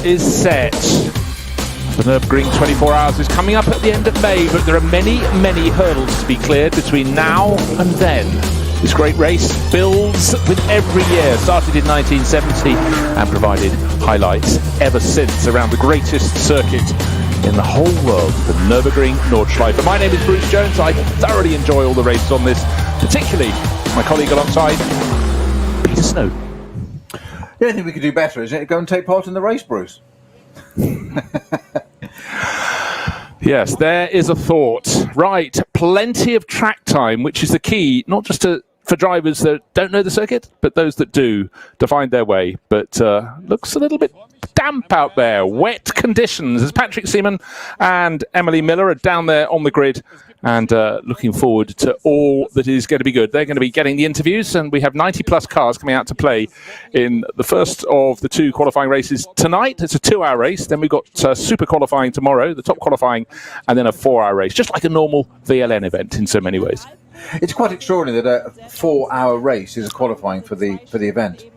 is set. The Nürburgring 24 hours is coming up at the end of May, but there are many, many hurdles to be cleared between now and then. This great race builds with every year, started in 1970 and provided highlights ever since around the greatest circuit in the whole world, the Nürburgring Nordschleife. My name is Bruce Jones. I thoroughly enjoy all the races on this, particularly my colleague alongside, Peter Snow. The only thing we could do better is go and take part in the race, Bruce. Yes, there is a thought. Right, plenty of track time, which is the key, not just for drivers that don't know the circuit, but those that do, to find their way. But looks a little bit damp out there. Wet conditions as Patrick Seaman and Emily Miller are down there on the grid and looking forward to all that is going to be good. They're going to be getting the interviews, and we have 90-plus cars coming out to play in the first of the two qualifying races tonight. It's a 2-hour race. Then we've got super qualifying tomorrow, the top qualifying, and then a 4-hour race, just like a normal VLN event in so many ways. It's quite extraordinary that a 4-hour race is a qualifying for the event.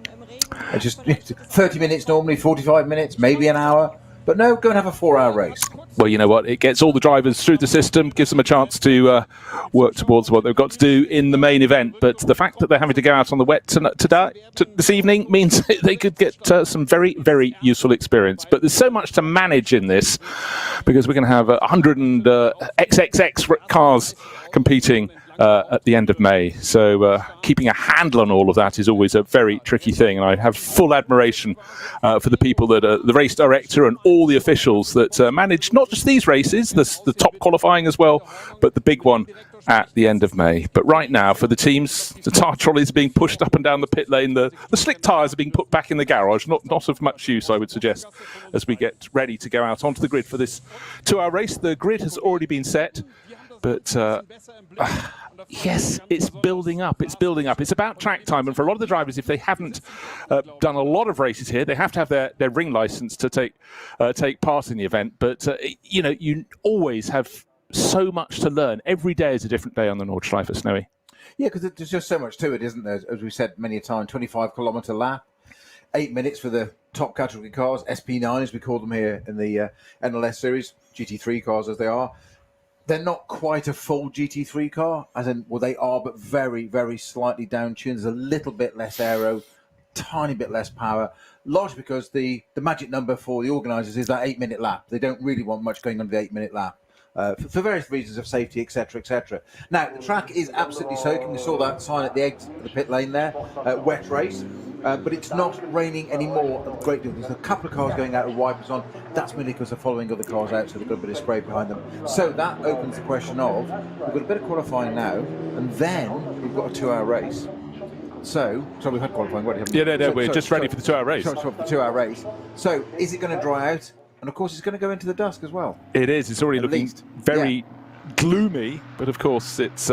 It's just 30 minutes normally, 45 minutes, maybe an hour. But no, go and have a 4-hour race. Well, you know what? It gets all the drivers through the system, gives them a chance to work towards what they've got to do in the main event. But the fact that they're having to go out on the wet this evening means they could get some very, very useful experience. But there's so much to manage in this because we're going to have 100 and XXX cars competing at the end of May. So keeping a handle on all of that is always a very tricky thing. And I have full admiration for the people that are the race director and all the officials that manage not just these races, the top qualifying as well, but the big one at the end of May. But right now, for the teams, the tire trolleys are being pushed up and down the pit lane. The slick tyres are being put back in the garage. Not of much use, I would suggest, as we get ready to go out onto the grid for this 2-hour race. The grid has already been set. But yes, it's building up. It's building up. It's about track time. And for a lot of the drivers, if they haven't done a lot of races here, they have to have their ring license to take part in the event. But, you know, you always have so much to learn. Every day is a different day on the Nordschleife, Snowy. Yeah, because there's just so much to it, isn't there? As we said many a time, 25-kilometre lap, 8 minutes for the top category cars, SP9 as we call them here in the NLS series, GT3 cars as they are. They're not quite a full GT3 car, as in, well, they are, but very, very slightly down-tuned. There's a little bit less aero, tiny bit less power, largely because the magic number for the organisers is that 8-minute lap. They don't really want much going on the 8-minute lap for various reasons of safety, etc., etc. Now, the track is absolutely soaking. We saw that sign at the exit of the pit lane there, wet race. But it's not raining anymore a great deal. There's a couple of cars going out with wipers on. That's mainly because they're following other cars out, so they've got a bit of spray behind them. So that opens the question of, we've got a bit of qualifying now, and then we've got a 2-hour race. So we've had qualifying already, haven't we? Yeah, we're just ready for the 2-hour race. For the 2-hour race. So is it going to dry out? And of course, it's going to go into the dusk as well. It is. It's already looking very gloomy, but of course, it's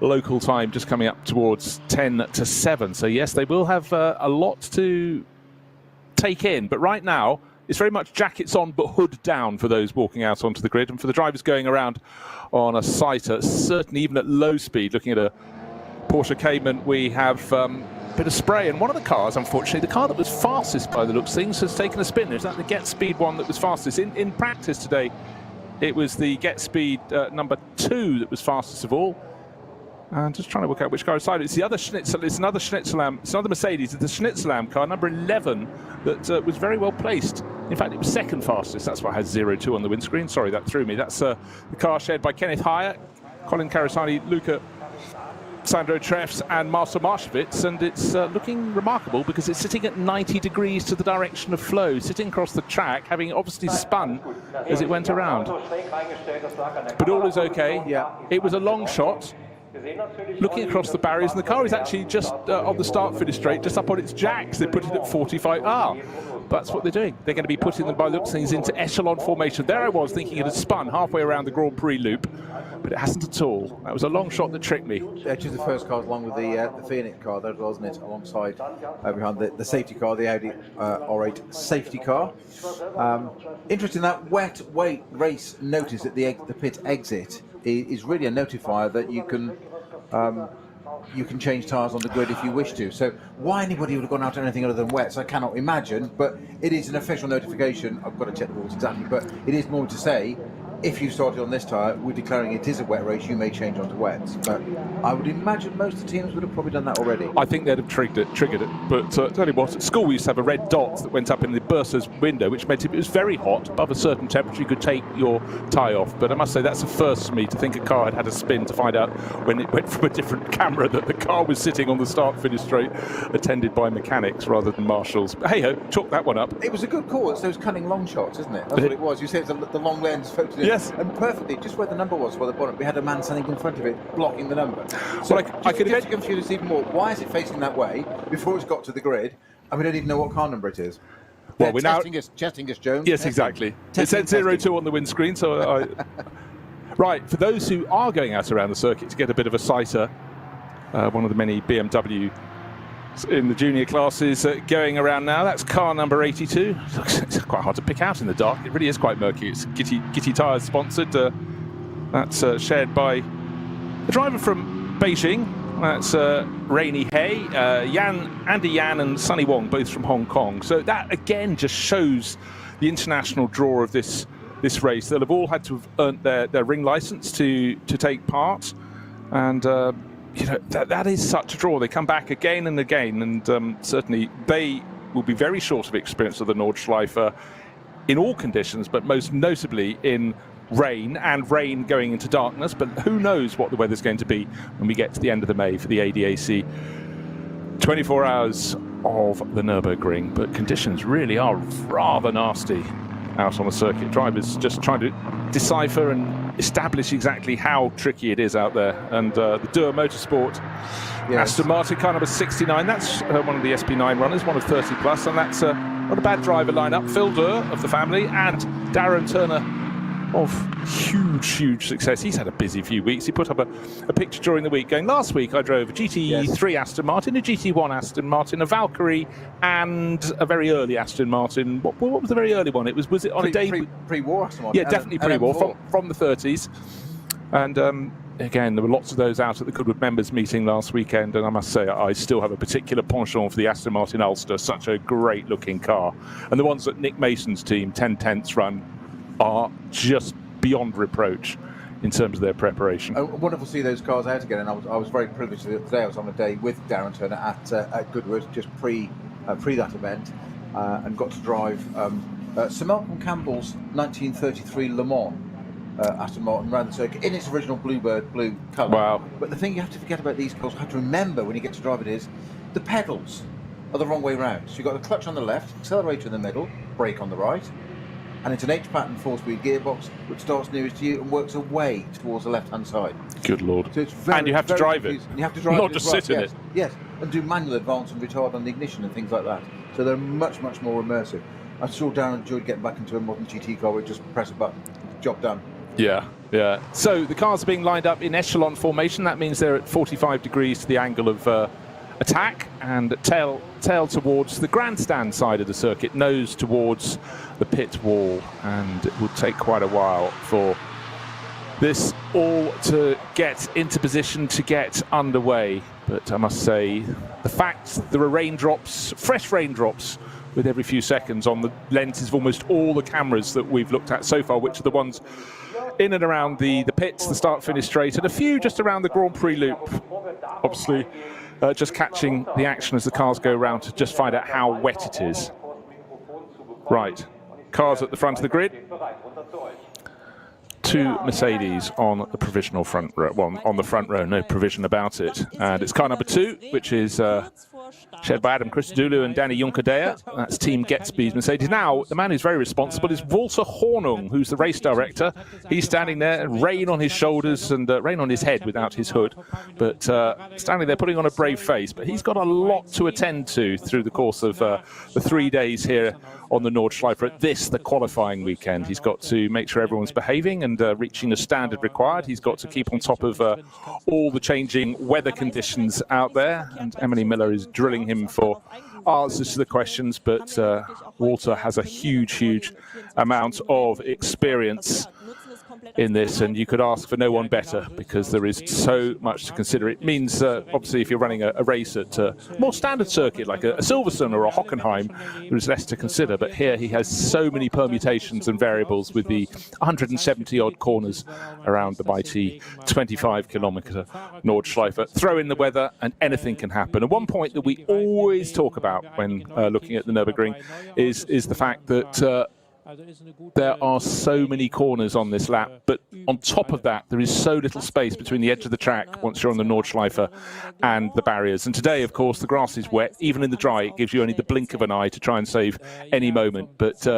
local time just coming up towards 10 to 7. So yes, they will have a lot to take in. But right now, it's very much jackets on but hood down for those walking out onto the grid. And for the drivers going around on a Citer, certainly even at low speed, looking at a Porsche Cayman, we have a bit of spray. And one of the cars, unfortunately, the car that was fastest by the looks of things, has taken a spin. Is that the Get Speed one that was fastest? In practice today, it was the Get Speed number 2 that was fastest of all. And just trying to work out which car is side. It's the other Schnitzel. It's another Schnitzelam. It's another Mercedes. It's the Schnitzelam car, number 11, that was very well placed. In fact, it was second fastest. That's why it has 02 on the windscreen. Sorry, that threw me. That's the car shared by Kenneth Heyer, Colin Carasani, Luca Sandro Treffs, and Marcel Marshevitz. And it's looking remarkable because it's sitting at 90 degrees to the direction of flow, sitting across the track, having obviously spun as it went around. But all is okay. Yeah, it was a long shot. Looking across the barriers, and the car is actually just on the start-finish straight, just up on its jacks. They put it at 45. That's what they're doing. They're going to be putting them, by looks of things, into echelon formation. There I was thinking it had spun halfway around the Grand Prix loop, but it hasn't at all. That was a long shot that tricked me. Actually, the first car along with the Phoenix car, there, wasn't it? Alongside behind the safety car, the Audi R8 safety car. Interesting, that wet race notice at the pit exit is really a notifier that you can you can change tyres on the grid if you wish to. So why anybody would have gone out to anything other than wets, I cannot imagine. But it is an official notification. I've got to check the rules exactly, but it is more to say, if you started on this tyre, we're declaring it is a wet race, you may change onto wets. But I would imagine most of the teams would have probably done that already. I think they'd have triggered it. But tell you what, at school we used to have a red dot that went up in the bursar's window, which meant if it was very hot, above a certain temperature, you could take your tyre off. But I must say, that's a first for me to think a car had a spin, to find out when it went from a different camera that the car was sitting on the start-finish straight, attended by mechanics rather than marshals. But hey-ho, chalk that one up. It was a good call. It's those cunning long shots, isn't it? That's what it was. You said it's the long lens focused in. Yes. And perfectly, just where the number was, where the bottom, we had a man standing in front of it, blocking the number. So well, I could just to confuse us even more, why is it facing that way before it's got to the grid, and we don't even know what car number it is? Well, we're now testing us, Jones. Yes, exactly. It said 02 on the windscreen, so right, for those who are going out around the circuit to get a bit of a sighter, one of the many BMW in the junior classes going around now. That's car number 82. It's quite hard to pick out in the dark. It really is quite murky. It's Gitty Tyres sponsored. That's shared by the driver from Beijing. That's Rainy Hay, Andy Yan and Sunny Wong, both from Hong Kong. So that again just shows the international draw of this race. They'll have all had to have earned their ring license to take part, and you know, that is such a draw. They come back again and again, and certainly they will be very short of experience of the Nordschleife in all conditions, but most notably in rain, and rain going into darkness. But who knows what the weather's going to be when we get to the end of the May for the ADAC 24 hours of the Nürburgring. But conditions really are rather nasty out on the circuit. Drivers just trying to decipher and establish exactly how tricky it is out there. And the Dürr Motorsport, yes. Aston Martin car number 69, that's one of the SP9 runners, one of 30 plus, and that's not a bad driver lineup. Phil Dürr of the family and Darren Turner of huge success. He's had a busy few weeks. He put up a picture during the week going, last week I drove a GT3 yes. Aston Martin, a GT1 Aston Martin, a Valkyrie, and a very early Aston Martin. What was the very early one? Was it on a day? Pre-war Aston Martin. Yeah, definitely pre-war, from the 30s. And again, there were lots of those out at the Goodwood members meeting last weekend, and I must say I still have a particular penchant for the Aston Martin Ulster. Such a great looking car. And the ones that Nick Mason's team, 10 tenths run, are just beyond reproach in terms of their preparation. Wonderful to see those cars out again, and I was very privileged today. I was on a day with Darren Turner at Goodwood just pre that event, and got to drive Sir Malcolm Campbell's 1933 Le Mans Aston Martin around the circuit in its original bluebird blue colour. Wow! But the thing you have to forget about these cars, you have to remember when you get to drive it, is the pedals are the wrong way round. So you've got the clutch on the left, accelerator in the middle, brake on the right. And it's an H-pattern 4-speed gearbox which starts nearest to you and works away towards the left-hand side. Good Lord. So it's and you have to drive it. You have to drive not it just well. sit in yes. it. Yes, and do manual advance and retard on the ignition and things like that. So they're much more immersive. I saw Darren enjoyed getting back into a modern GT car where you just press a button, job done. Yeah. So the cars are being lined up in echelon formation. That means they're at 45 degrees to the angle of attack, and tail towards the grandstand side of the circuit, nose towards the pit wall, and it will take quite a while for this all to get into position to get underway. But I must say, the fact there are raindrops, fresh raindrops with every few seconds on the lenses of almost all the cameras that we've looked at so far, which are the ones in and around the pits, the start-finish straight, and a few just around the Grand Prix loop, obviously just catching the action as the cars go around to just find out how wet it is. Right, cars at the front of the grid. Two Mercedes on the provisional front row, well, on the front row, no provision about it. And it's car number 2, which is shared by Adam Christodoulou and Danny Junkerdea. That's Team Getsby's Mercedes. Now, the man who's very responsible is Walter Hornung, who's the race director. He's standing there, rain on his shoulders and rain on his head without his hood, but standing there putting on a brave face. But he's got a lot to attend to through the course of the 3 days here on the Nordschleife. The qualifying weekend. He's got to make sure everyone's behaving and reaching the standard required. He's got to keep on top of all the changing weather conditions out there, and Emily Miller is drilling him for answers to the questions, but Walter has a huge amount of experience in this, and you could ask for no one better because there is so much to consider. It means, obviously, if you're running a race at a more standard circuit like a Silverstone or a Hockenheim, there is less to consider. But here he has so many permutations and variables with the 170 odd corners around the mighty 25-kilometer Nordschleife. Throw in the weather and anything can happen. And one point that we always talk about when looking at the Nürburgring is the fact that there are so many corners on this lap, but on top of that, there is so little space between the edge of the track once you're on the Nordschleife and the barriers. And today, of course, the grass is wet. Even in the dry, it gives you only the blink of an eye to try and save any moment. But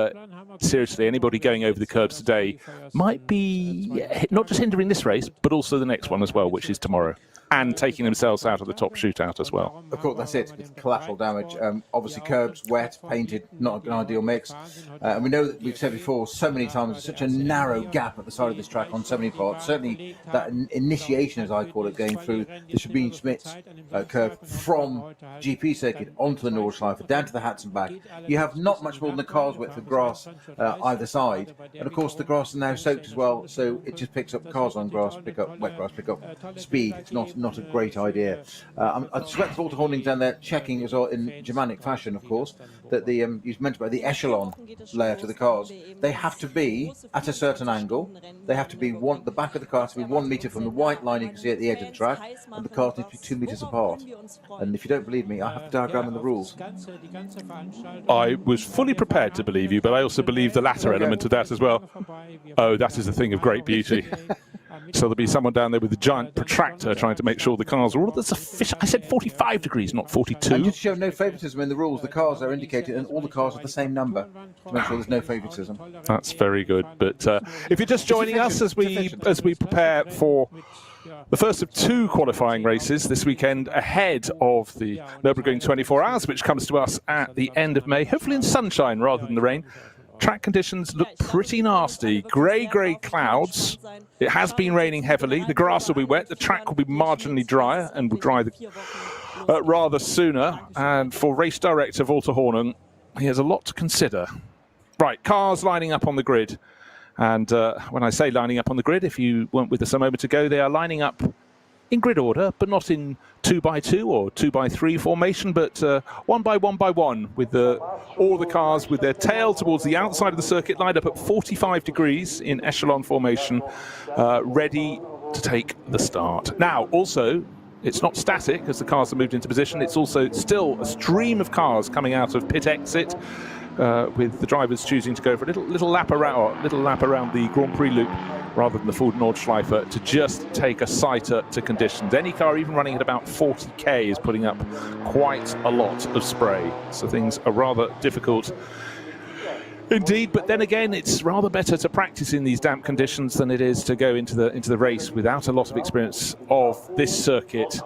seriously, anybody going over the curbs today might be not just hindering this race, but also the next one as well, which is tomorrow, and taking themselves out of the top shootout as well. Of course, that's it. It's collateral damage. Obviously, curbs, wet, painted, not an ideal mix. And we know that we've said before so many times, there's such a narrow gap at the side of this track on so many parts. Certainly, that initiation, as I call it, going through the Sabine-Schmitz curve from GP circuit onto the Nordschleife, down to the Hats and back. You have not much more than a car's width of grass either side. And of course, the grass is now soaked as well, so it just picks up cars on grass, pick up wet grass, pick up speed. It's not a great idea. I suspect Walter Horning down there checking as well in Germanic fashion, of course, that the you mentioned about the echelon layer to the cars. They have to be at a certain angle. They have to be the back of the car has to be 1 meter from the white line you can see at the edge of the track, and the cars need to be 2 meters apart. And if you don't believe me, I have to diagram in the rules. I was fully prepared to believe you, but I also believe the latter element of that as well. Oh, that is a thing of great beauty. So there'll be someone down there with a giant protractor trying to make sure the cars are all sufficient. I said 45 degrees, not 42. And just to show no favouritism in the rules, the cars are indicated and all the cars are the same number to make sure there's no favouritism. That's very good. But if you're just joining us as we prepare for the first of 2 qualifying races this weekend ahead of the Nürburgring 24 Hours, which comes to us at the end of May, hopefully in sunshine rather than the rain. Track conditions look pretty nasty. Grey clouds. It has been raining heavily. The grass will be wet. The track will be marginally drier and will dry rather sooner. And for race director Walter Horning, he has a lot to consider. Right, cars lining up on the grid. And when I say lining up on the grid, if you weren't with us a moment ago, they are lining up in grid order, but not in 2x2 or 2x3 formation, but 1x1x1, with all the cars with their tail towards the outside of the circuit, lined up at 45 degrees in echelon formation, ready to take the start. Now, also, it's not static as the cars are moved into position. It's also still a stream of cars coming out of pit exit, with the drivers choosing to go for a little lap around the Grand Prix loop rather than the full Nordschleife to just take a sighter to conditions. Any car even running at about 40k is putting up quite a lot of spray, so things are rather difficult indeed. But then again, it's rather better to practice in these damp conditions than it is to go into the race without a lot of experience of this circuit,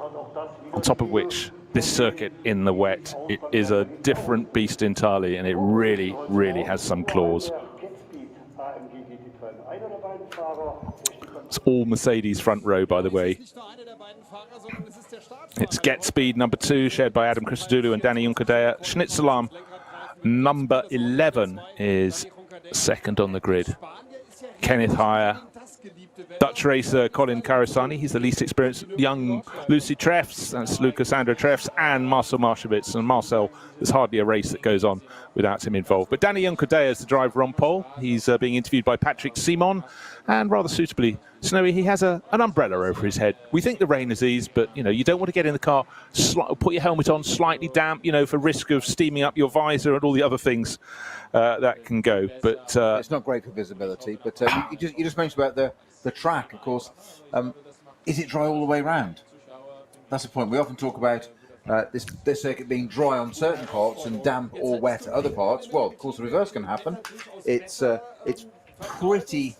on top of which this circuit in the wet, it is a different beast entirely, and it really, really has some claws. It's all Mercedes front row, by the way. It's Get Speed number 2, shared by Adam Christodoulou and Danny Juncadea. Schnitzelarm number 11 is second on the grid. Kenneth Heyer. Dutch racer Colin Karasani, he's the least experienced. Young Lucy Treffs, that's Lucas Andrew Treffs, and Marcel Marshevitz. And Marcel, there's hardly a race that goes on without him involved. But Danny Juncadea is the driver on pole. He's being interviewed by Patrick Simon, and rather suitably, Snowy, he has an umbrella over his head. We think the rain has eased, but you know, you don't want to get in the car, put your helmet on slightly damp, you know, for risk of steaming up your visor and all the other things that can go. But it's not great for visibility. But you just mentioned about the track, of course. Is it dry all the way around? That's the point. We often talk about this circuit being dry on certain parts and damp or wet at other parts. Well, of course, the reverse can happen. It's pretty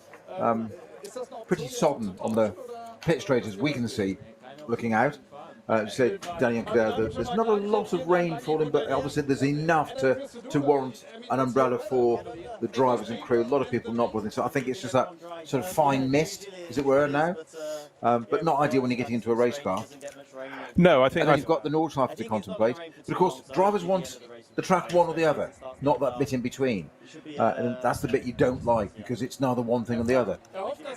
sodden on the pit straight, as we can see looking out. Say, Danny, there's not a lot of rain falling, but obviously there's enough to warrant an umbrella for the drivers and crew. A lot of people not bothering, so I think it's just that sort of fine mist, as it were, now. But not ideal when you're getting into a race car. No, I think you've got the Nordschleife to contemplate. But of course, drivers want the track one or the other, not that bit in between. And that's the bit you don't like, because it's neither one thing or the other.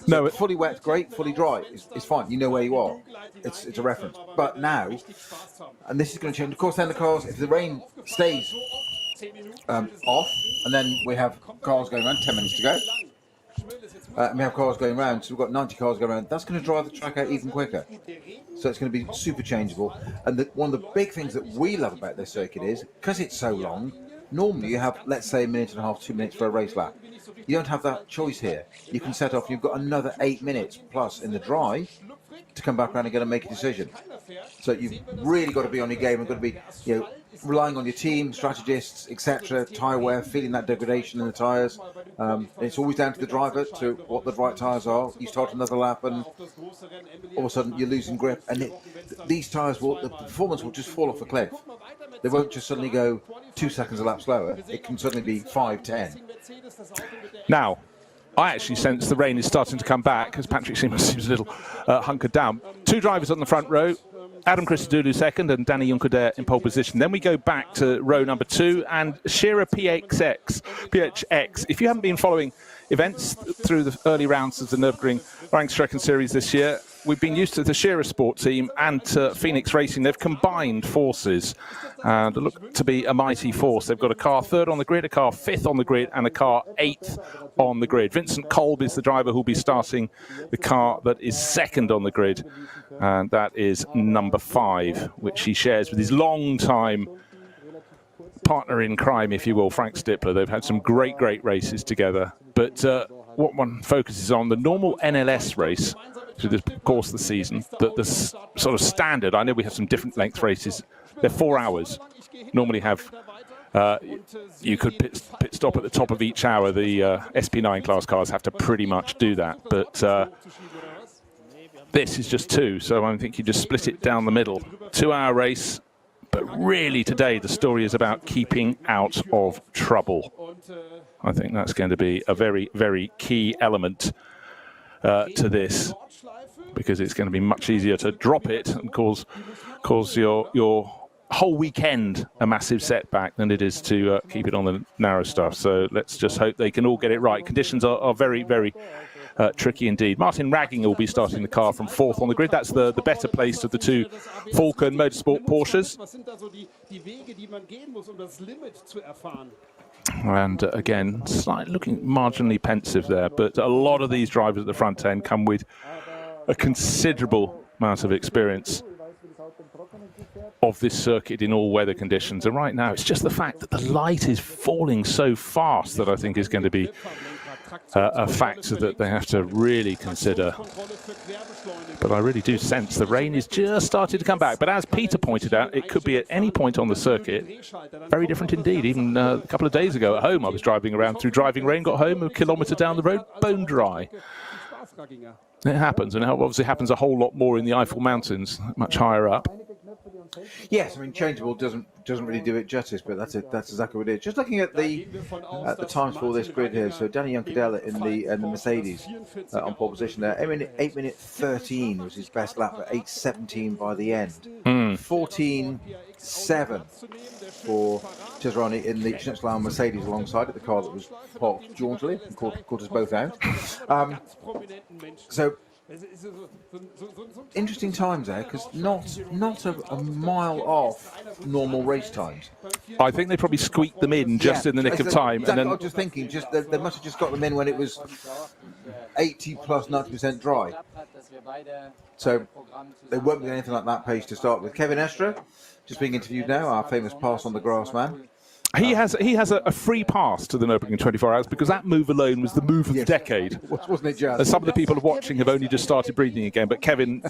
No, fully wet, great. Fully dry, it's fine. You know where you are. It's a reference. But now, and this is going to change. Of course, then the cars, if the rain stays off, and then we have cars going around, 10 minutes to go. And we have cars going around, so we've got 90 cars going around. That's going to drive the track out even quicker. So it's going to be super changeable. And one of the big things that we love about this circuit is, because it's so long, normally you have, let's say, 1.5 minutes, 2 minutes for a race lap. You don't have that choice here. You can set off, you've got another 8 minutes plus in the dry to come back around again and make a decision. So you've really got to be on your game and got to be, relying on your team, strategists, etc., tyre wear, feeling that degradation in the tyres. It's always down to the driver to what the right tyres are. You start another lap and all of a sudden you're losing grip, and these tyres the performance will just fall off a cliff. They won't just suddenly go 2 seconds a lap slower. It can suddenly be 5, 10. Now, I actually sense the rain is starting to come back because Patrick seems a little hunkered down. 2 drivers on the front row. Adam Christodoulou second and Danny Juncker in pole position. Then we go back to row number 2 and Shearer PHX. If you haven't been following events through the early rounds of the Nürburgring Rennstrecken series this year, we've been used to the Shearer Sport team and to Phoenix Racing. They've combined forces and look to be a mighty force. They've got a car 3rd on the grid, a car 5th on the grid, and a car 8th on the grid. Vincent Kolb is the driver who'll be starting the car that is 2nd on the grid, and that is number 5, which he shares with his long-time partner in crime, if you will, Frank Stippler. They've had some great races together. But what one focuses on, the normal NLS race through the course of the season, the sort of standard, I know we have some different length races, they're 4 hours. Normally have, you could pit stop at the top of each hour. The SP9 class cars have to pretty much do that. But this is just 2, so I think you just split it down the middle. 2-hour race. But really today the story is about keeping out of trouble. I think that's going to be a very key element to this, because it's going to be much easier to drop it and cause your whole weekend a massive setback than it is to keep it on the narrow stuff. So let's just hope they can all get it right. Conditions are very tricky indeed. Martin Ragging will be starting the car from 4th on the grid. That's the better placed of the 2 Falcon Motorsport Porsches. And again, looking marginally pensive there, but a lot of these drivers at the front end come with a considerable amount of experience of this circuit in all weather conditions. And right now, it's just the fact that the light is falling so fast that I think is going to be a factor that they have to really consider. But I really do sense the rain is just starting to come back. But as Peter pointed out, it could be at any point on the circuit. Very different indeed. Even a couple of days ago at home, I was driving around through driving rain, got home a kilometre down the road, bone dry. It happens, and it obviously happens a whole lot more in the Eifel Mountains, much higher up. Yes, I mean, changeable doesn't really do it justice, but that's exactly what it is. Just looking at the times for this grid here, so Danny Juncker in the Mercedes on pole position there. 8 minute 13 was his best lap at 8:17 by the end. 14:7 for Cesaroni in the Schnitzelau Mercedes alongside it, the car that was parked jauntily and caught us both out. So interesting times there, because not a mile off normal race times. I think they probably squeaked them in just in the nick of time. Exactly, and then I was just thinking, they must have just got them in when it was 80 plus 90% dry. So they won't be anything like that pace to start with. Kevin Estre, just being interviewed now, our famous pass on the grass man. He has a free pass to the Nürburgring 24 hours, because that move alone was the move of the decade. Wasn't it just? Some of the people watching have only just started breathing again, but Kevin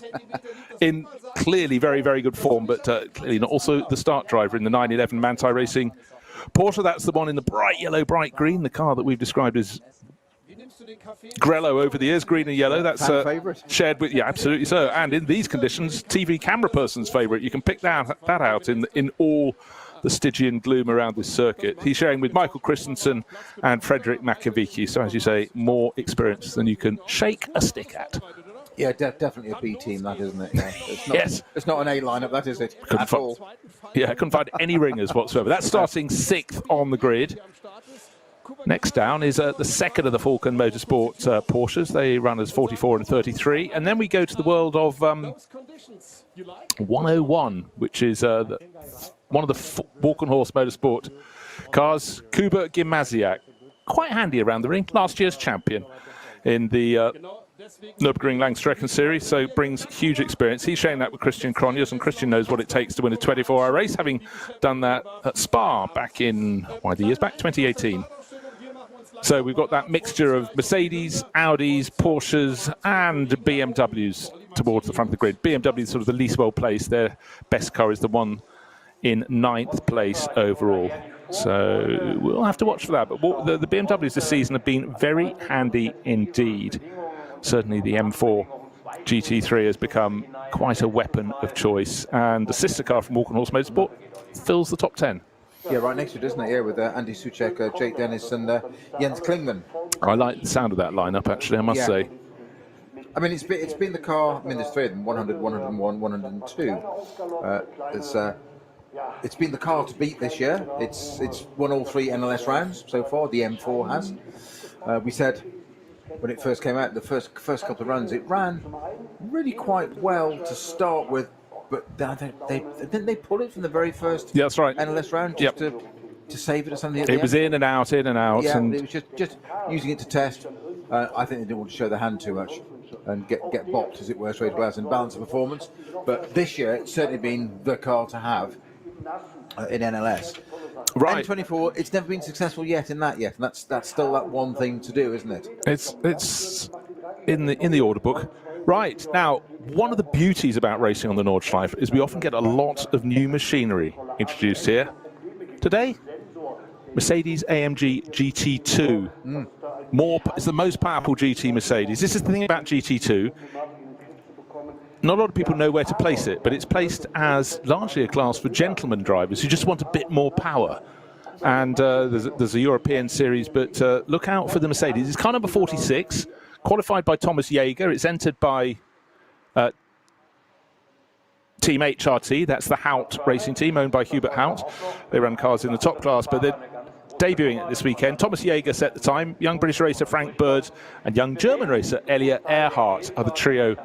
in clearly very good form, but clearly not also the start driver in the 911 Manthey Racing Porsche. That's the one in the bright yellow, bright green, the car that we've described as Grello over the years, green and yellow. That's shared with, yeah, absolutely so. And in these conditions, TV camera person's favourite. You can pick that out in all the Stygian gloom around this circuit. He's sharing with Michael Christensen and Frederick Makovici. So, as you say, more experience than you can shake a stick at. Yeah, definitely a B team, that, isn't it? Yeah. It's not, yes. It's not an A lineup, that is it? At all. Yeah, I couldn't find any ringers whatsoever. That's starting 6th on the grid. Next down is the second of the Falcon Motorsport Porsches. They run as 44 and 33. And then we go to the world of 101, which is one of the Falcon Horse Motorsport cars, Kuba Gimasiak. Quite handy around the ring. Last year's champion in the Nürburgring Langstrecken series, so brings huge experience. He's sharing that with Christian Cronjes, and Christian knows what it takes to win a 24-hour race, having done that at Spa back in, the years back, 2018. So we've got that mixture of Mercedes, Audis, Porsches, and BMWs towards the front of the grid. BMW is sort of the least well placed. Their best car is the one in 9th place overall. So we'll have to watch for that. But the BMWs this season have been very handy indeed. Certainly the M4 GT3 has become quite a weapon of choice. And the sister car from Falcon Horse Motorsport fills the top 10. Yeah, right next to it, isn't it? Yeah, with Andy Soucek, Jake Dennis, and Jens Klingman. I like the sound of that lineup, actually, I must say. I mean, it's been the car. I mean, there's 3 of them: 100, 101, 102. It's been the car to beat this year. It's won all 3 NLS rounds so far. The M4 has. We said when it first came out, the first couple of runs, it ran really quite well to start with. But didn't they pull it from the very first that's right. NLS round just to save it or something? It was in and out, in and out. Yeah, and it was just using it to test. I think they didn't want to show their hand too much and get bopped, as it were, straight away and balance the performance. But this year, it's certainly been the car to have in NLS. Right. N24, it's never been successful yet in that yet, and that's still that one thing to do, isn't it? It's in the order book. Right, now, one of the beauties about racing on the Nordschleife is we often get a lot of new machinery introduced here. Today, Mercedes AMG GT2. It's the most powerful GT Mercedes. This is the thing about GT2. Not a lot of people know where to place it, but it's placed as largely a class for gentleman drivers who just want a bit more power. And there's a European series, but look out for the Mercedes. It's car number 46. Qualified by Thomas Jaeger. It's entered by Team HRT. That's the Hout racing team owned by Hubert Hout. They run cars in the top class, but they're debuting it this weekend. Thomas Jaeger set the time. Young British racer Frank Bird and young German racer Elia Earhart are the trio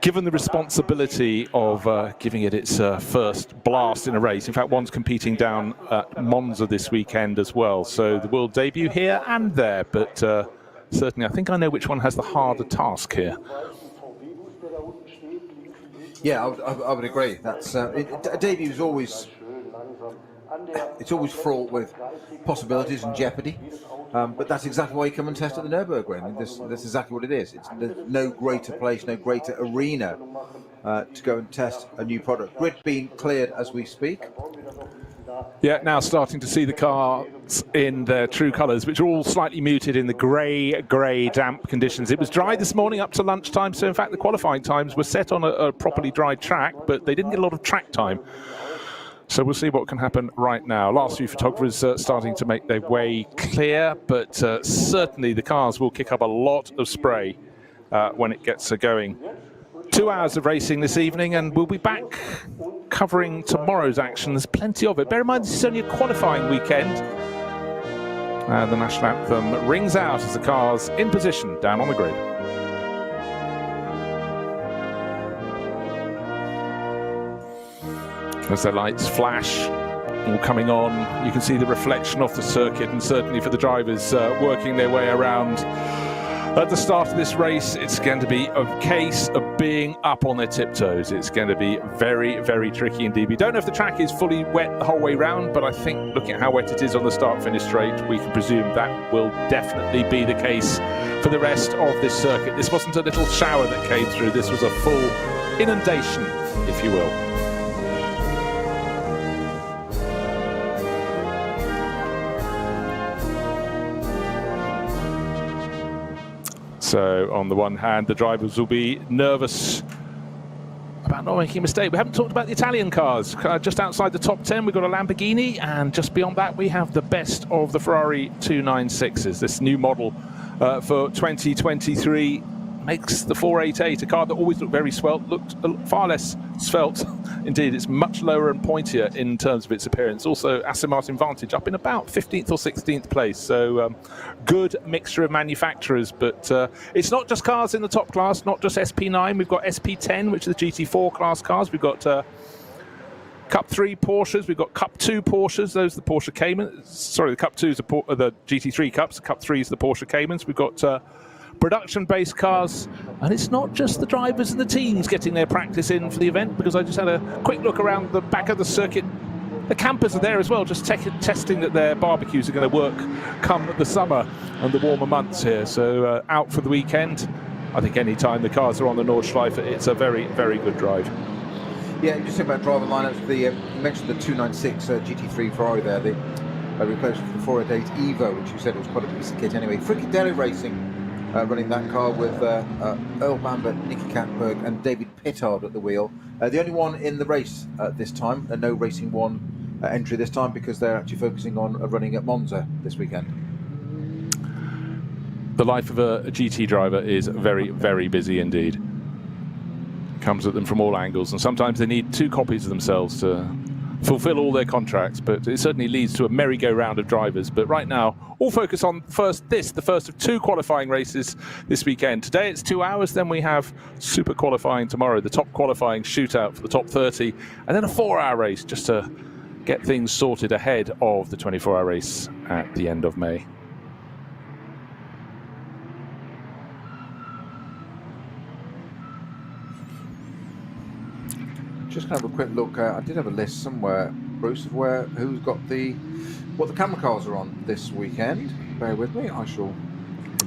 given the responsibility of giving it its first blast in a race. In fact, one's competing down at Monza this weekend as well. So the world debut here and there, but certainly, I think I know which one has the harder task here. Yeah, I would agree. That's a debut is always fraught with possibilities and jeopardy. But that's exactly why you come and test at the Nürburgring. I mean, that's exactly what it is. There's no greater place, no greater arena to go and test a new product. Grid being cleared as we speak. Yeah, now starting to see the cars in their true colours, which are all slightly muted in the grey, damp conditions. It was dry this morning up to lunchtime, so in fact the qualifying times were set on a properly dry track, but they didn't get a lot of track time. So we'll see what can happen right now. Last few photographers starting to make their way clear, but certainly the cars will kick up a lot of spray when it gets going. 2 hours of racing this evening, and we'll be back covering tomorrow's action. There's plenty of it. Bear in mind, this is only a qualifying weekend. And the national anthem rings out as the cars in position down on the grid. As the lights flash, all coming on, you can see the reflection off the circuit, and certainly for the drivers working their way around at the start of this race, it's going to be a case of being up on their tiptoes. It's going to be very, very tricky indeed. We don't know if the track is fully wet the whole way round, but I think looking at how wet it is on the start-finish straight, we can presume that will definitely be the case for the rest of this circuit. This wasn't a little shower that came through. This was a full inundation, if you will. So on the one hand, the drivers will be nervous about not making a mistake. We haven't talked about the Italian cars. Just outside the top 10, we've got a Lamborghini, and just beyond that, we have the best of the Ferrari 296s, this new model for 2023. makes the 488 a car that always looked very svelte, looked far less svelte. Indeed, it's much lower and pointier in terms of its appearance. Also, Aston Martin Vantage up in about 15th or 16th place. So good mixture of manufacturers, but it's not just cars in the top class, not just SP9. We've got SP10, which are the GT4 class cars. We've got Cup 3 Porsches, we've got Cup 2 Porsches, those are the Porsche Caymans. Sorry, the Cup 2s are the GT3 Cups, Cup 3s are the Porsche Caymans. We've got production-based cars, and it's not just the drivers and the teams getting their practice in for the event, because I just had a quick look around the back of the circuit. The campers are there as well, just testing that their barbecues are going to work come the summer and the warmer months here. So out for the weekend. I think any time the cars are on the Nordschleife, it's a very, very good drive. Yeah, just about driver lineups. You mentioned the 296 GT3 Ferrari there, the replacement for the 488 Evo, which you said was quite a piece of kit anyway. Fricadelli Racing running that car with Earl Bamber, Nicky Katberg and David Pittard at the wheel. The only one in the race this time, no Racing One entry this time, because they're actually focusing on running at Monza this weekend. The life of a GT driver is very, very busy indeed. Comes at them from all angles, and sometimes they need 2 copies of themselves to fulfill all their contracts, but it certainly leads to a merry-go-round of drivers. But right now, all focus on the first of 2 qualifying races this weekend. Today it's 2 hours, then we have super qualifying tomorrow, the top qualifying shootout for the top 30, and then a 4-hour race just to get things sorted ahead of the 24-hour race at the end of May. Just going to have a quick look. I did have a list somewhere, Bruce, of who's got what the camera cars are on this weekend. Bear with me, I shall.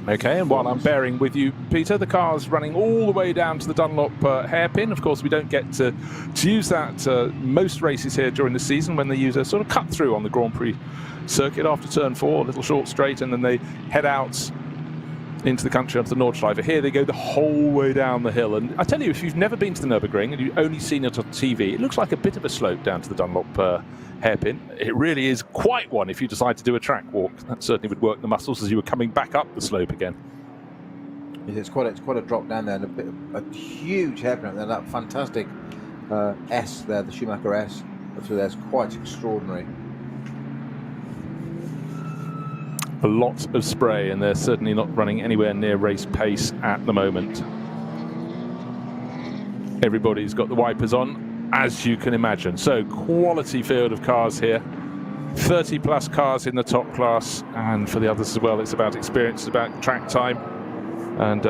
Okay, and while I'm bearing with you, Peter, the car's running all the way down to the Dunlop hairpin. Of course, we don't get to use that most races here during the season, when they use a sort of cut through on the Grand Prix circuit after turn 4, a little short straight, and then they head out into the country onto the Nordschleife. Here they go the whole way down the hill, and I tell you, if you've never been to the Nürburgring and you've only seen it on TV, it looks like a bit of a slope down to the Dunlop hairpin. It really is quite one if you decide to do a track walk. That certainly would work the muscles as you were coming back up the slope again. It's quite a drop down there, and a huge hairpin up there. That fantastic S there, the Schumacher S, through there is quite extraordinary. A lot of spray, and they're certainly not running anywhere near race pace at the moment. Everybody's got the wipers on, as you can imagine. So quality field of cars here. 30 plus cars in the top class, and for the others as well, it's about experience, it's about track time. And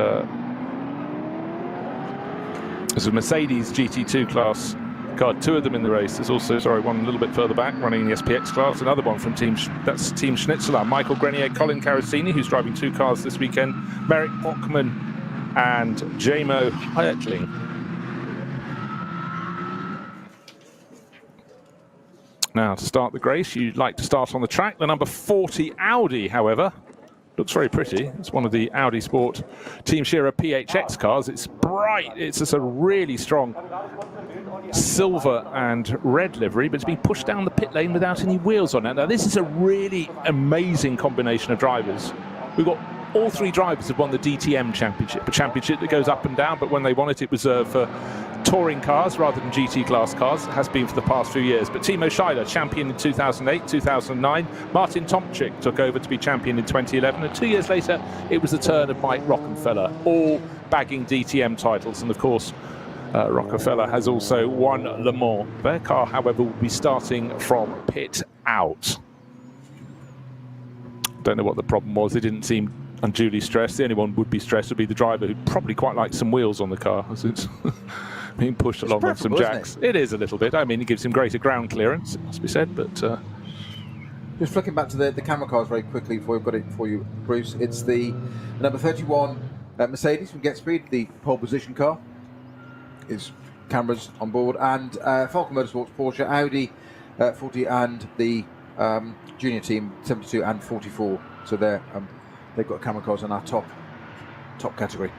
there's a Mercedes GT2 class car, 2 of them in the race. There's also, one a little bit further back, running in the SPX class, another one from Team Schnitzler, Michael Grenier, Colin Carissini, who's driving 2 cars this weekend, Merrick Bockman and Jamo Heitling. Now, to start the race, you'd like to start on the track. The number 40 Audi, however, looks very pretty. It's one of the Audi Sport Team Shearer PHX cars. It's bright. It's just a really strong silver and red livery, but it's been pushed down the pit lane without any wheels on it. Now, this is a really amazing combination of drivers. We've got all 3 drivers have won the DTM Championship, a championship that goes up and down, but when they won it, it was for touring cars rather than GT class cars. It has been for the past few years. But Timo Schuyler, champion in 2008, 2009. Martin Tomczyk took over to be champion in 2011. And 2 years later, it was the turn of Mike Rockenfeller, all bagging DTM titles. And of course, Rockefeller has also won Le Mans. Their car, however, will be starting from pit out. Don't know what the problem was. They didn't seem unduly stressed. The only one would be stressed would be the driver, who'd probably quite like some wheels on the car, as it's being pushed along on some jacks. It is a little bit. I mean, it gives him greater ground clearance, it must be said, but... Just flicking back to the camera cars very quickly before we've got it for you, Bruce. It's the number 31 Mercedes from Get Speed, the pole position car. Is cameras on board, and Falcon Motorsports, Porsche, Audi 40, and the junior team 72 and 44. So they've got camera cars in our top category.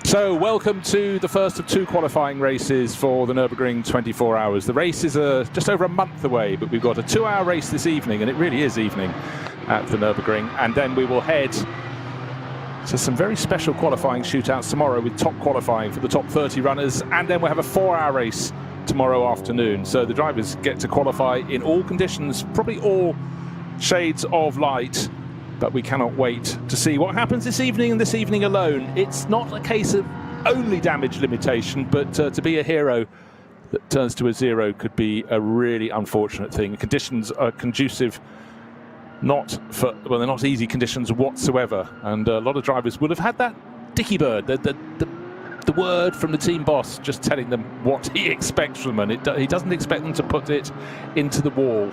So welcome to the first of 2 qualifying races for the Nürburgring 24 hours. The race is just over a month away, but we've got a 2-hour race this evening, and it really is evening. at the Nürburgring, and then we will head to some very special qualifying shootouts tomorrow with top qualifying for the top 30 runners, and then we'll have a 4-hour race tomorrow afternoon. So the drivers get to qualify in all conditions, probably all shades of light, but we cannot wait to see what happens this evening and this evening alone. It's not a case of only damage limitation, but to be a hero that turns to a zero could be a really unfortunate thing. Conditions are conducive, not for, well, they're not easy conditions whatsoever, and a lot of drivers would have had that dicky bird, the word from the team boss just telling them what he expects from them, and he doesn't expect them to put it into the wall.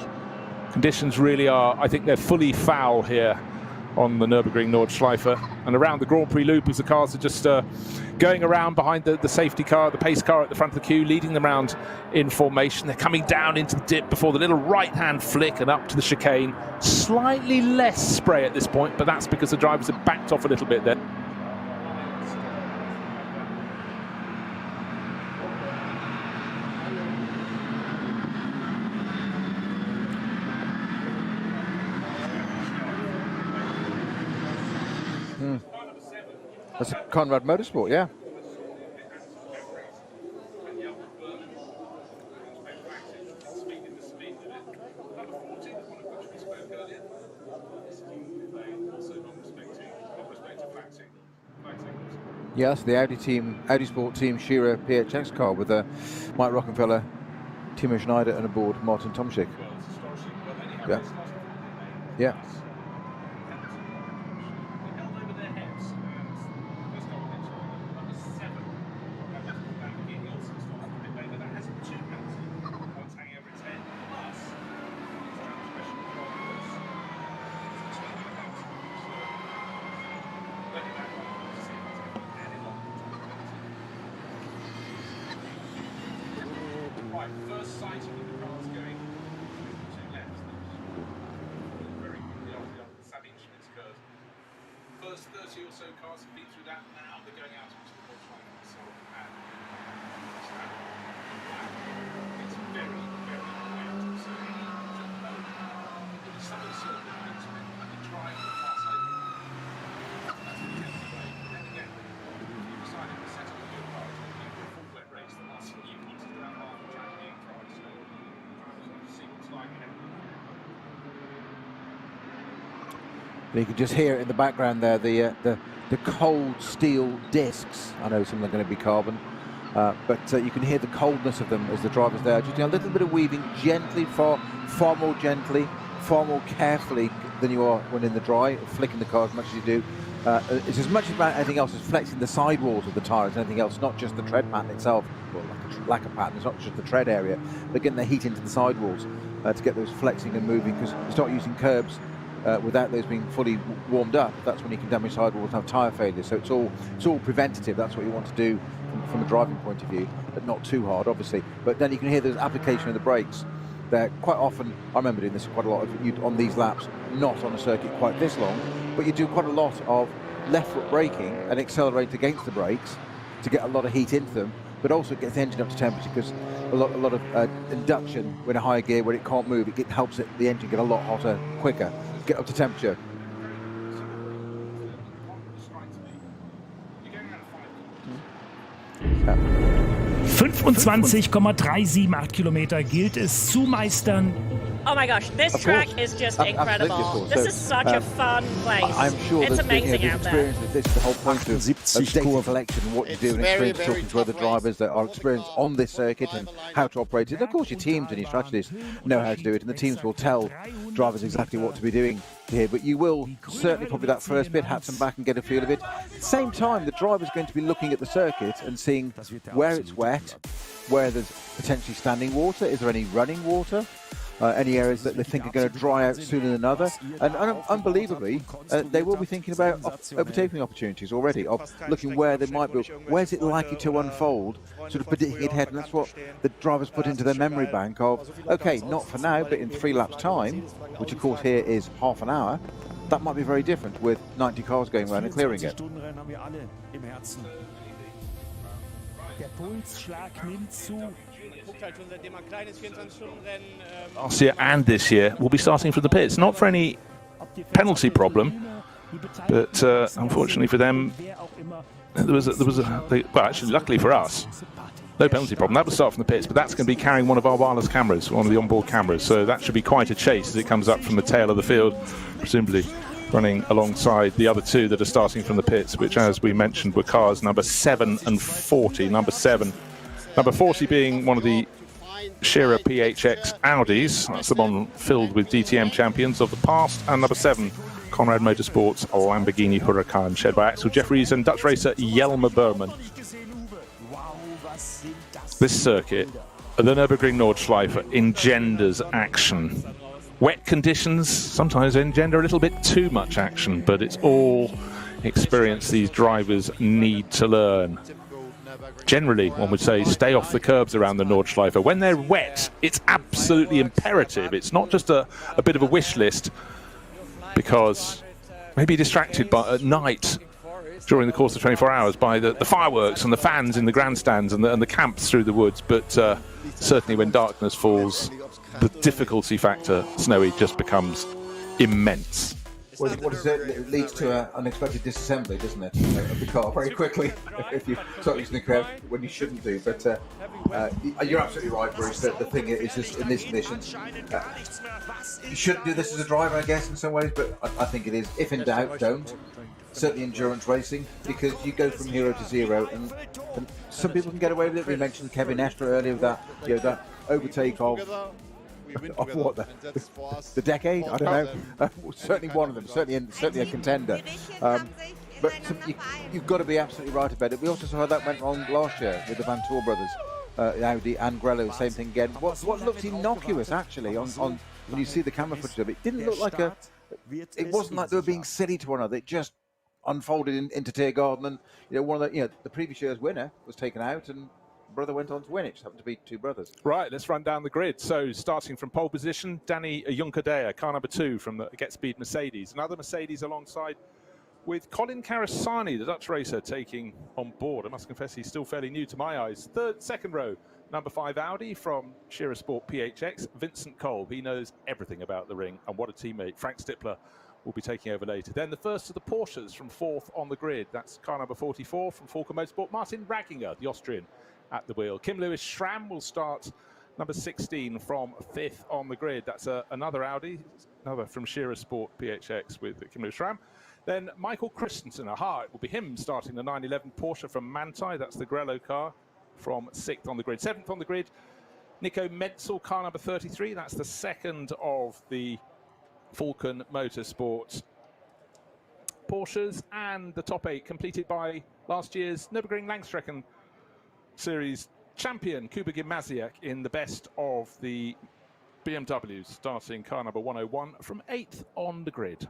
Conditions really are, I think they're fully foul here on the Nürburgring Nordschleife, and around the Grand Prix loop as the cars are just going around behind the safety car, the pace car at the front of the queue, leading them around in formation. They're coming down into the dip before the little right-hand flick and up to the chicane. Slightly less spray at this point, but that's because the drivers have backed off a little bit there. That's a Conrad Motorsport, yeah. Yes, the Audi Sport Team Shearer PHX car with Mike Rockenfeller, Timo Schneider, and aboard Martin Tomczyk. Yeah. Yeah. First sighting of the cars going to left, very savvy instruments curve. First 30 or so cars have been through that, now they're going out into the Nordschleife. So, it's very, very wet. So, some of the circles have been trying the far side. That's the way. Then again, you decided to set up a good car to a full wet race. The last thing you want is to have half the track being tried. So, see what's like ahead. You can just hear it in the background there, the cold steel discs. I know some of them are going to be carbon, but you can hear the coldness of them as the driver's there. Just doing a little bit of weaving gently, far more gently, far more carefully than you are when in the dry, flicking the car as much as you do. It's as much about anything else as flexing the sidewalls of the tyre as anything else, not just the tread pattern itself, well, like a lacquer pattern. It's not just the tread area, but getting the heat into the sidewalls to get those flexing and moving, because you start using curbs without those being fully warmed up, that's when you can damage sidewalls and have tyre failure. So it's all preventative. That's what you want to do from a driving point of view, but not too hard, obviously. But then you can hear the application of the brakes. They're quite often, I remember doing this quite a lot on these laps, not on a circuit quite this long, but you do quite a lot of left foot braking and accelerate against the brakes to get a lot of heat into them, but also it gets the engine up to temperature, because a lot of induction in a higher gear where it can't move, it helps the engine get a lot hotter quicker, get up to temperature. 25,378 Kilometer gilt es zu meistern. Oh my gosh, this track is just incredible. This is such a fun place. I'm sure it's amazing out there. This is the whole point of data collection and what you do, and experience talking to other drivers that are experienced on this circuit and how to operate it. Of course, your teams and your strategists know how to do it, and the teams will tell drivers exactly what to be doing here. But you will certainly probably that first bit, hat them back and get a feel of it. At the same time, the driver's going to be looking at the circuit and seeing where it's wet, where there's potentially standing water, is there any running water? Any areas that they think are going to dry out sooner than others, and unbelievably, they will be thinking about overtaking opportunities already, of looking where they might be, where's it likely to unfold, sort of predicting it ahead, and that's what the drivers put into their memory bank of, okay, not for now, but in 3 laps time, which of course here is half an hour, that might be very different with 90 cars going around and clearing it. Last year and this year, we'll be starting from the pits, not for any penalty problem, but unfortunately for them, well, actually, luckily for us, no penalty problem. That will start from the pits, but that's going to be carrying one of our wireless cameras, one of the onboard cameras. So that should be quite a chase as it comes up from the tail of the field, presumably running alongside the other two that are starting from the pits, which, as we mentioned, were cars number 7 and 40. Number 40 being one of the Scherer PHX Audis. That's the one filled with DTM champions of the past. And number 7, Conrad Motorsports Lamborghini Huracan, shared by Axel Jeffries and Dutch racer Jelmer Berman. This circuit, the Nürburgring Nordschleife, engenders action. Wet conditions sometimes engender a little bit too much action, but it's all experience these drivers need to learn. Generally, one would say, stay off the curbs around the Nordschleife. When they're wet, it's absolutely imperative. It's not just a bit of a wish list, because maybe distracted by at night during the course of 24 hours by the fireworks and the fans in the grandstands and the camps through the woods, but certainly when darkness falls, the difficulty factor, Snowy, just becomes immense. What is it? It leads to an unexpected disassembly, doesn't it, of the car very quickly if you start using the curve when you shouldn't do. But you're absolutely right, Bruce. The thing is just in these conditions, you shouldn't do this as a driver, I guess, in some ways. But I think it is. If in doubt, don't. Certainly endurance racing, because you go from 0 to 0, and some people can get away with it. We mentioned Kevin Estre earlier with that, that overtake of what the decade? I don't know. Certainly one of them. Certainly a contender. But you've got to be absolutely right about it. We also saw how that went wrong last year with the Van Toor brothers, Audi and Grello. Same thing again. What looked innocuous actually on when you see the camera footage of it, didn't look like it wasn't like they were being silly to one another. It just unfolded into Tiergarten, and one of the previous year's winner was taken out, and brother went on to win. It just happened to be two brothers. Right, let's run down the grid. So starting from pole position, Danny Junkerdea, car number 2 from the Get Speed Mercedes. Another Mercedes alongside with Colin Carasani, the Dutch racer, taking on board. I must confess he's still fairly new to my eyes. Second row, number 5 Audi from Scherer Sport PHX, Vincent Kolb. He knows everything about the ring, and what a teammate. Frank Stippler will be taking over later. Then the first of the Porsches from 4th on the grid. That's car number 44 from Falken Motorsport, Martin Ragginger, the Austrian, at the wheel. Kim Lewis Schramm will start number 16 from 5th on the grid. That's another Audi, another from Scherer Sport PHX with Kim Lewis Schramm. Then Michael Christensen, it will be him starting the 911 Porsche from Manthey. That's the Grello car from 6th on the grid. 7th on the grid, Nico Metzel, car number 33. That's the second of the Falken Motorsport Porsches, and the top 8 completed by last year's Nürburgring Langstrecken Series champion Kuba Gimasiak in the best of the BMWs, starting car number 101 from 8th on the grid.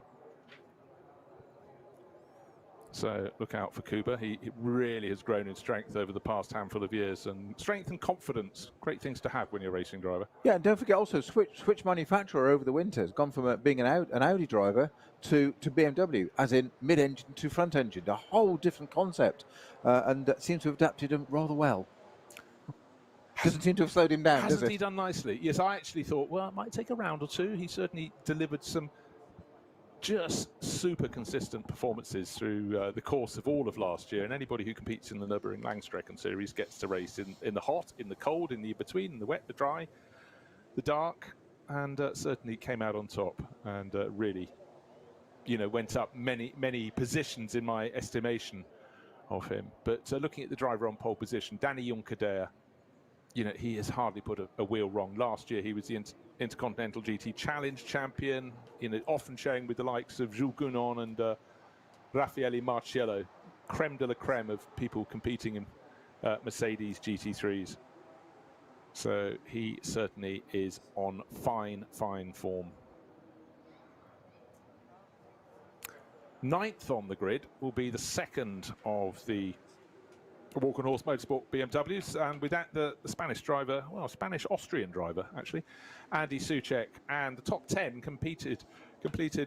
So look out for Kuba. He really has grown in strength over the past handful of years, and strength and confidence, great things to have when you're a racing driver. Yeah, and don't forget also switch manufacturer over the winters. Gone from being an Audi driver to BMW, as in mid-engine to front engine, a whole different concept, and seems to have adapted him rather well. Doesn't seem to have slowed him down, does it? Hasn't he done nicely? Yes, I actually thought, well, it might take a round or two. He certainly delivered some just super consistent performances through the course of all of last year, and anybody who competes in the Nürburgring Langstrecken Series gets to race in the hot, in the cold, in the in-between, in the wet, the dry, the dark, and certainly came out on top, and really, went up many positions in my estimation of him. But looking at the driver on pole position, Danny Junkerdea, he has hardly put a wheel wrong. Last year he was the Intercontinental GT Challenge champion, often showing with the likes of Jules Gounon and Raffaele Marciello, creme de la creme of people competing in Mercedes GT3s. So he certainly is on fine form. 9th on the grid will be the second of the Walk on Horse Motorsport BMWs, and with that the Spanish driver, Spanish-Austrian driver actually, Andy Soucek, and the top 10 completed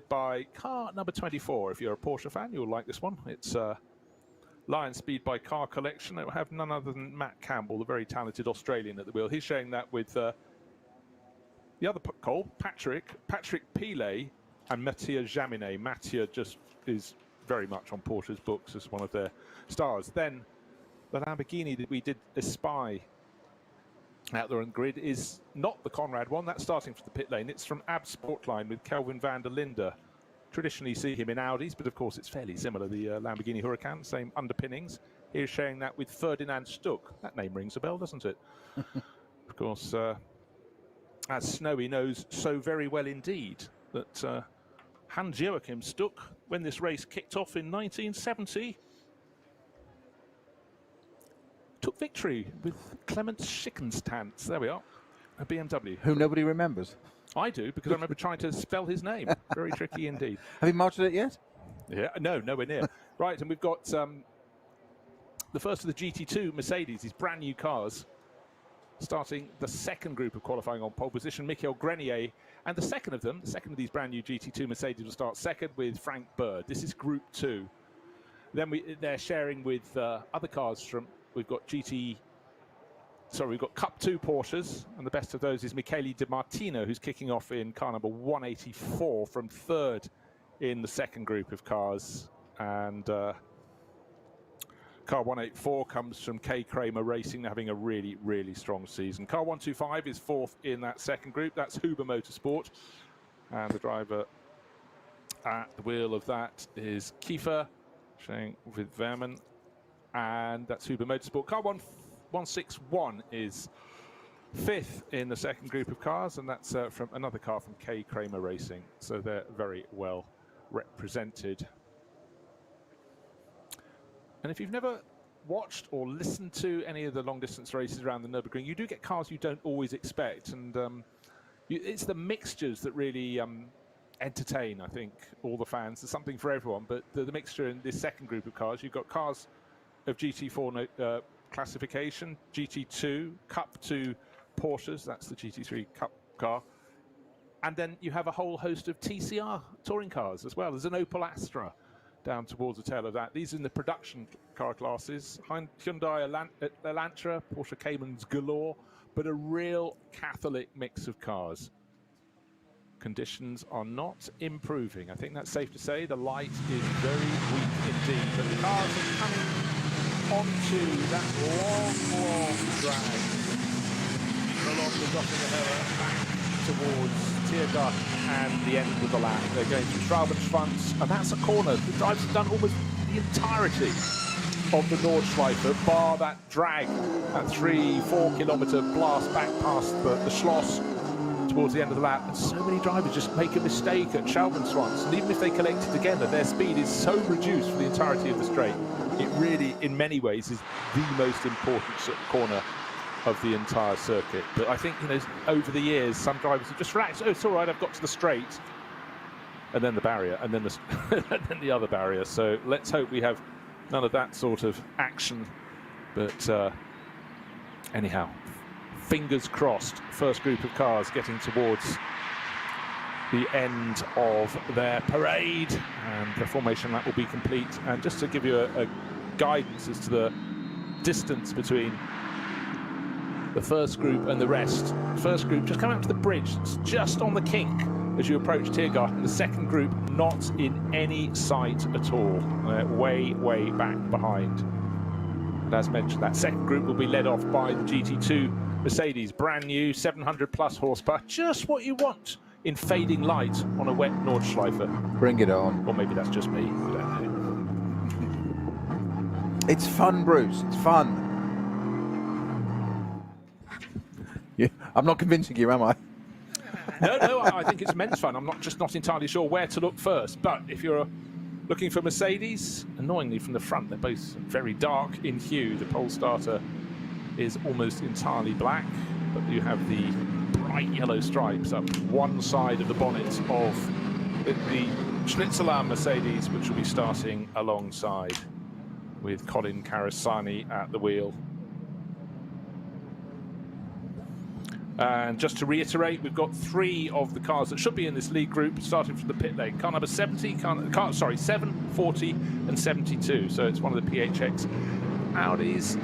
by car number 24. If you're a Porsche fan, you'll like this one. It's Lion Speed by Car Collection. It will have none other than Matt Campbell, the very talented Australian, at the wheel. He's showing that with the other Cole, Patrick Pile, and Mathieu Jaminet. Mathieu just is very much on Porsche's books as one of their stars. Then the Lamborghini that we did espy out there on grid is not the Conrad one. That's starting from the pit lane. It's from AB Sportline with Kelvin van der Linde. Traditionally see him in Audis, but of course it's fairly similar. The Lamborghini Huracan, same underpinnings. Here's sharing that with Ferdinand Stuck. That name rings a bell, doesn't it? Of course, as Snowy knows so very well indeed, that Hans-Joachim Stuck, when this race kicked off in 1970, took victory with Clemens Schickenstantz. There we are, a BMW. Who nobody remembers. I do, because I remember trying to spell his name. Very tricky indeed. Have you marked it yet? Yeah, no, nowhere near. Right, and we've got the first of the GT2 Mercedes, these brand new cars, starting the second group of qualifying on pole position, Michael Grenier. And the second of them, the second of these brand new GT2 Mercedes will start second with Frank Bird. This is Group 2. Then they're sharing with other cars from, we've got Cup 2 Porsches, and the best of those is Michele Di Martino, who's kicking off in car number 184 from third in the second group of cars. And car 184 comes from K. Kramer Racing, having a really, really strong season. Car 125 is fourth in that second group. That's Huber Motorsport. And the driver at the wheel of that is Kiefer, showing with Verman. And that's Huber Motorsport. Car 161 is fifth in the second group of cars, and that's from another car from K. Kramer Racing. So they're very well represented. And if you've never watched or listened to any of the long-distance races around the Nürburgring, you do get cars you don't always expect. And it's the mixtures that really entertain, I think, all the fans. There's something for everyone, but the mixture in this second group of cars, you've got cars of GT4 classification, GT2, Cup 2 Porsches, that's the GT3 Cup car. And then you have a whole host of TCR touring cars as well. There's an Opel Astra down towards the tail of that. These are in the production car classes. Hyundai Elantra, Porsche Caymans galore, but a real Catholic mix of cars. Conditions are not improving. I think that's safe to say. The light is very weak indeed, but the cars are coming onto that long drag along the Dottingham back towards Tiergarten and the end of the lap. They're going through Schwalbenschwanz, and that's a corner. The drivers have done almost the entirety of the Nordschleife, bar that drag, that 3-4 kilometre blast back past the Schloss towards the end of the lap. And so many drivers just make a mistake at Schwalbenschwanz, and even if they collect it together, their speed is so reduced for the entirety of the straight. It really, in many ways, is the most important corner of the entire circuit. But I think, over the years, some drivers have just relaxed. Oh, it's all right, I've got to the straight. And then the barrier, and then and then the other barrier. So let's hope we have none of that sort of action. But anyhow, fingers crossed. First group of cars getting towards the end of their parade, and the formation lap will be complete. And just to give you a guidance as to the distance between the first group and the rest. First group just coming up to the bridge, it's just on the kink as you approach Tiergarten. The second group not in any sight at all. Way back behind. And as mentioned, that second group will be led off by the GT2 Mercedes, brand new, 700 plus horsepower, just what you want in fading light on a wet Nordschleife. Bring it on. Or maybe that's just me, I don't know. It's fun, Bruce, it's fun. Yeah, I'm not convincing you, am I? No, I think it's immense fun. I'm not entirely sure where to look first, but if you're looking for Mercedes, annoyingly from the front, they're both very dark in hue. The pole starter is almost entirely black, but you have the bright yellow stripes up one side of the bonnet of the Schnitzelar Mercedes, which will be starting alongside with Colin Carasani at the wheel. And just to reiterate, we've got three of the cars that should be in this lead group, starting from the pit lane. Car number 7, 40, and 72. So it's one of the PHX Audis.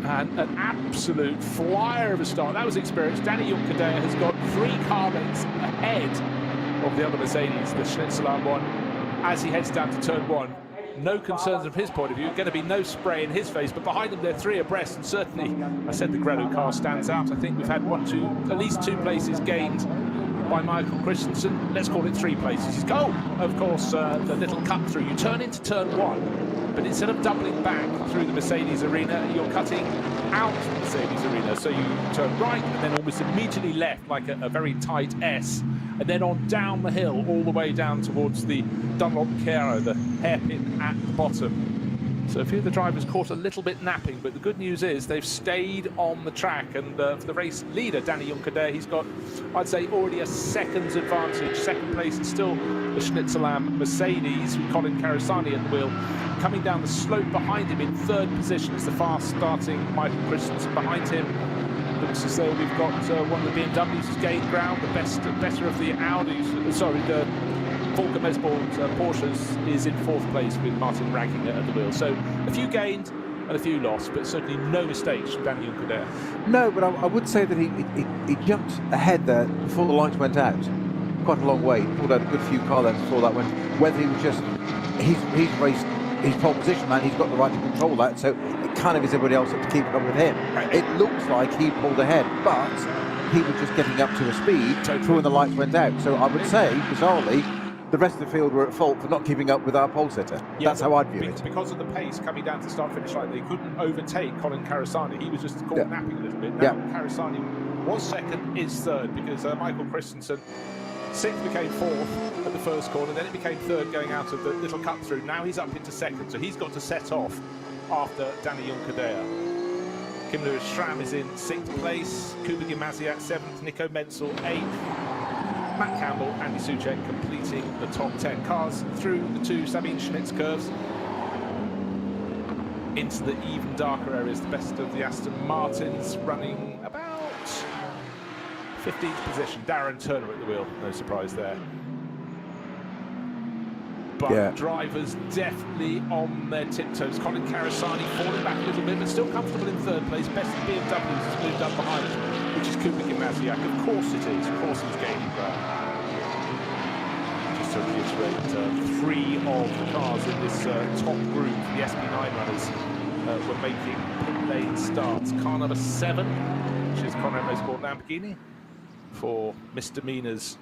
And an absolute flyer of a start. That was experienced. Danny Juncadea has got 3 car lengths ahead of the other Mercedes, the Schnitzelarm one, as he heads down to turn 1. No concerns from his point of view. Going to be no spray in his face, but behind them they're 3 abreast, and certainly, I said the Grado car stands out. I think we've had at least 2 places gained by Michael Christensen. Let's call it 3 places. He's of course, the little cut through. You turn into turn 1, but instead of doubling back through the Mercedes arena, you're cutting out the Mercedes arena. So you turn right and then almost immediately left, like a very tight S, and then on down the hill, all the way down towards the Dunlop Chiara, the hairpin at the bottom. So a few of the drivers caught a little bit napping, but the good news is they've stayed on the track. And for the race leader, Danny Juncker there, he's got, I'd say, already a second's advantage. Second place is still the Schnitzelarm Mercedes, with Colin Carasani at the wheel. Coming down the slope behind him in 3rd position is the fast-starting Michael Christensen. Behind him, looks as though we've got one of the BMWs who's gained ground. The better of the Audis, sorry, the Volker Mesbold Porsches is in 4th place with Martin Ragginger at the wheel. So a few gained and a few lost, but certainly no mistakes from Danny Juncker there. No, but I would say that he jumped ahead there before the lights went out. Quite a long way. He pulled out a good few car lengths before that went. Whether he was just, he's raced his pole position and he's got the right to control that, so it kind of is everybody else up to keep up with him. Right. It looks like he pulled ahead, but he was just getting up to a speed when the lights went out. So I would say, bizarrely, the rest of the field were at fault for not keeping up with our pole sitter. Yeah, that's how I'd view it. Because of the pace coming down to start-finish line, they couldn't overtake Colin Carasani. He was just caught napping a little bit. Now Carasani was 2nd, is 3rd, because Michael Christensen 6th became 4th at the first corner, then it became 3rd going out of the little cut through. Now he's up into 2nd, so he's got to set off after Danny Juncker there. Kim Lewis Schramm is in 6th place, Kuba Gimasiak 7th, Nico Menzel 8th. Matt Campbell, Andy Soucek completing the top 10 cars through the 2 Sabine Schmitz curves into the even darker areas. The best of the Aston Martins running about 15th position. Darren Turner at the wheel, no surprise there. But drivers definitely on their tiptoes. Colin Carasani falling back a little bit, but still comfortable in 3rd place. Best of BMWs has moved up behind, which is Kuba Gimasiak. Of course it is. Of course he's gaining ground. Just to reiterate, 3 of the cars in this top group, the SP9 runners, were making pit lane starts. Car number 7, which is Conrad Motorsport Lamborghini, for misdemeanors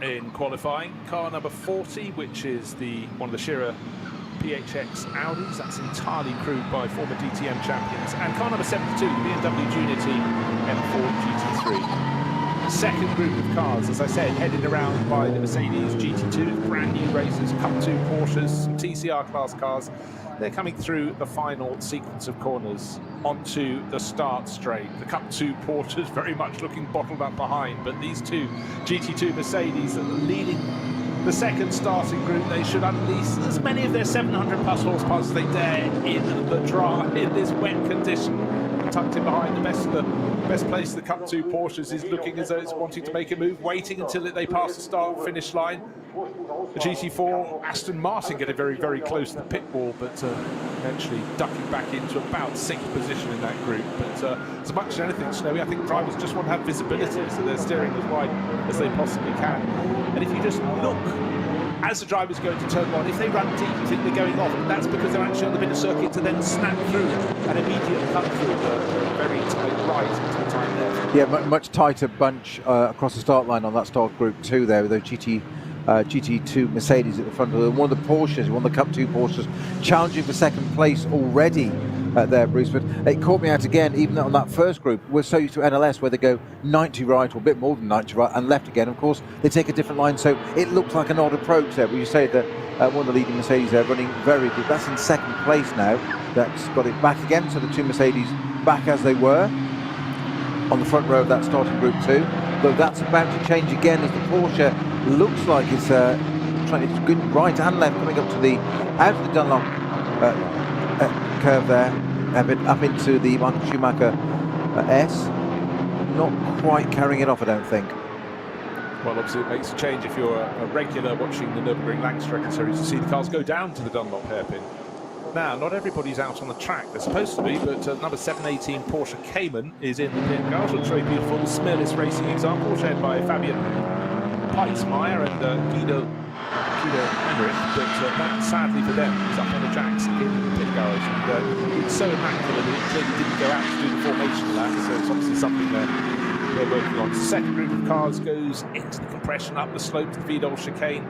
in qualifying. Car number 40, which is one of the Scherer PHX Audis, that's entirely crewed by former DTM champions. And car number 72, the BMW Junior Team M4 GT3. Second group of cars, as I said, headed around by the Mercedes GT2, brand new racers, Cup 2 Porsches, some TCR class cars. They're coming through the final sequence of corners onto the start straight. The Cup 2 Porsches very much looking bottled up behind, but these 2 GT2 Mercedes are leading the second starting group. They should unleash as many of their 700 plus horsepower as they dare in the dry, in this wet condition. Tucked in behind the best place, the Cup 2 Porsches is looking as though it's wanting to make a move, waiting until they pass the start-finish line. The GT4 Aston Martin getting very, very close to the pit wall, but eventually ducking back into about 6th position in that group. But as much as anything, Snowy, I think drivers just want to have visibility, so they're steering as wide as they possibly can. And if you just look, as the drivers go into turn 1, if they run deep, you think they're going off, and that's because they're actually on the bit of circuit to then snap through an immediate cut through the very tight right into the time left. Yeah, much tighter bunch across the start line on that start group 2 there, with those GT2 Mercedes at the front of them. One of the Porsches, one of the Cup 2 Porsches, challenging for 2nd place already there, Bruce. But it caught me out again, even on that first group. We're so used to NLS where they go 90 right, or a bit more than 90 right, and left again. Of course, they take a different line, so it looks like an odd approach there. But you say that one of the leading Mercedes there running very good. That's in 2nd place now. That's got it back again, so the 2 Mercedes back as they were on the front row of that starting group 2. Though that's about to change again as the Porsche looks like it's trying to good right and left, coming up to the out of the Dunlop curve there, a bit up into the Michael Schumacher S. Not quite carrying it off, I don't think. Well, obviously it makes a change if you're a regular watching the Nürburgring Langstrecke series to see the cars go down to the Dunlop hairpin. Now, not everybody's out on the track. They're supposed to be, but number 718 Porsche Cayman is in the pit car. Looks very beautiful. The Smirlis Racing example, shared by Fabian Peitzmeier and Guido Heinrich. But that, sadly for them, is up on the jacks in the pit garage. And it's so immaculate that it clearly didn't go out to do the formation of that. So it's obviously something they're working on. The second group of cars goes into the compression up the slope to the Vidal chicane.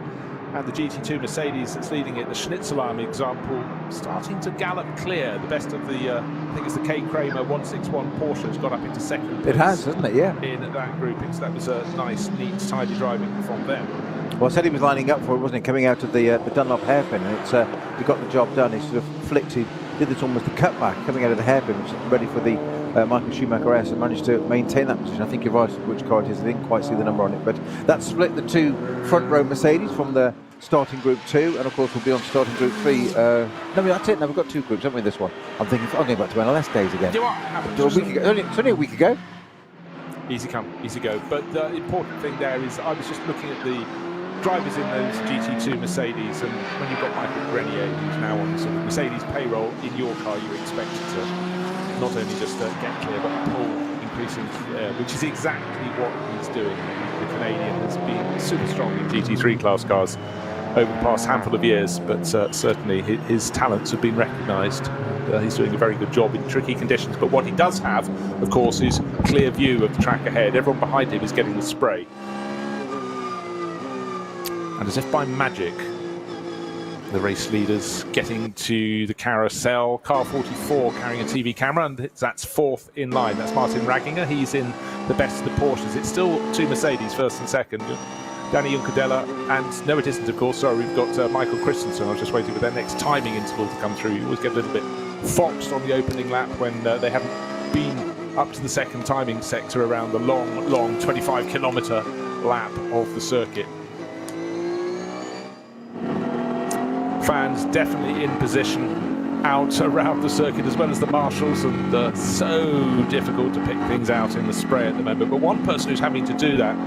And the GT2 Mercedes that's leading it, the Schnitzelarm example, starting to gallop clear. The best of the, I think it's the K. Kramer 161 Porsche has got up into second place. It has, hasn't it? Yeah. In that grouping, so that was a nice, neat, tidy driving from them. Well, I said he was lining up for it, wasn't he? Coming out of the Dunlop hairpin, and it's he got the job done. He sort of flicked, he did this almost a cutback coming out of the hairpin, which is ready for the Michael Schumacher S, and managed to maintain that position. I think you're right which car it is. I didn't quite see the number on it, but that split the two front row Mercedes from the starting group 2, and of course we'll be on starting group 3. No, that's it. No, we've got 2 groups, haven't we? This one. I'm going back to NLS days again. Do you know what happened? It's only a week ago. Easy come, easy go. But the important thing there is, I was just looking at the drivers in those GT2 Mercedes, and when you've got Michael Grenier, who's now on the sort of Mercedes payroll in your car, you expect it to not only just get clear, but pull increasing, which is exactly what he's doing. The Canadian has been super strong in GT3 class cars over the past handful of years, but certainly his talents have been recognised. He's doing a very good job in tricky conditions, but what he does have, of course, is clear view of the track ahead. Everyone behind him is getting the spray. And as if by magic, the race leaders getting to the carousel. Car 44 carrying a TV camera, and that's 4th in line. That's Martin Ragginger. He's in the best of the Porsches. It's still 2 Mercedes, 1st and 2nd. Danny Juncadella, and no, it isn't, of course. Sorry, we've got Michael Christensen. I was just waiting for their next timing interval to come through. You always get a little bit foxed on the opening lap when they haven't been up to the second timing sector around the long 25-kilometre lap of the circuit. Fans definitely in position out around the circuit, as well as the marshals, and so difficult to pick things out in the spray at the moment. But one person who's having to do that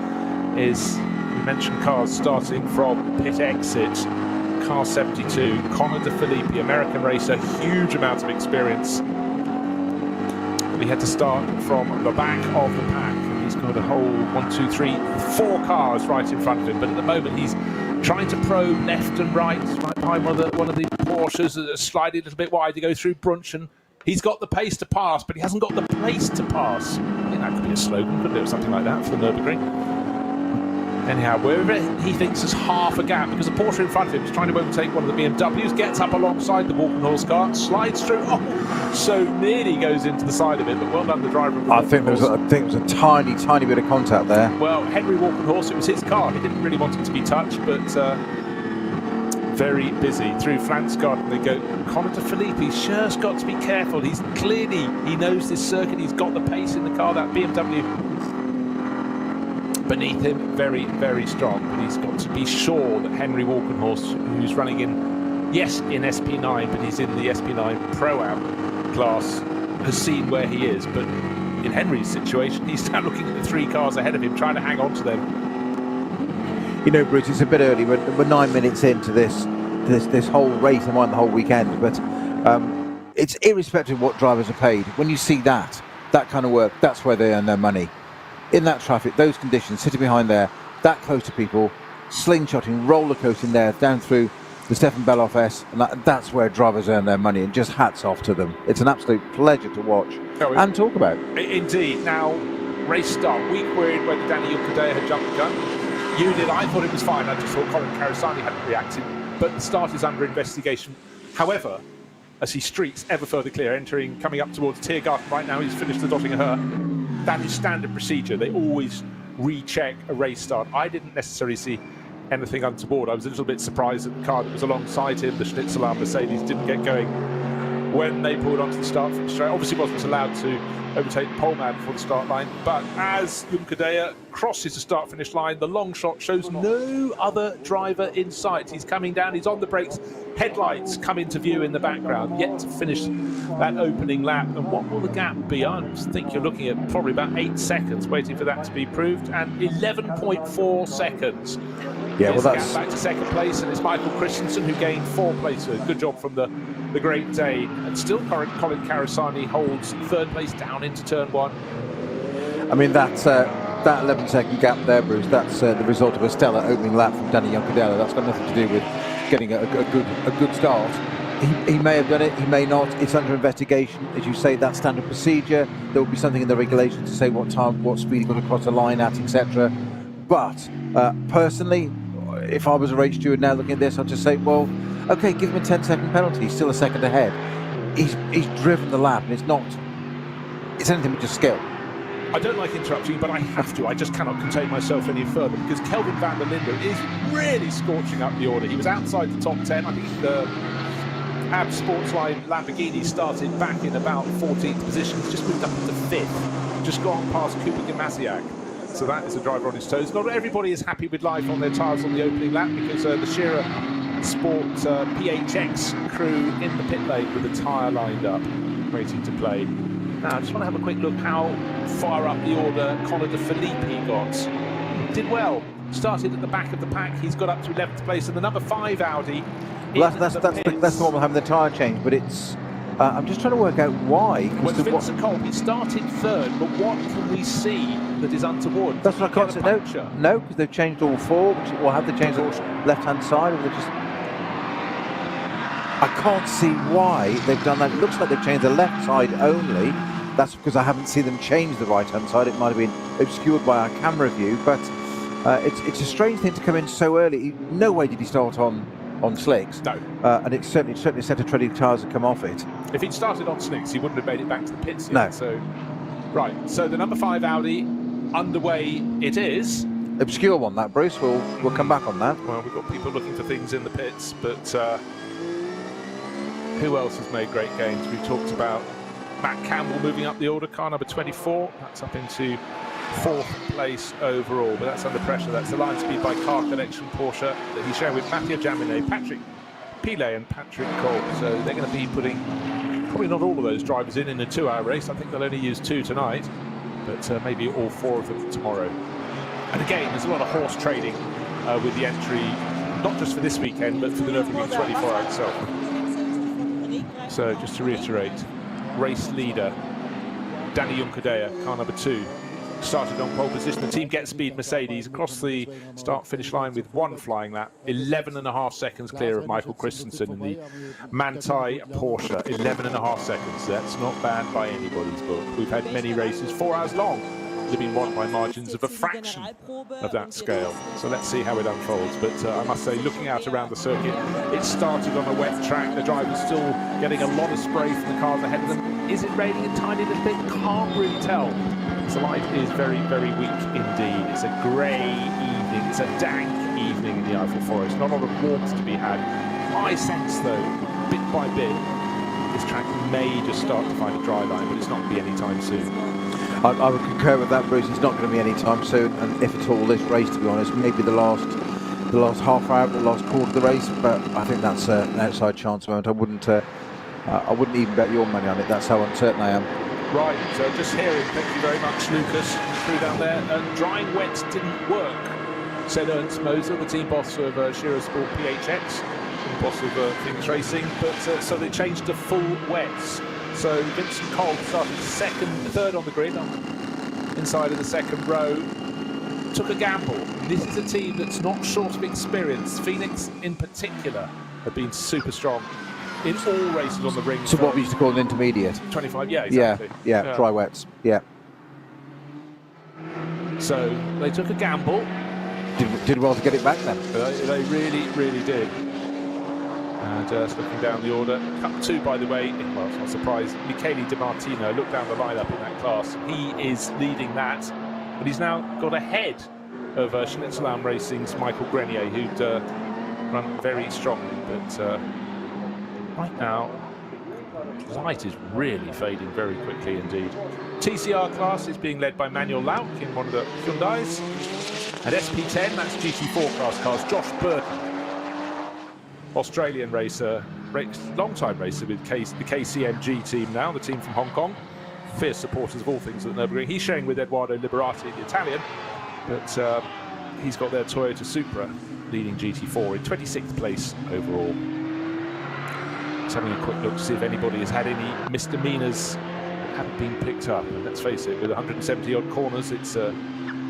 is, we mentioned cars starting from pit exit, car 72, Connor De Filippi, American racer, huge amount of experience. He had to start from the back of the pack, and he's got a whole 1, 2, 3, 4 cars right in front of him. But at the moment he's trying to probe left and right behind one of the Porsches that are sliding a little bit wide to go through Brunchen. He's got the pace to pass, but he hasn't got the place to pass. I think that could be a slogan, couldn't it, or something like that for the Nürburgring. Anyhow, wherever he thinks there's half a gap, because the Porsche in front of him is trying to overtake one of the BMWs, gets up alongside the Walkenhorst car, slides through, so nearly goes into the side of it, but well done the driver. I think there was a tiny bit of contact there. Well, Henry Walkenhorst, it was his car. He didn't really want it to be touched, but very busy. Through Flansgarden they go. Connor De Filippi, sure's got to be careful. He knows this circuit. He's got the pace in the car. That BMW beneath him, very, very strong. But he's got to be sure that Henry Walkenhorst, who's running in SP9, but he's in the SP9 Pro-Am class, has seen where he is. But in Henry's situation, he's now looking at the 3 cars ahead of him, trying to hang on to them. You know, Bruce, it's a bit early. We're 9 minutes into this whole race and the whole weekend, but it's irrespective of what drivers are paid. When you see that kind of work, that's where they earn their money. In that traffic, those conditions, sitting behind there, that close to people, slingshotting, roller coasting there, down through the Stefan Beloff S, and that's where drivers earn their money, and just hats off to them. It's an absolute pleasure to watch and talk about. Indeed. Now, race start. We queried whether Danny Juncadella had jumped the gun. You did. I thought it was fine. I just thought Colin Carasani hadn't reacted, but the start is under investigation. However, as he streaks ever further clear, coming up towards Tiergarten right now, he's finished the Dottinger. That is standard procedure. They always recheck a race start. I didn't necessarily see anything untoward. I was a little bit surprised that the car that was alongside him, the Schnitzelarm Mercedes, didn't get going when they pulled onto the start from straight. Obviously wasn't allowed to overtake the pole man before the start line, but as Juncadella crosses the start-finish line, the long shot shows no other driver in sight. He's coming down, he's on the brakes, headlights come into view in the background, yet to finish that opening lap. And what will the gap be? I think you're looking at probably about 8 seconds waiting for that to be proved, and 11.4 seconds Yeah, well, There's the that's gap back to second place, and it's Michael Christensen who gained 4 places. Good job from the Great Dane. And still Colin Karasani holds 3rd place down into turn 1. I mean, that 11-second gap there, Bruce, that's the result of a stellar opening lap from Danny Yonkadela. That's got nothing to do with getting a good start. He may have done it, he may not. It's under investigation. As you say, that's standard procedure. There will be something in the regulations to say what time, what speed he got across the line at, etc. But personally, if I was a race steward now looking at this, I'd just say, well, okay, give him a 10-second penalty. He's still a second ahead. He's driven the lap, and it's anything but just skill. I don't like interrupting you, but I have to. I just cannot contain myself any further because Kelvin van der Linde is really scorching up the order. He was outside the top 10. I think the AB Sportsline Lamborghini started back in about 14th position. He's just moved up into 5th. Just gone past Kuba Gamasiak. So that is a driver on his toes. Not everybody is happy with life on their tyres on the opening lap because the Shearer Sport PHX crew in the pit lane with the tyre lined up, waiting to play. Now, I just want to have a quick look how far up the order Conor de Filippi got. Did well. Started at the back of the pack. He's got up to 11th place, and the number 5 Audi. Well, that's the one having the tyre change, but it's. I'm just trying to work out why. Well, Vincent Kolb, he started 3rd, but what can we see that is untoward? That's what I can't say. No, because they've changed all 4. Or have they changed the left-hand side, or they just? I can't see why they've done that. It looks like they've changed the left side only. That's because I haven't seen them change the right-hand side. It might have been obscured by our camera view, but it's a strange thing to come in so early. No way did he start on slicks. No. And it's certainly a set of treading tyres that come off it. If he'd started on slicks, he wouldn't have made it back to the pits yet. No. So, right. So the number 5 Audi underway. It is. Obscure one, that, Bruce. We'll come back on that. Well, we've got people looking for things in the pits, but who else has made great gains? We've talked about Matt Campbell moving up the order, car number 24. That's up into 4th place overall, but that's under pressure. That's the line speed by Car Collection Porsche that he's sharing with Mathieu Jaminet, Patrick Pilet and Patrick Kolb. So they're going to be putting probably not all of those drivers in a 2-hour race. I think they'll only use 2 tonight, but maybe all 4 of them tomorrow. And again, there's a lot of horse trading with the entry, not just for this weekend, but for the Nürburgring 24h itself. So just to reiterate, race leader Danny Yonkadea, car number 2, started on pole position. The team Get Speed Mercedes across the start-finish line with 1 flying lap, 11.5 seconds clear of Michael Christensen in the Manthey Porsche. 11.5 seconds. That's not bad by anybody's book. We've had many races 4 hours long. They've been won by margins of a fraction of that scale. So let's see how it unfolds. But I must say, looking out around the circuit, it started on a wet track. The drivers still getting a lot of spray from the cars ahead of them. Is it raining a tiny little bit? Can't really tell. The light is very, very weak indeed. It's a grey evening. It's a dank evening in the Eiffel Forest. Not a lot of warmth to be had. I sense, though, bit by bit, this track may just start to find a dry line, but it's not going to be any time soon. I would concur with that, Bruce. It's not going to be any time soon, and if at all, this race, to be honest, maybe the last half hour, the last quarter of the race. But I think that's an outside chance moment. I wouldn't even bet your money on it. That's how uncertain I am. Right. So just hearing, thank you very much, Lucas, through down there. Drying wet didn't work, said Ernst Moser, the team boss of Shearer Sport PHX, and boss of Things Racing. But so they changed to full wets. So Vincent Kolb started 3rd on the grid, inside of the 2nd row. Took a gamble. This is a team that's not short of experience. Phoenix, in particular, have been super strong in all races on the ring. So what we used to call an intermediate. 25, yeah, exactly. Yeah, dry wets, yeah. So they took a gamble. Did well to get it back then. They really, really did. And just looking down the order, Cup 2, by the way, well, it's not a surprise, Michele Di Martino, look down the lineup in that class. He is leading that, but he's now got ahead of Schnitzelam Racing's Michael Grenier, who'd run very strongly, but right now, light is really fading very quickly indeed. TCR class is being led by Manuel Lauk in one of the Hyundais, and SP10, that's GT4 class cars, Josh Burton, Australian racer, long-time racer with the KCMG team now, the team from Hong Kong. Fierce supporters of all things at the Nürburgring. He's sharing with Edoardo Liberati, the Italian, but he's got their Toyota Supra. leading GT4 in 26th place overall. Just having a quick look to see if anybody has had any misdemeanors that haven't been picked up. And let's face it, with 170 odd corners, it's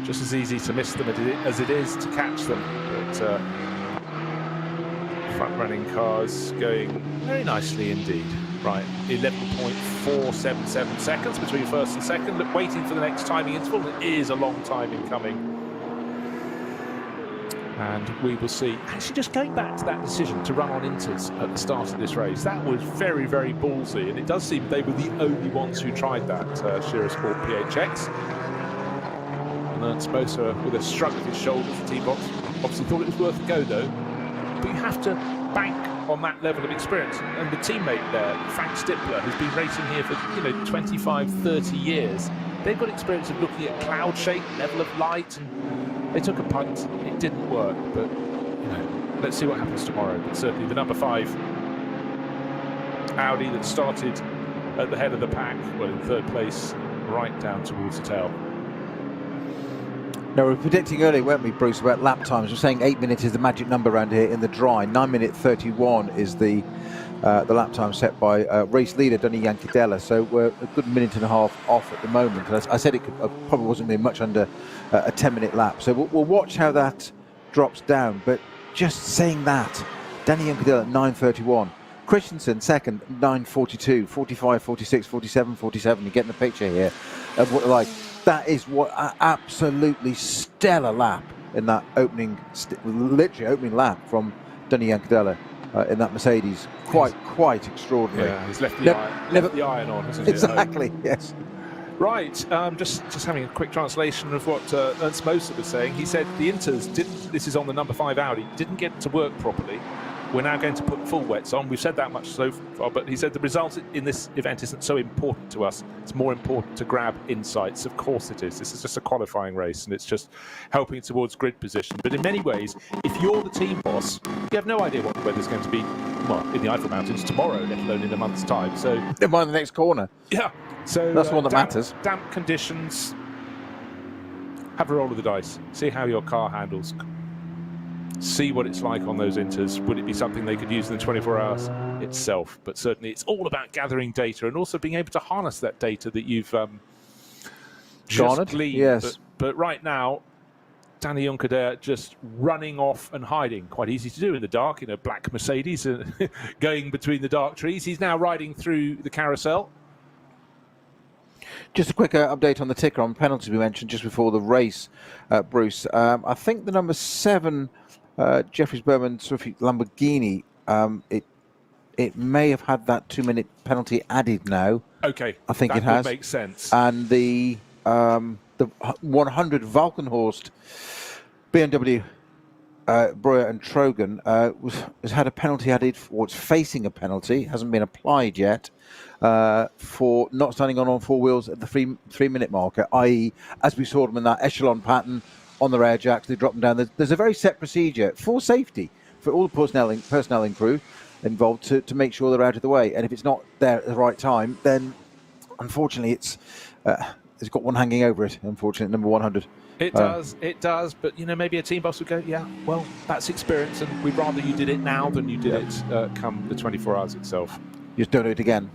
just as easy to miss them as it is to catch them. But front running cars going very nicely indeed. Right, 11.477 seconds between first and second. Look, waiting for the next timing interval. It is a long time in coming. And we will see. Actually, just going back to that decision to run on inters at the start of this race, that was very, very ballsy. And it does seem they were the only ones who tried that, Shearer Sport PHX. And Ernst Moser, with a shrug of his shoulders, the team box, obviously thought it was worth a go, though. But you have to bank on that level of experience. And the teammate there, Frank Stippler, who's been racing here for 25, 30 years, they've got experience of looking at cloud shape, level of light, and they took a punt. It didn't work, but let's see what happens tomorrow. But certainly the number 5 Audi that started at the head of the pack, well, in 3rd place, right down towards the tail. Now, we were predicting earlier, weren't we, Bruce, about lap times? We're saying 8 minutes is the magic number around here in the dry. 9:31 is the lap time set by race leader Danny Yankidella. So we're a good minute and a half off at the moment. And I said it probably wasn't going to be much under a 10-minute lap. So we'll watch how that drops down. But just saying that, Danny Yankidella at 9:31. Christensen second, 9:42, 45, 46, 47, 47. You're getting the picture here of what like. That is what an absolutely stellar lap in that literally opening lap from Danny Yankidella in that Mercedes. Quite extraordinary. Yeah, he's left the iron on, hasn't he? Exactly, yes. Right, just having a quick translation of what Ernst Moser was saying. He said the inters didn't, this is on the number 5 Audi, didn't get to work properly. We're now going to put full wets on. We've said that much so far, but he said the result in this event isn't so important to us. It's more important to grab insights. Of course it is. This is just a qualifying race, and it's just helping towards grid position. But in many ways, if you're the team boss, you have no idea what the weather's going to be, well, in the Eifel Mountains tomorrow, let alone in a month's time. So Never mind the next corner. Yeah. So that's one that matters. Damp conditions. Have a roll of the dice. See how your car handles. See what it's like on those inters. Would it be something they could use in the 24 hours itself? But certainly it's all about gathering data and also being able to harness that data that you've just gleaned. Yes. But right now, Danny Yankidella just running off and hiding. Quite easy to do in the dark in a black Mercedes, going between the dark trees. He's now riding through the carousel. Just a quick update on the ticker on penalties we mentioned just before the race, Bruce. I think the number 7... Jeffries Berman Swift Lamborghini, it may have had that 2-minute penalty added now. Okay, I think it has. That makes sense. And the 100 Valkenhorst BMW Breuer and Trogan has had a penalty added, or it's facing a penalty, hasn't been applied yet, for not standing on all 4 wheels at the 3-minute marker, i.e., as we saw them in that echelon pattern. On the rear jacks, they drop them down. There's a very set procedure for safety for all the personnel and crew involved to make sure they're out of the way. And if it's not there at the right time, then unfortunately it's got one hanging over it. Unfortunately, number 100. It does. But maybe a team boss would go, yeah, well, that's experience, and we'd rather you did it now than you did it come the 24 hours itself. Just don't do it again.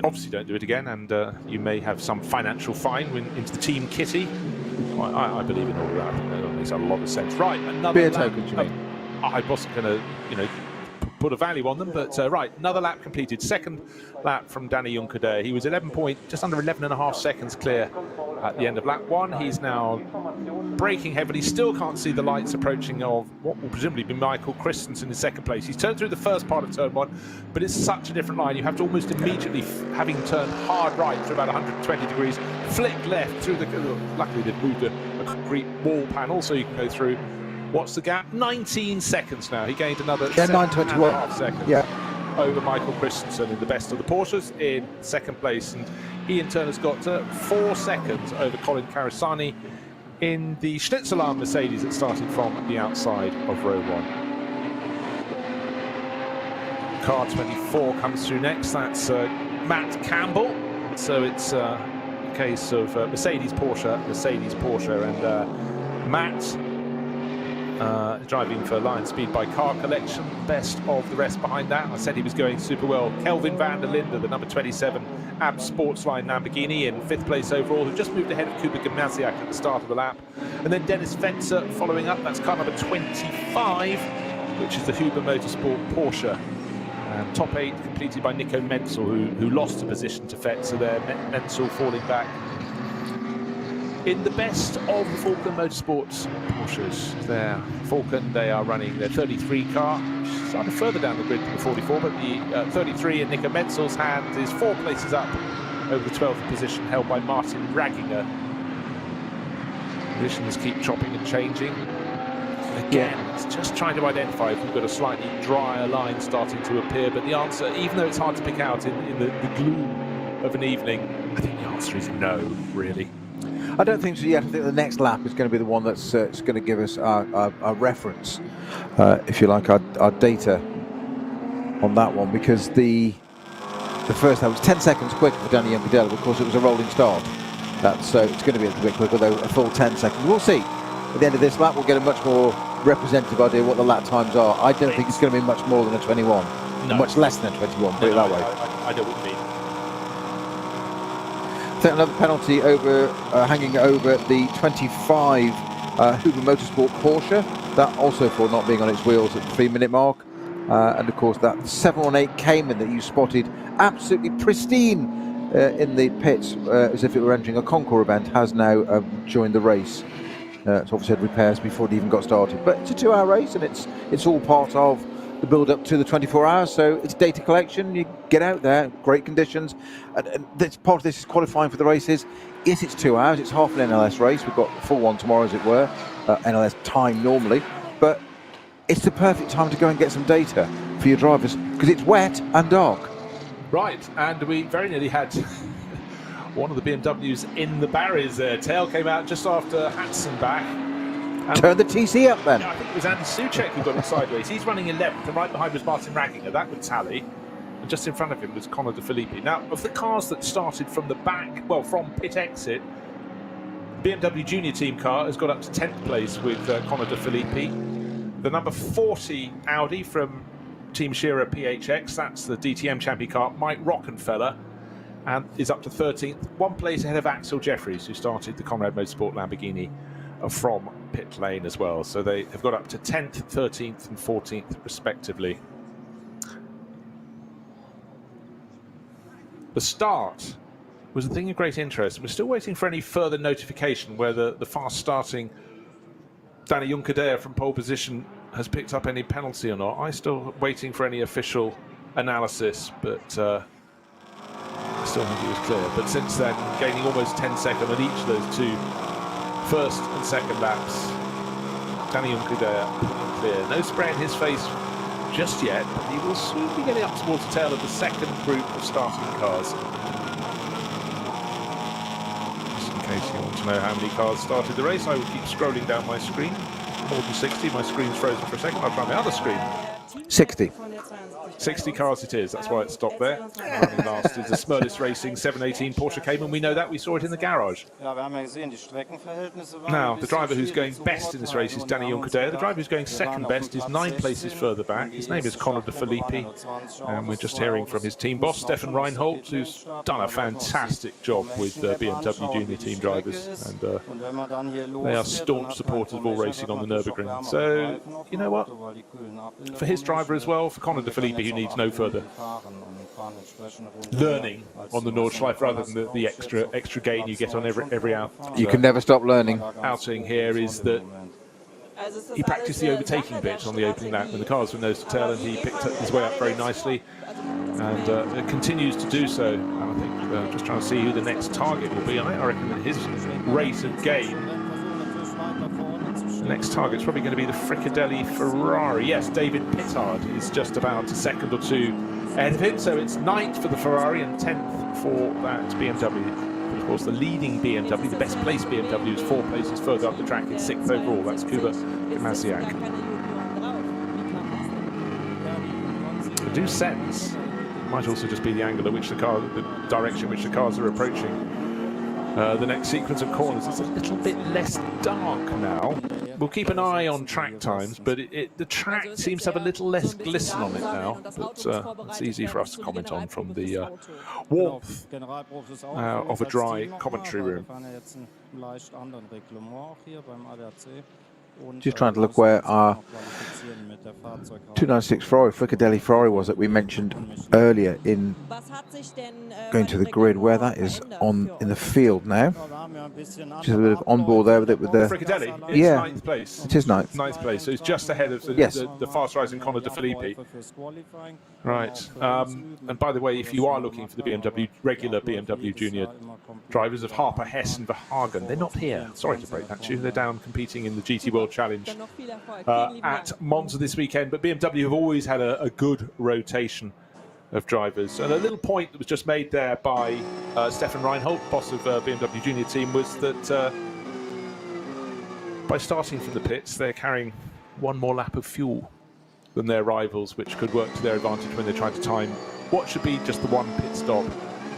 Obviously, don't do it again, and you may have some financial fine into the team kitty. I believe in all of that. I think that makes a lot of sense. Right, another beer lap. tokens, you mean? I wasn't going to, put a value on them, but right, another lap completed. Second lap from Danny Yankidella. He was just under 11.5 seconds clear at the end of lap 1. He's now braking heavily. Still can't see the lights approaching of what will presumably be Michael Christensen in second place. He's turned through the first part of turn 1, but it's such a different line. You have to almost immediately, having turned hard right through about 120 degrees, flick left through the. Luckily, they've moved a concrete wall panel so you can go through. What's the gap? 19 seconds now. He gained another 7.5 seconds over Michael Christensen in the best of the Porsches in second place. And he in turn has got 4 seconds over Colin Carasani in the Schnitzelarm Mercedes that started from the outside of row 1. Car 24 comes through next. That's Matt Campbell. So it's a case of Mercedes, Porsche, and Matt driving for Lion Speed by Car Collection, best of the rest behind that. I said he was going super well. Kelvin van der Linde, the number 27 AB Sportsline Lamborghini, in 5th place overall, who just moved ahead of Kuba Gimnasiak at the start of the lap. And then Dennis Fetzer following up, that's car number 25, which is the Huber Motorsport Porsche. And top 8 completed by Nico Menzel, who lost a position to Fetzer there. Menzel falling back. In the best of the Falcon Motorsports Porsches, there, Falcon, they are running their 33 car, slightly further down the grid than the 44, but the 33 in Nico Menzel's hands is 4 places up over the 12th position, held by Martin Ragginger. Positions keep chopping and changing. Again, it's just trying to identify if we've got a slightly drier line starting to appear, but the answer, even though it's hard to pick out in the gloom of an evening, I think the answer is no, really. I don't think so yet. I think the next lap is going to be the one that's going to give us our reference, if you like, our data on that one, because the first lap was 10 seconds quicker for Danny Juncadella. Of course, it was a rolling start. So it's going to be a little bit quicker, though, a full 10 seconds. We'll see. At the end of this lap, we'll get a much more representative idea what the lap times are. I don't think it's going to be much more than a 21. No. Much less than a 21, put it that way. I know what you mean. I think another penalty over hanging over the 25 Huber Motorsport Porsche. That also for not being on its wheels at the 3-minute mark. And of course that 718 Cayman that you spotted absolutely pristine in the pits as if it were entering a Concours event has now joined the race. It's obviously had repairs before it even got started. But it's a 2-hour race and it's all part of the build up to the 24 hours, so it's data collection. You get out there, great conditions, and this part of this is qualifying for the races. Yes, it's 2 hours, it's half an NLS race. We've got a full one tomorrow, as it were, NLS time normally, but it's the perfect time to go and get some data for your drivers because it's wet and dark. Right, and we very nearly had one of the BMWs in the barriers there. Tail came out just after Hatzenbach. Turn the TC up then. Yeah, I think it was Andy Soucek who got it sideways. He's running 11th, and right behind was Martin Ragginger. That would tally. And just in front of him was Conor De Filippi. Now, of the cars that started from the back, well, from pit exit, BMW Junior Team car has got up to 10th place with Conor De Filippi. The number 40 Audi from Team Shearer PHX, that's the DTM champion car, Mike Rockenfeller, and is up to 13th. 1 place ahead of Axel Jeffries, who started the Conrad Motorsport Lamborghini from pit lane as well. So they have got up to 10th, 13th and 14th respectively. The start was a thing of great interest. We're still waiting for any further notification whether the fast starting Danny Juncadella from pole position has picked up any penalty or not. I'm still waiting for any official analysis, but I still think it was clear. But since then, gaining almost 10 seconds on each of those two first and second laps, Danny Juncadella clear. No spray in his face just yet, but he will soon be getting up towards the tail of the second group of starting cars. Just in case you want to know how many cars started the race, I will keep scrolling down my screen. More than 60, my screen's frozen for a second. I'll try my other screen. 60. 60 cars it is, that's why it stopped there. Running last is the Smurlis Racing 718 Porsche Cayman. We know that, we saw it in the garage. Now, the driver who's going best in this race is Danny Juncadella. The driver who's going second best is 9 places further back. His name is Conor De Filippi, and we're just hearing from his team boss, Stefan Reinholdt, who's done a fantastic job with BMW Junior Team drivers, and they are staunch supporters of all racing on the Nürburgring. So, you know what? For his driver as well, for Conor De Filippi, who needs no further learning on the Nordschleife rather than the extra gain you get on every out. You can never stop learning. Outing here is that he practiced the overtaking bit on the opening lap when the cars were nose to tail, and he picked his way up very nicely and continues to do so. And I think just trying to see who the next target will be. I reckon that his rate of gain, the next target's probably going to be the Fricadelli Ferrari. Yes, David Pittard is just about a second or two ahead of him, so it's 9th for the Ferrari and 10th for that BMW. But of course, the leading BMW, the best placed BMW, is 4 places further up the track. It's 6th overall. That's Kuba Gimnasiak. I do sense it might also just be the angle at which the direction which the cars are approaching. The next sequence of corners is a little bit less dark now. We'll keep an eye on track times, but the track seems to have a little less glisten on it now. But it's easy for us to comment on from the warmth of a dry commentary room. Just trying to look where our 296 Ferrari, Fricadelli Ferrari was that we mentioned earlier in going to the grid, where that is in the field now. Just a bit of on board there with the Fricadelli, it's ninth place. It is ninth. Ninth place, so it's just ahead of the fast rising Conor De Filippi. Right, and by the way, if you are looking for the regular BMW Junior drivers of Harper, Hess and Verhagen, they're not here. Sorry to break that to you. They're down competing in the GT World Challenge at Monza this weekend, but BMW have always had a good rotation of drivers. And a little point that was just made there by Stefan Reinhold, boss of BMW Junior team, was that by starting from the pits, they're carrying one more lap of fuel than their rivals, which could work to their advantage when they try to time what should be just the one pit stop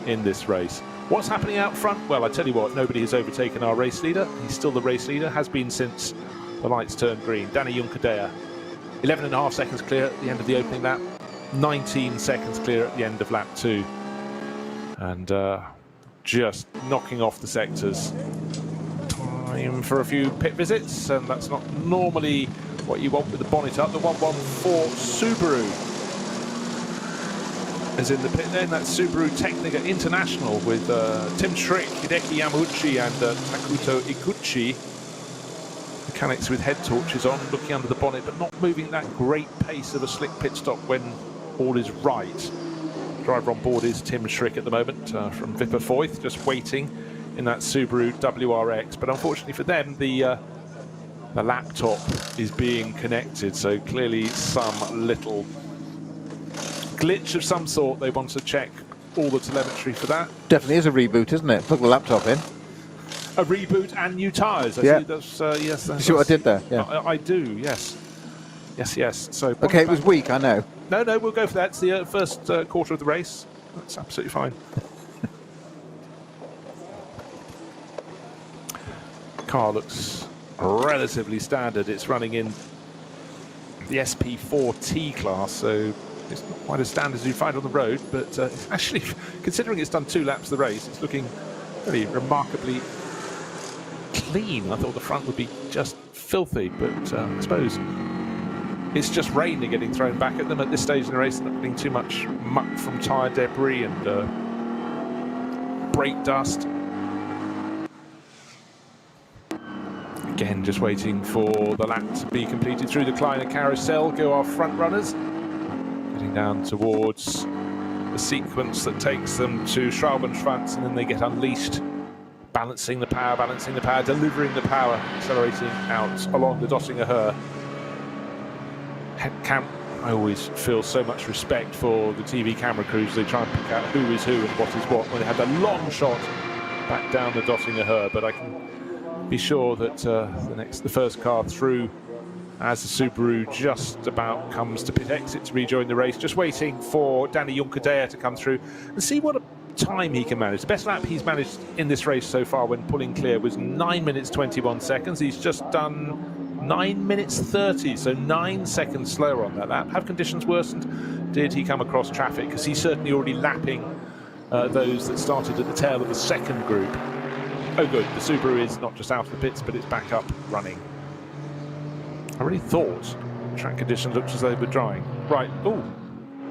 in this race. What's happening out front? Well, I tell you what, nobody has overtaken our race leader. He's still the race leader, has been since the lights turned green. Danny Juncadea, 11.5 seconds clear at the end of the opening lap, 19 seconds clear at the end of lap 2. And just knocking off the sectors. Time for a few pit visits, and that's not normally what you want with the bonnet up. The 114 Subaru is in the pit lane. That's Subaru Technica International with Tim Schrick, Hideki Yamauchi and Takuto Ikuchi. Mechanics with head torches on, looking under the bonnet, but not moving that great pace of a slick pit stop when all is right. Driver on board is Tim Schrick at the moment from Vipper Foyth, just waiting in that Subaru WRX. But unfortunately for them, the laptop is being connected, so clearly some little glitch of some sort. They want to check all the telemetry for that. Definitely is a reboot, isn't it? Plug the laptop in. A reboot and new tyres. Yeah. That's, yes. You see what I did there? Yeah. I do. Yes. Yes. So. Okay, it was weak. I know. No, we'll go for that. It's the first quarter of the race. That's absolutely fine. Car looks relatively standard. It's running in the SP4T class, so it's not quite as standard as you find on the road, but it's actually, considering it's done 2 laps of the race, it's looking really remarkably clean. I thought the front would be just filthy, but I suppose it's just rain they're getting thrown back at them at this stage in the race, not getting too much muck from tyre debris and brake dust. Again, just waiting for the lap to be completed through the Kleiner Carousel. Go our front runners, getting down towards the sequence that takes them to Schraubenschwanz, and then they get unleashed, balancing the power, delivering the power, accelerating out along the Dottinger Höhe. I always feel so much respect for the TV camera crews. They try and pick out who is who and what is what when they had that long shot back down the Dottinger Höhe, but I can be sure that the first car through, as the Subaru just about comes to pit exit to rejoin the race, just waiting for Danny Juncadea to come through and see what a time he can manage. The best lap he's managed in this race so far when pulling clear was 9 minutes 21 seconds. He's just done 9 minutes 30, so 9 seconds slower on that lap. Have conditions worsened? Did he come across traffic? Because he's certainly already lapping those that started at the tail of the second group. Oh good, the Subaru is not just out of the pits, but it's back up running. I really thought track conditions looked as though they were drying. Right,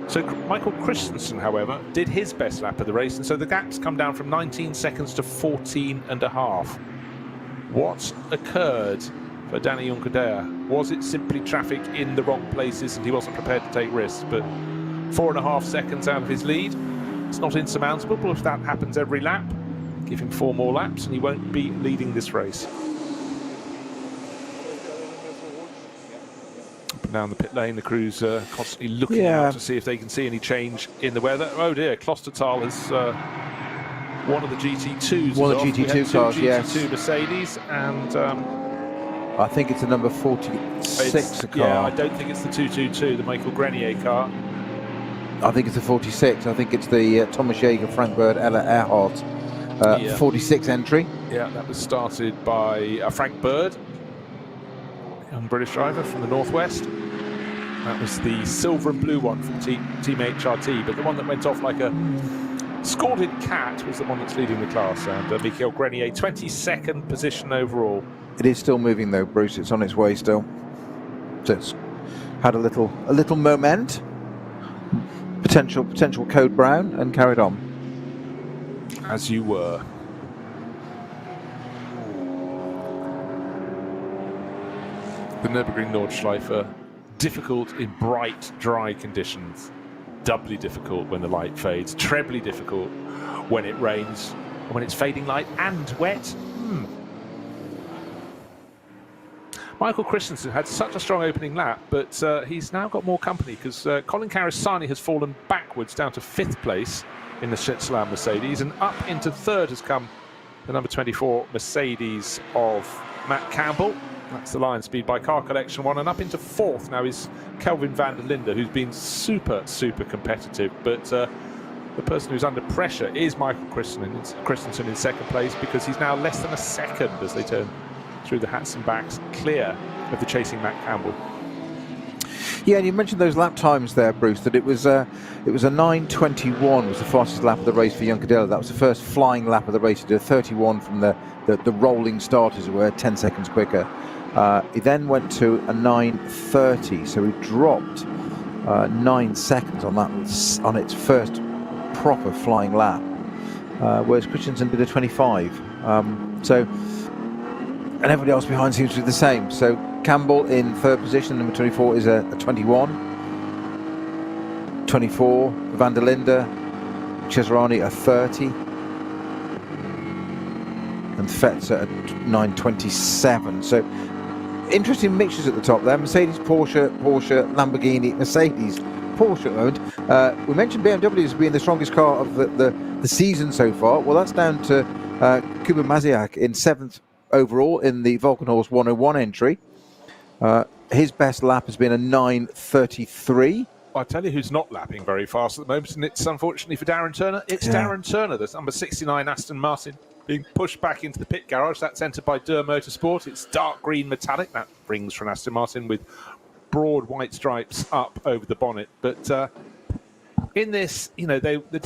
so Michael Christensen, however, did his best lap of the race, and so the gap's come down from 19 seconds to 14.5. What occurred for Danny Juncadea? Was it simply traffic in the wrong places and he wasn't prepared to take risks? But 4.5 seconds out of his lead, it's not insurmountable, but if that happens every lap, give him 4 more laps and he won't be leading this race. Up and down the pit lane, the crew's constantly looking out to see if they can see any change in the weather. Oh dear, Klostertal has one of the GT2s. One of the GT2 cars, GT2 Mercedes, and I think it's the number 46 car. Yeah, I don't think it's the 222, the Michael Grenier car. I think it's the 46. I think it's the Thomas Jäger, Frank Bird, Ella Earhart 46 entry. Yeah, that was started by Frank Bird. young British driver from the northwest. That was the silver and blue one from Team HRT, but the one that went off like a scalded cat was the one that's leading the class. And Michael Grenier, 22nd position overall. It is still moving though, Bruce. It's on its way still. So it's had a little moment, potential code brown, and carried on. As you were. The Nürburgring Nordschleife, difficult in bright, dry conditions. Doubly difficult when the light fades. Trebly difficult when it rains. When it's fading light and wet. Michael Christensen had such a strong opening lap, but he's now got more company because Colin Carissani has fallen backwards down to 5th place in the Switzerland Mercedes, and up into 3rd has come the number 24 Mercedes of Matt Campbell. That's the Lion Speed by Car Collection 1, and up into 4th now is Kelvin van der Linde, who's been super competitive, but the person who's under pressure is Michael Christensen in 2nd place, because he's now less than a second as they turn through the hats and backs, clear of the chasing Matt Campbell. Yeah, and you mentioned those lap times there, Bruce, that it was a 9:21 was the fastest lap of the race for Juncadella. That was the first flying lap of the race. He did a 31 from the rolling start, as it were, 10 seconds quicker. He then went to a 9:30, so he dropped 9 seconds on that on its first proper flying lap, whereas Christensen did a 25. And everybody else behind seems to do the same. So Campbell in 3rd position, number 24 is a 21. 24, van der Linde, Cesarani a 30. And Fetzer at 9:27. So interesting mixtures at the top there. Mercedes, Porsche, Lamborghini, Mercedes, Porsche at the moment. We mentioned BMW as being the strongest car of the season so far. Well, that's down to Kuba Maziak in 7th overall in the Volkenhorst 101 entry. His best lap has been a 9:33. I'll tell you who's not lapping very fast at the moment, and it's unfortunately for Darren Turner. It's Darren Turner, the number 69 Aston Martin, being pushed back into the pit garage. That's entered by Durr Motorsport. It's dark green metallic. That rings from Aston Martin with broad white stripes up over the bonnet. But in this, you know,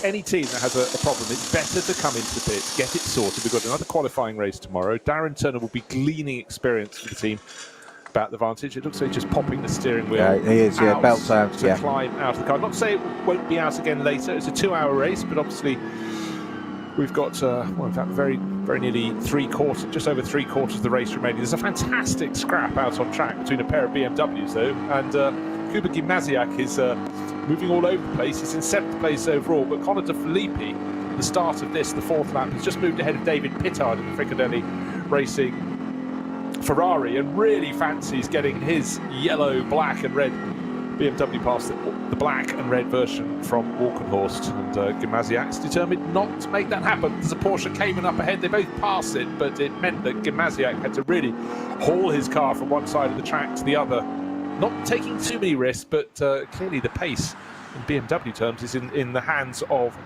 any team that has a problem, it's better to come into the pits, get it sorted. We've got another qualifying race tomorrow. Darren Turner will be gleaning experience for the team about the Vantage. It looks like he's just popping the steering wheel. Yeah, he is. Yeah, belts out. To climb out of the car. Not to say it won't be out again later. It's a 2-hour race, but obviously we've got, well, in fact, very nearly just over three quarters of the race remaining. There's a fantastic scrap out on track between a pair of BMWs, though, and Kuba Gimnaziak is moving all over the place. He's in 7th place overall, but Conor De Filippi, at the start of this, the 4th lap, has just moved ahead of David Pittard in the Fricadelli Racing Ferrari, and really fancies getting his yellow, black and red BMW past the black and red version from Walkenhorst, and Gimnaziak's determined not to make that happen. There's a Porsche Cayman up ahead. They both passed it, but it meant that Gimnaziak had to really haul his car from one side of the track to the other, not taking too many risks, but clearly the pace in BMW terms is in the hands of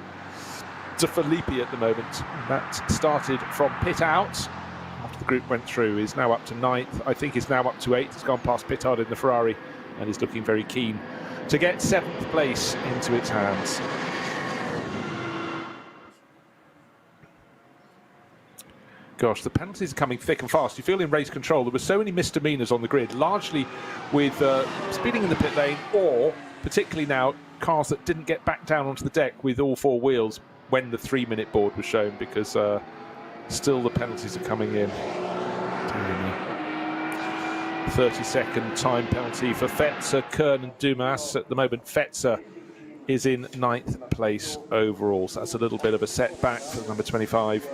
De Filippi at the moment. That started from pit out after the group went through, is now up to 9th. I think is now up to 8th. It's gone past Pittard in the Ferrari and is looking very keen to get 7th place into its hands. Gosh, the penalties are coming thick and fast. You feel in race control. There were so many misdemeanors on the grid, largely with speeding in the pit lane, or particularly now cars that didn't get back down onto the deck with all 4 wheels when the 3-minute board was shown, because still the penalties are coming in. 30-second time penalty for Fetzer, Kern and Dumas. At the moment, Fetzer is in 9th place overall, so that's a little bit of a setback for number 25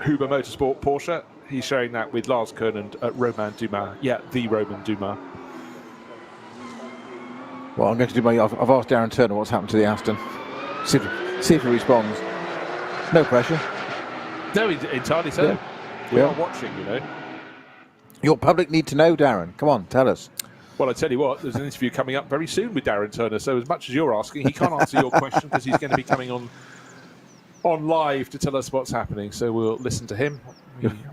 Huber Motorsport Porsche. He's showing that with Lars Kern and Romain Dumas. Yeah, the Romain Dumas. Well, I'm going to do I've asked Darren Turner what's happened to the Aston. See if he responds. No pressure. No, entirely so. Yeah. We are watching, you know. Your public need to know, Darren. Come on, tell us. Well, I tell you what, there's an interview coming up very soon with Darren Turner, so as much as you're asking, he can't answer your question because he's going to be coming on on live to tell us what's happening, so we'll listen to him.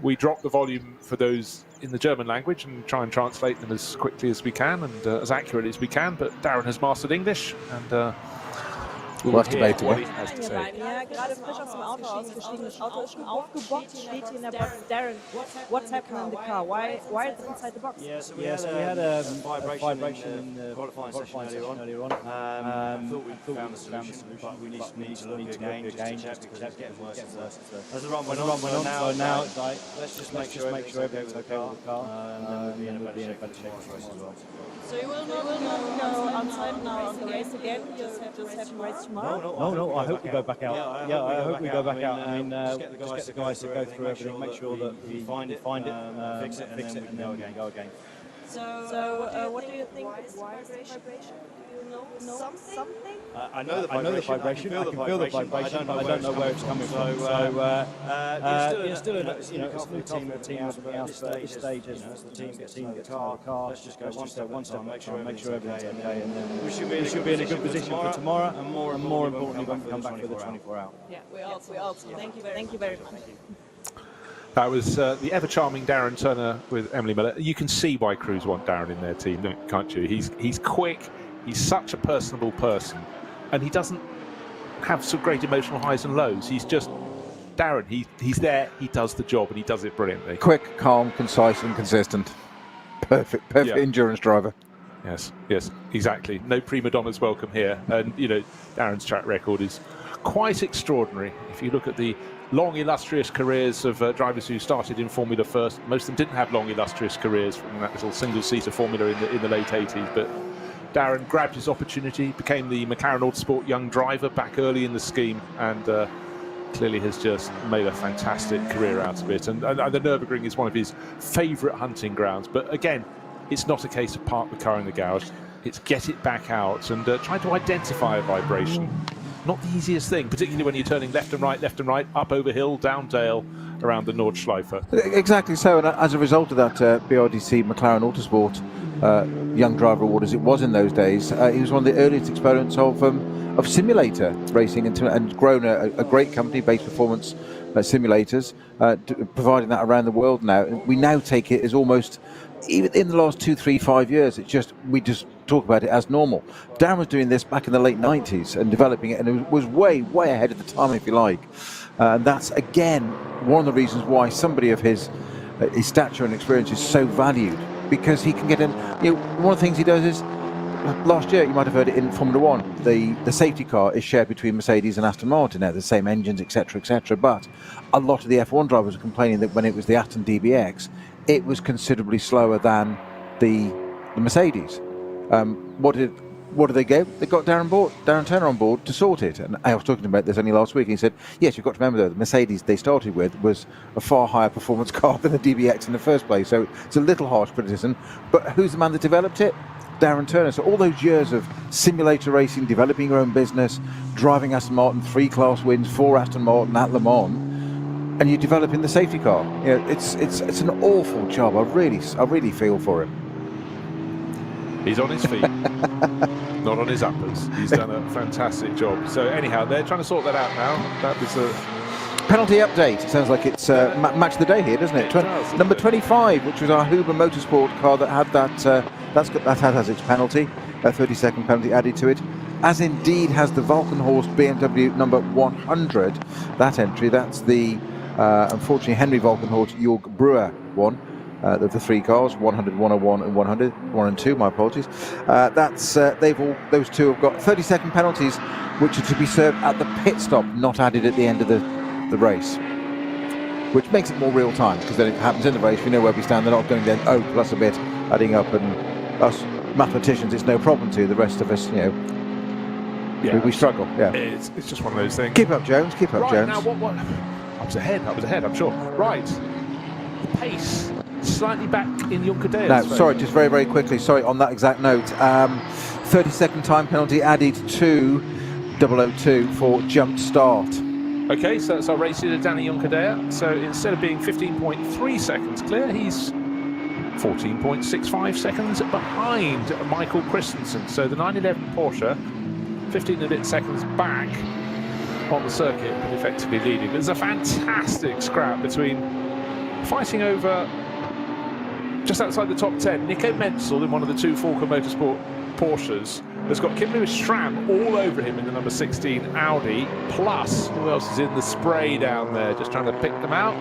We drop the volume for those in the German language and try and translate them as quickly as we can and as accurately as we can, but Darren has mastered English, and we'll hear what he has to say. Ja, gerade frisch aus dem Auto ausgestiegen. Das Auto ist schon aufgebockt, steht hier in der Box. Darren, what's happening in the car? Why is it inside the box? Yes, we had a vibration in the qualifying session earlier on. I thought we found the solution, but we need to look again just to check because it's getting worse as the run went on. So now it's like, let's just make sure everything's okay with the car, and then we'll be in a better shape for the race as well. So you will not go outside now on the race again? Just have to race tomorrow? No, I hope we go back out. Yeah, I hope we go back out. I mean, just get the guys to go through everything, make sure that we find it, fix it, and then we can go again. So what do you think? Why is the vibration? Do you know something? I know the vibration. I can feel the vibration, but I don't know where it's coming from. So it's still it's a new team at this stage. As the team gets in the car, let's just go one step, make sure everything's okay, and then we should be in a good position for tomorrow, and more importantly when we come back for the 24-hour. Yeah, we also. Thank you very much. that was the ever-charming Darren Turner with Emily Miller. You can see why crews want Darren in their team, can't you? He's quick, he's such a personable person, and he doesn't have some great emotional highs and lows. He's just Darren. He's there, he does the job, and he does it brilliantly. Quick, calm, concise, and consistent. Perfect endurance driver. Yes, exactly. No prima donnas welcome here. And, Darren's track record is quite extraordinary. If you look at the long, illustrious careers of drivers who started in Formula first, most of them didn't have long, illustrious careers from that little single-seater Formula in the late 80s. But Darren grabbed his opportunity, became the McLaren Autosport young driver back early in the scheme, and clearly has just made a fantastic career out of it. And the Nürburgring is one of his favourite hunting grounds. But again, it's not a case of park the car in the garage. It's get it back out and try to identify a vibration. Not the easiest thing, particularly when you're turning left and right, up over hill, down dale, around the Nordschleife. Exactly so, and as a result of that BRDC McLaren Autosport Young Driver Award, as it was in those days, he was one of the earliest exponents of simulator racing and grown a great company, Base Performance Simulators, providing that around the world now. We now take it as almost, even in the last 2, 3, 5 years, we just talk about it as normal. Darren was doing this back in the late 90s and developing it, and it was way ahead of the time, if you like. And that's, again, one of the reasons why somebody of his stature and experience is so valued, because he can get in. One of the things he does is, last year, you might have heard it in Formula One, the safety car is shared between Mercedes and Aston Martin. Now, the same engines, etc., but a lot of the F1 drivers are complaining that when it was the Aston DBX, it was considerably slower than the Mercedes. What did they go? They got Darren Turner on board to sort it. And I was talking about this only last week, and he said, yes, you've got to remember though, the Mercedes they started with was a far higher performance car than the DBX in the first place. So it's a little harsh criticism. But who's the man that developed it? Darren Turner. So all those years of simulator racing, developing your own business, driving Aston Martin, 3 class wins for Aston Martin at Le Mans, and you're developing the safety car. It's an awful job. I really feel for him. He's on his feet, not on his uppers. He's done a fantastic job. So anyhow, they're trying to sort that out now. That was a penalty update. It sounds like it's match of the day here, doesn't it? Number 25, which was our Huber Motorsport car that had that has its penalty, a 30-second penalty added to it, as indeed has the Valkenhorst BMW number 100. That entry, that's the unfortunately Henry Valkenhorst Jörg Brewer one. The 3 cars, 100, 101 and 100, 1 and 2, my apologies. Those two have got 30-second penalties, which are to be served at the pit stop, not added at the end of the race, which makes it more real time, because then it happens in the race, we know where we stand. They're not going then, plus a bit, adding up, and us mathematicians, it's no problem to. The rest of us, we struggle. Yeah, it's just one of those things. Keep up, Jones. Keep up, Jones. Now what? I was ahead, I'm sure. Right, the pace. Slightly back in Juncker. No, sorry, just very, very quickly. Sorry, on that exact note, 30-second time penalty added to 002 for jump start. Okay, so that's our race leader, Danny Juncker. So instead of being 15.3 seconds clear, he's 14.65 seconds behind Michael Christensen. So the 911 Porsche, 15 and a bit seconds back. on the circuit, but effectively leading. There's a fantastic scrap between fighting over just outside the top 10. Nico Menzel in one of the two Falken Motorsport Porsches has got Kim Lewis-Stram all over him in the number 16 Audi. Plus, who else is in the spray down there? Just trying to pick them out.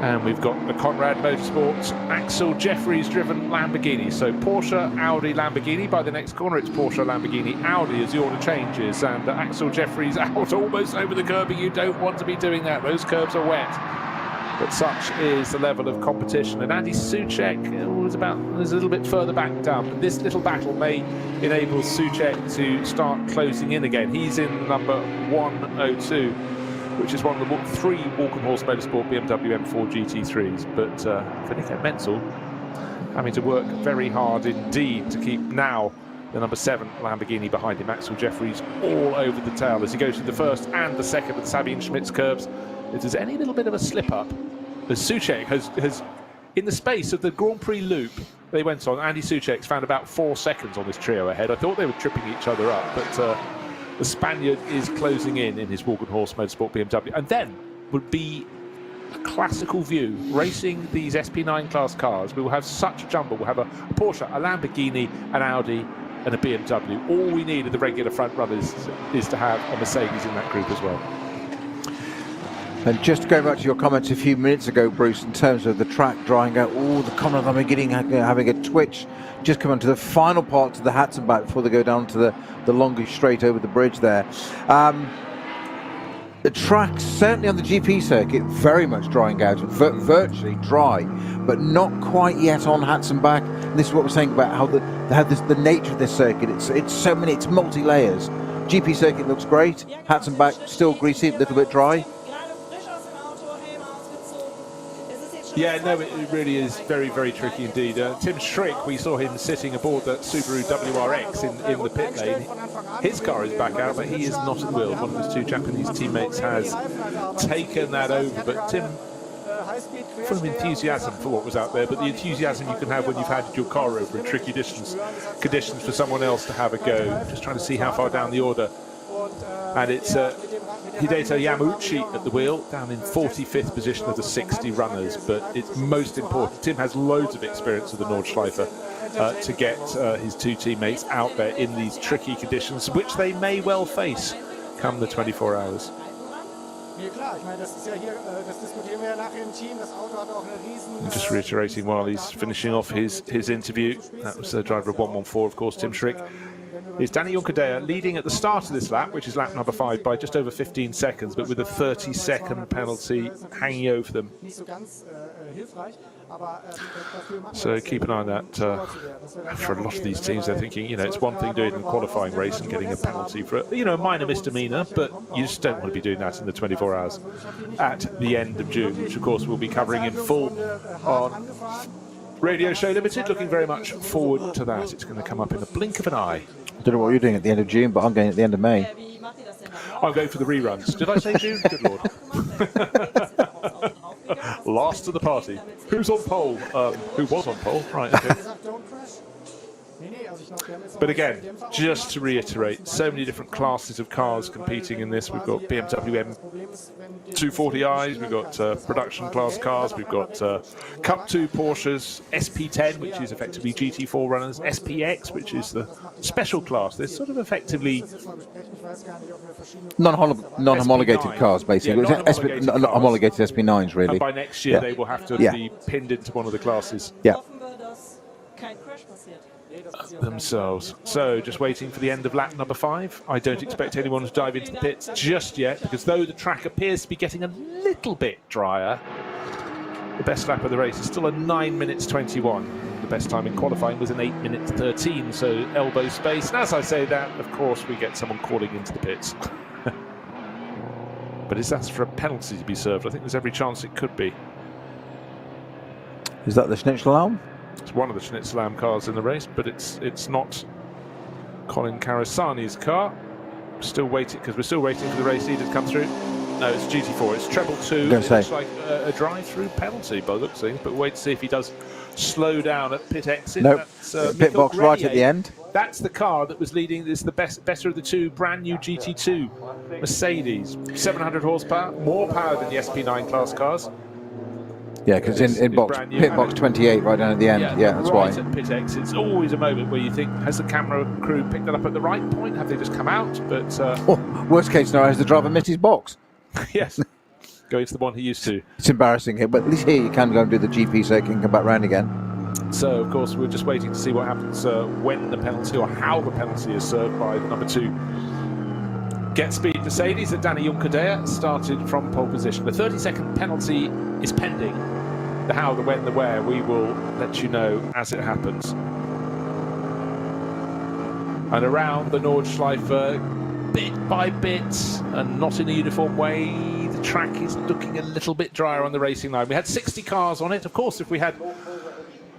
And we've got the Conrad Motorsports Axel Jeffries driven Lamborghini. So Porsche, Audi, Lamborghini. By the next corner it's Porsche, Lamborghini, Audi as the order changes. And Axel Jeffries out almost over the curb. You don't want to be doing that. Those curbs are wet. But such is the level of competition. And Andy Soucek was a little bit further back down. But this little battle may enable Soucek to start closing in again. He's in number 102, which is one of the 3 Walk and Horse Motorsport BMW M4 GT3s. But for Nico Menzel, having to work very hard indeed to keep now the number 7 Lamborghini behind him. Axel Jeffries all over the tail as he goes through the first and the second of the Sabine Schmitz curbs. If there's any little bit of a slip-up, as Soucek has, in the space of the Grand Prix loop they went on, Andy Soucek's found about 4 seconds on this trio ahead. I thought they were tripping each other up, but the Spaniard is closing in his Walk and Horse Motorsport BMW. And then would be a classical view, racing these SP9 class cars. We will have such a jumble. We'll have a Porsche, a Lamborghini, an Audi, and a BMW. All we need of the regular front runners is to have a Mercedes in that group as well. And just going back to your comments a few minutes ago, Bruce, in terms of the track drying out, the Conrad Lamborghini having a twitch, just coming to the final part to the Hatzenbach before they go down to the longest straight over the bridge there. The track, certainly on the GP circuit, very much drying out, virtually dry, but not quite yet on Hatzenbach. And this is what we're saying about how the nature of this circuit. It's multi-layers. GP circuit looks great. Hatzenbach still greasy, a little bit dry. Yeah, no, it really is very, very tricky indeed. Tim Schrick, we saw him sitting aboard that Subaru WRX in the pit lane. His car is back out, but he is not at the wheel. One of his 2 Japanese teammates has taken that over. But Tim, full of enthusiasm for what was out there, but the enthusiasm you can have when you've handed your car over in tricky conditions for someone else to have a go. Just trying to see how far down the order. And it's Hideto Yamauchi at the wheel, down in 45th position of the 60 runners. But it's most important, Tim has loads of experience with the Nordschleife to get his 2 teammates out there in these tricky conditions, which they may well face come the 24 hours. And just reiterating while he's finishing off his interview, that was the driver of 114, of course, Tim Schrick. Is Danny Juncadella leading at the start of this lap, which is lap number 5, by just over 15 seconds, but with a 30-second penalty hanging over them. So keep an eye on that. For a lot of these teams, they're thinking, it's one thing doing it in a qualifying race and getting a penalty for a minor misdemeanor, but you just don't want to be doing that in the 24 hours at the end of June, which of course we'll be covering in full on Radio Show Limited. Looking very much forward to that. It's going to come up in the blink of an eye. I don't know what you're doing at the end of June, but I'm going at the end of May. I'm going for the reruns. Did I say June? Good Lord. Last of the party. Who's on pole? Who was on pole? Right, okay. But again, just to reiterate, so many different classes of cars competing in this. We've got BMW M240i's, we've got production class cars, we've got Cup 2 Porsches, SP10, which is effectively GT4 runners, SPX, which is the special class. They're sort of effectively non-homologated cars, basically. Yeah, homologated SP9s, really. And by next year, they will have to be pinned into one of the classes. Yeah. Themselves. So just waiting for the end of lap number 5. I don't expect anyone to dive into the pits just yet, because though the track appears to be getting a little bit drier, the best lap of the race is still a 9 minutes 21. The best time in qualifying was an 8 minutes 13, so elbow space. And as I say that, of course, we get someone calling into the pits. But is that for a penalty to be served? I think there's every chance it could be. Is that the Schnitzelalm? It's one of the Schnitzelalm cars in the race, but it's not Colin Carasani's car. Still waiting, because we're still waiting for the race leader to come through. No, it's GT4. It's treble 2. It looks like a drive-through penalty by the looks of things, but wait to see if he does slow down at pit exit. Nope. Pit box right at the end. That's the car that was leading. This is the better of the two brand new GT2 Mercedes. 700 horsepower, more power than the SP9 class cars. Yeah, because in pit box 28 right down at the end. Yeah, that's right why. At pit exit, it's always a moment where you think, has the camera crew picked it up at the right point? Have they just come out? But worst case scenario is the driver missed his box. yes, going to the one he used to. It's embarrassing here, but at least here you can go and do the GP circuit and come back round again. So, of course, we're just waiting to see what happens when the penalty or how the penalty is served by the number 2 Get Speed Mercedes. That Danny Juncadella started from pole position. The 30-second penalty is pending. The how, the when, the where, we will let you know as it happens. And around the Nordschleife, bit by bit, and not in a uniform way, the track is looking a little bit drier on the racing line. We had 60 cars on it. Of course, if we had,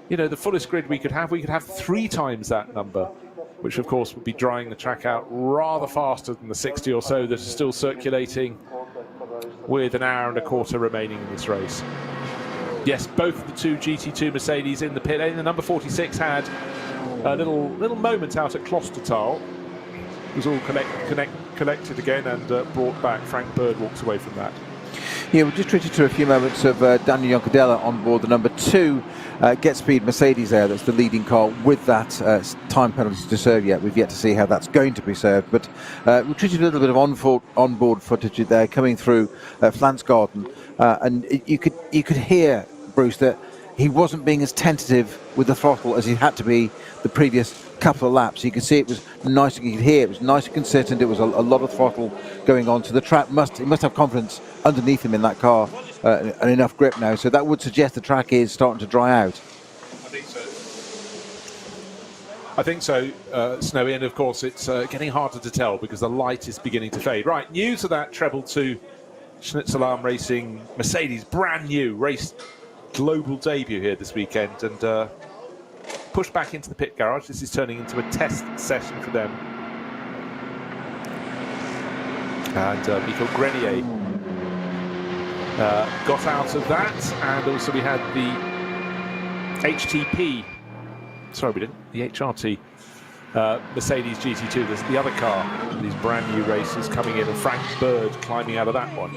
you know, the fullest grid we could have 3 times that number, which of course would be drying the track out rather faster than the 60 or so that are still circulating with an hour and a quarter remaining in this race. Yes, both of the 2 GT2 Mercedes in the pit lane. The number 46 had a little moment out at Klostertal. It was all collected again and brought back. Frank Bird walks away from that. Yeah, we'll just treat you to a few moments of Daniel Juncadella on board the number 2 Get Speed Mercedes there. That's the leading car with that time penalty to serve yet. We've yet to see how that's going to be served. But we'll treat you to a little bit of on-board footage there coming through Flansgarden. And you could hear, Bruce, that he wasn't being as tentative with the throttle as he had to be the previous couple of laps. You could see it was nice, you could hear it was nice and consistent. It was a lot of throttle going on, so the track must have confidence underneath him in that car and enough grip now, so that would suggest the track is starting to dry out. I think so, Snowy, and of course it's getting harder to tell because the light is beginning to fade. Right, new to that treble 2 Schnitzelarm Racing Mercedes, brand new race global debut here this weekend, and pushed back into the pit garage. This is turning into a test session for them. And Michael Grenier got out of that, and also we had the HTP, sorry we didn't, the HRT Mercedes GT2, there's the other car, these brand new races coming in, and Frank Bird climbing out of that one.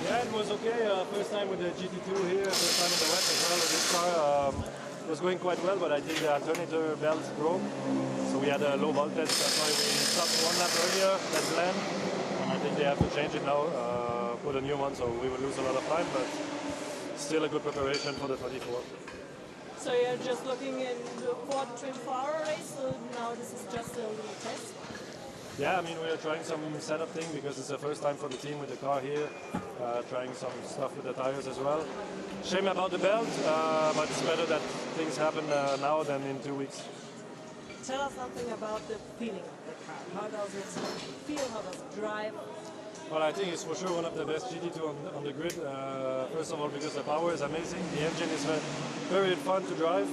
It was okay. First time with the GT2 here, first time in the wet as well. This car was going quite well, but I think the alternator belt broke. So we had a low voltage, that's why we stopped 1 lap earlier than planned. And I think they have to change it now, put a new one, so we will lose a lot of time, but still a good preparation for the 24. So you're just looking in for the 24-hour race, so now this is just a little test? Yeah, I mean, we are trying some setup thing because it's the first time for the team with the car here, trying some stuff with the tires as well. Shame about the belt, but it's better that things happen now than in 2 weeks. Tell us something about the feeling of the car. How does it feel? How does it drive? Well, I think it's for sure one of the best GT2 on the grid. First of all, because the power is amazing. The engine is very fun to drive.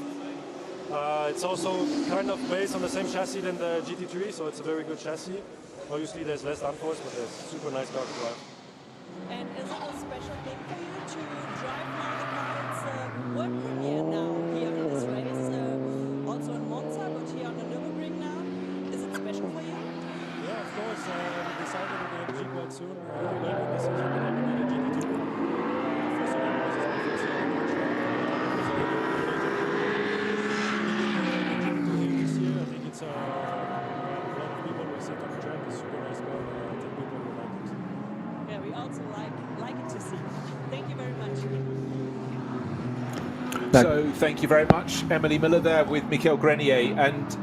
It's also kind of based on the same chassis than the GT3, so it's a very good chassis. Obviously, there's less downforce, but there's super nice car to drive. And is it a special thing for you to drive now the car? It's a world premiere now here in this race, also in Monza, but here on the Nürburgring now. Is it special for you? Yeah, of course. We decided with the MG quite soon. We made the decision that I would need a GT2. First of all, because it's my first year on the track. It's a lot of people will sit on the track. It's super nice car. I think people will like it. Yeah, we also like it to see. Thank you very much. So thank you very much, Emily Miller there with Michael Grenier, and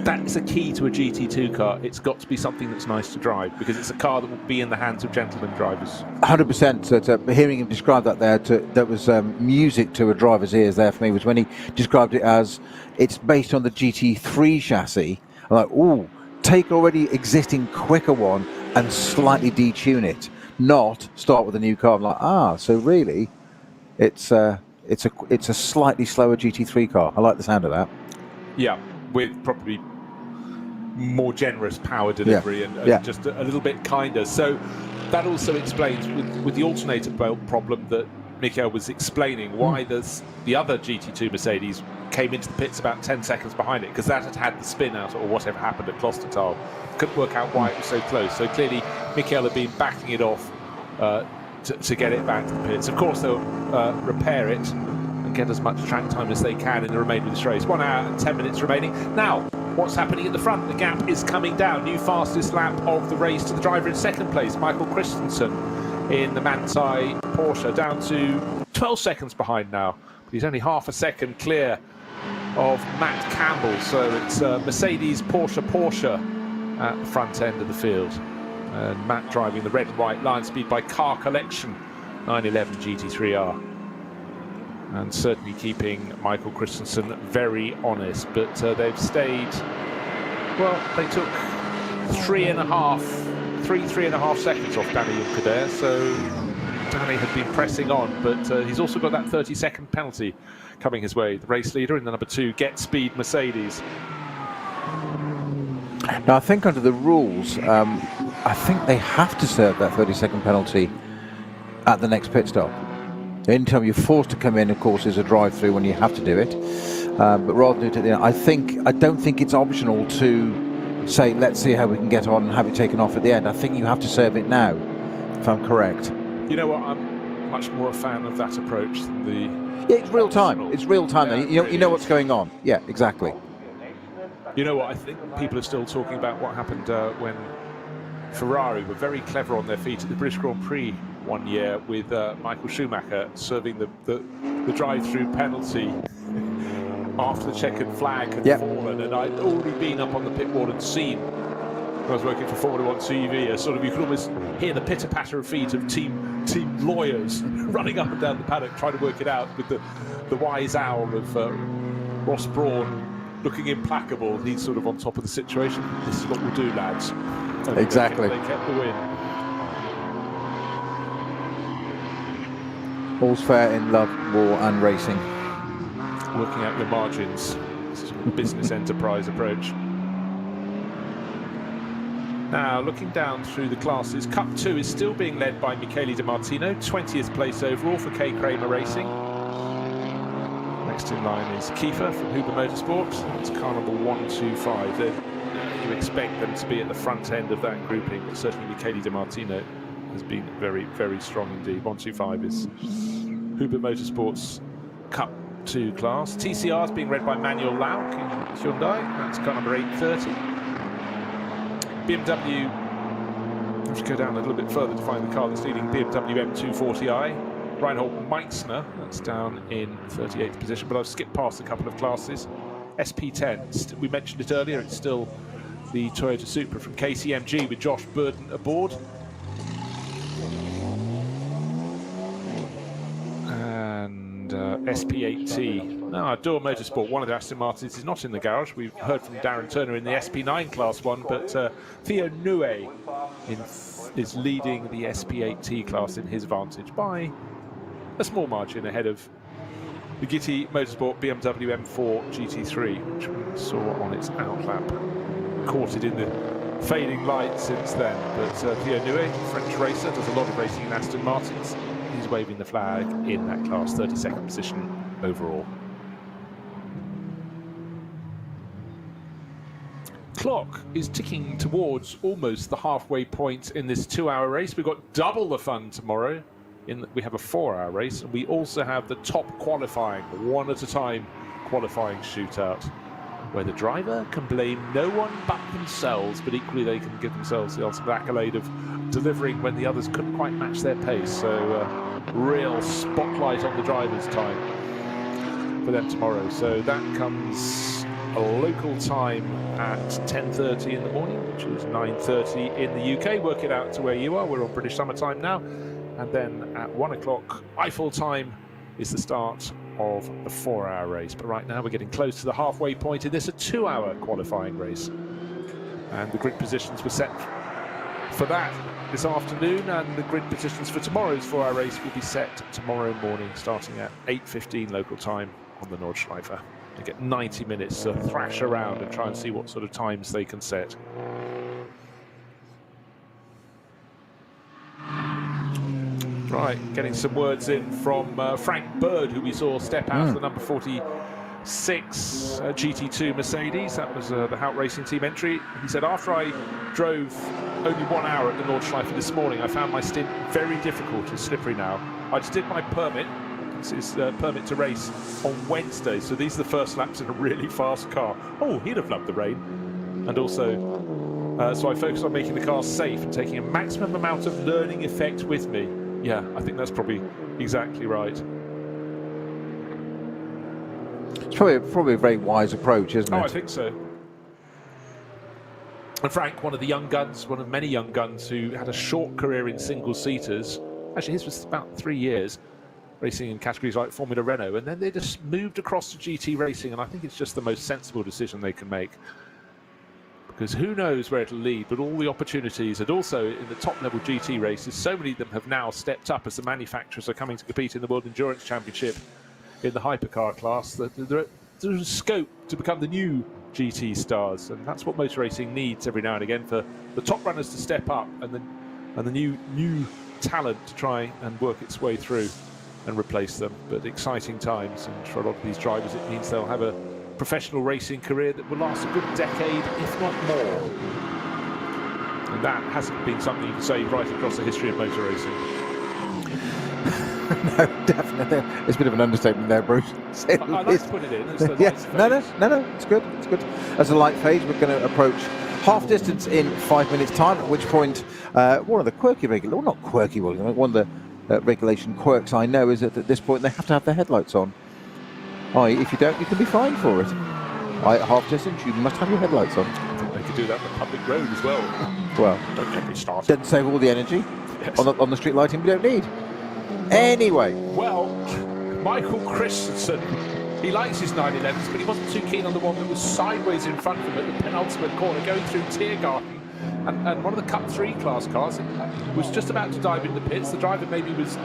that's a key to a GT2 car. It's got to be something that's nice to drive because it's a car that will be in the hands of gentlemen drivers. 100%. Hearing him describe that there, that was music to a driver's ears there for me, was when he described it as it's based on the GT3 chassis. I'm like, ooh, take already existing quicker one and slightly detune it, not start with a new car. I'm like, so really, it's a slightly slower GT3 car. I like the sound of that. Yeah, with probably more generous power delivery and just a little bit kinder. So that also explains with the alternator belt problem that Mikel was explaining why the other GT2 Mercedes came into the pits about 10 seconds behind it, because that had the spin out or whatever happened at Klostertal. Couldn't work out why it was so close. So clearly Mikel had been backing it off to get it back to the pits. Of course they'll repair it and get as much track time as they can in the remainder of this race. 1 hour and 10 minutes remaining. Now, what's happening at the front? The gap is coming down. New fastest lap of the race to the driver in second place, Michael Christensen in the Manthey Porsche, down to 12 seconds behind now. But he's only half a second clear of Matt Campbell. So it's Mercedes, Porsche at the front end of the field. And Matt driving the red and white line speed by car collection 911 GT3R. And certainly keeping Michael Christensen very honest. But they've stayed, well, they took 3.5 seconds off Danny Juncker there. So Danny had been pressing on, but he's also got that 30-second penalty coming his way. The race leader in the number 2 Get Speed Mercedes. Now, I think under the rules, I think they have to serve that 30-second penalty at the next pit stop. Anytime you're forced to come in, of course, is a drive-through when you have to do it. But rather than do it at the end, I don't think it's optional to say, let's see how we can get on and have it taken off at the end. I think you have to serve it now, if I'm correct. You know what? I'm much more a fan of that approach than the... Yeah, it's real time. It's real time. Yeah, you know what's going on. Yeah, exactly. You know what? I think people are still talking about what happened when Ferrari were very clever on their feet at the British Grand Prix one year with Michael Schumacher serving the drive-through penalty after the checkered flag had fallen, and I'd already been up on the pit wall and seen, when I was working for Formula 1 TV, sort of, you could almost hear the pitter-patter of feet of team lawyers running up and down the paddock trying to work it out, with the wise owl of Ross Brawn looking implacable. He's sort of on top of the situation. This is what we'll do, lads. And exactly. They kept the win. All's fair in love, war and racing. Working out your margins. This is a business enterprise approach. Now, looking down through the classes, Cup 2 is still being led by Michele Di Martino, 20th place overall for K. Kramer Racing. Next in line is Kiefer from Huber Motorsport. It's car number 125. You expect them to be at the front end of that grouping, but certainly Michele Di Martino has been very, very strong indeed. 125 is Huber Motorsport's Cup 2 class. TCR is being led by Manuel Lauk in Hyundai. That's car number 830. BMW, let's go down a little bit further to find the car that's leading, BMW M240i. Reinhold Meixner, that's down in 38th position, but I've skipped past a couple of classes. SP10, we mentioned it earlier, it's still the Toyota Supra from KCMG with Josh Burden aboard. And SP8T. Now, Door Motorsport, one of the Aston Martins, is not in the garage. We've heard from Darren Turner in the SP9 Class 1, but Theo Nue is leading the SP8T class in his Vantage by a small margin ahead of the Gitti Motorsport BMW M4 GT3, which we saw on its outlap. Caught it in the fading light since then, but Theo Nue, French racer, does a lot of racing in Aston Martins. He's waving the flag in that class, 32nd position overall. Clock is ticking towards almost the halfway point in this 2-hour race. We've got double the fun tomorrow. We have a 4-hour race, and we also have the top qualifying, one at a time qualifying shootout, where the driver can blame no one but themselves, but equally they can give themselves the ultimate accolade of delivering when the others couldn't quite match their pace. So real spotlight on the driver's time for them tomorrow. So that comes a local time at 10:30 in the morning, which is 9:30 in the UK. Work it out to where you are. We're on British Summer Time now. And then at 1 o'clock Eiffel time is the start of the 4-hour race. But right now we're getting close to the halfway point in this, a 2-hour qualifying race. And the grid positions were set for that this afternoon, and the grid positions for tomorrow's 4-hour race will be set tomorrow morning, starting at 8:15 local time on the Nordschleife. They get 90 minutes to thrash around and try and see what sort of times they can set. Right, getting some words in from Frank Bird, who we saw step out of the number 46 GT2 Mercedes. That was the Hout Racing Team entry. He said, after I drove only 1 hour at the Nordschleife this morning, I found my stint very difficult and slippery now. I just did my permit. This is permit to race on Wednesday, so these are the first laps in a really fast car. Oh, he'd have loved the rain. And also, so I focused on making the car safe and taking a maximum amount of learning effect with me. Yeah, I think that's probably exactly right. It's probably a very wise approach, isn't it? Oh, I think so. And Frank, one of the young guns, one of many young guns who had a short career in single-seaters. Actually, his was about 3 years, racing in categories like Formula Renault, and then they just moved across to GT racing, and I think it's just the most sensible decision they can make. Because who knows where it'll lead, but all the opportunities, and also in the top-level GT races, so many of them have now stepped up as the manufacturers are coming to compete in the World Endurance Championship in the hypercar class. There's scope to become the new GT stars, and that's what motor racing needs every now and again, for the top runners to step up and the new talent to try and work its way through and replace them. But exciting times, and for a lot of these drivers it means they'll have a professional racing career that will last a good decade, if not more. And that hasn't been something you can say right across the history of motor racing. No, definitely. It's a bit of an understatement there, Bruce. I like to put it in. It's the Yeah, light no, it's good, it's good. As a light phase, we're going to approach half distance in 5 minutes' time, at which point one of the quirky regulations, well, not quirky, one of the regulation quirks I know is that at this point they have to have their headlights on. If you don't, you can be fined for it. At half distance, you must have your headlights on. I think they could do that on the public road as well. Well, Don't get me started. doesn't save all the energy Yes. on the street lighting we don't need. Anyway. Well, Michael Christensen, he likes his 911s, but he wasn't too keen on the one that was sideways in front of him at the penultimate corner, going through Tiergarten. And one of the Cup 3 class cars was just about to dive into the pits. The driver maybe was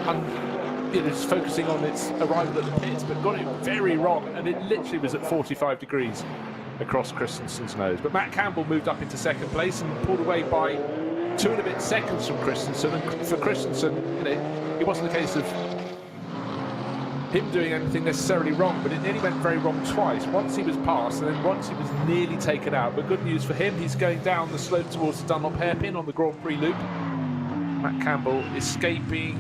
just focusing on its arrival at the pits, but got it very wrong, and it literally was at 45 degrees across Christensen's nose. But Matt Campbell moved up into second place and pulled away by 2 and a bit seconds from Christensen. And for Christensen, it wasn't a case of him doing anything necessarily wrong, but it nearly went very wrong twice. Once he was passed, and then once he was nearly taken out. But good news for him, he's going down the slope towards the Dunlop hairpin on the Grand Prix loop. Matt Campbell escaping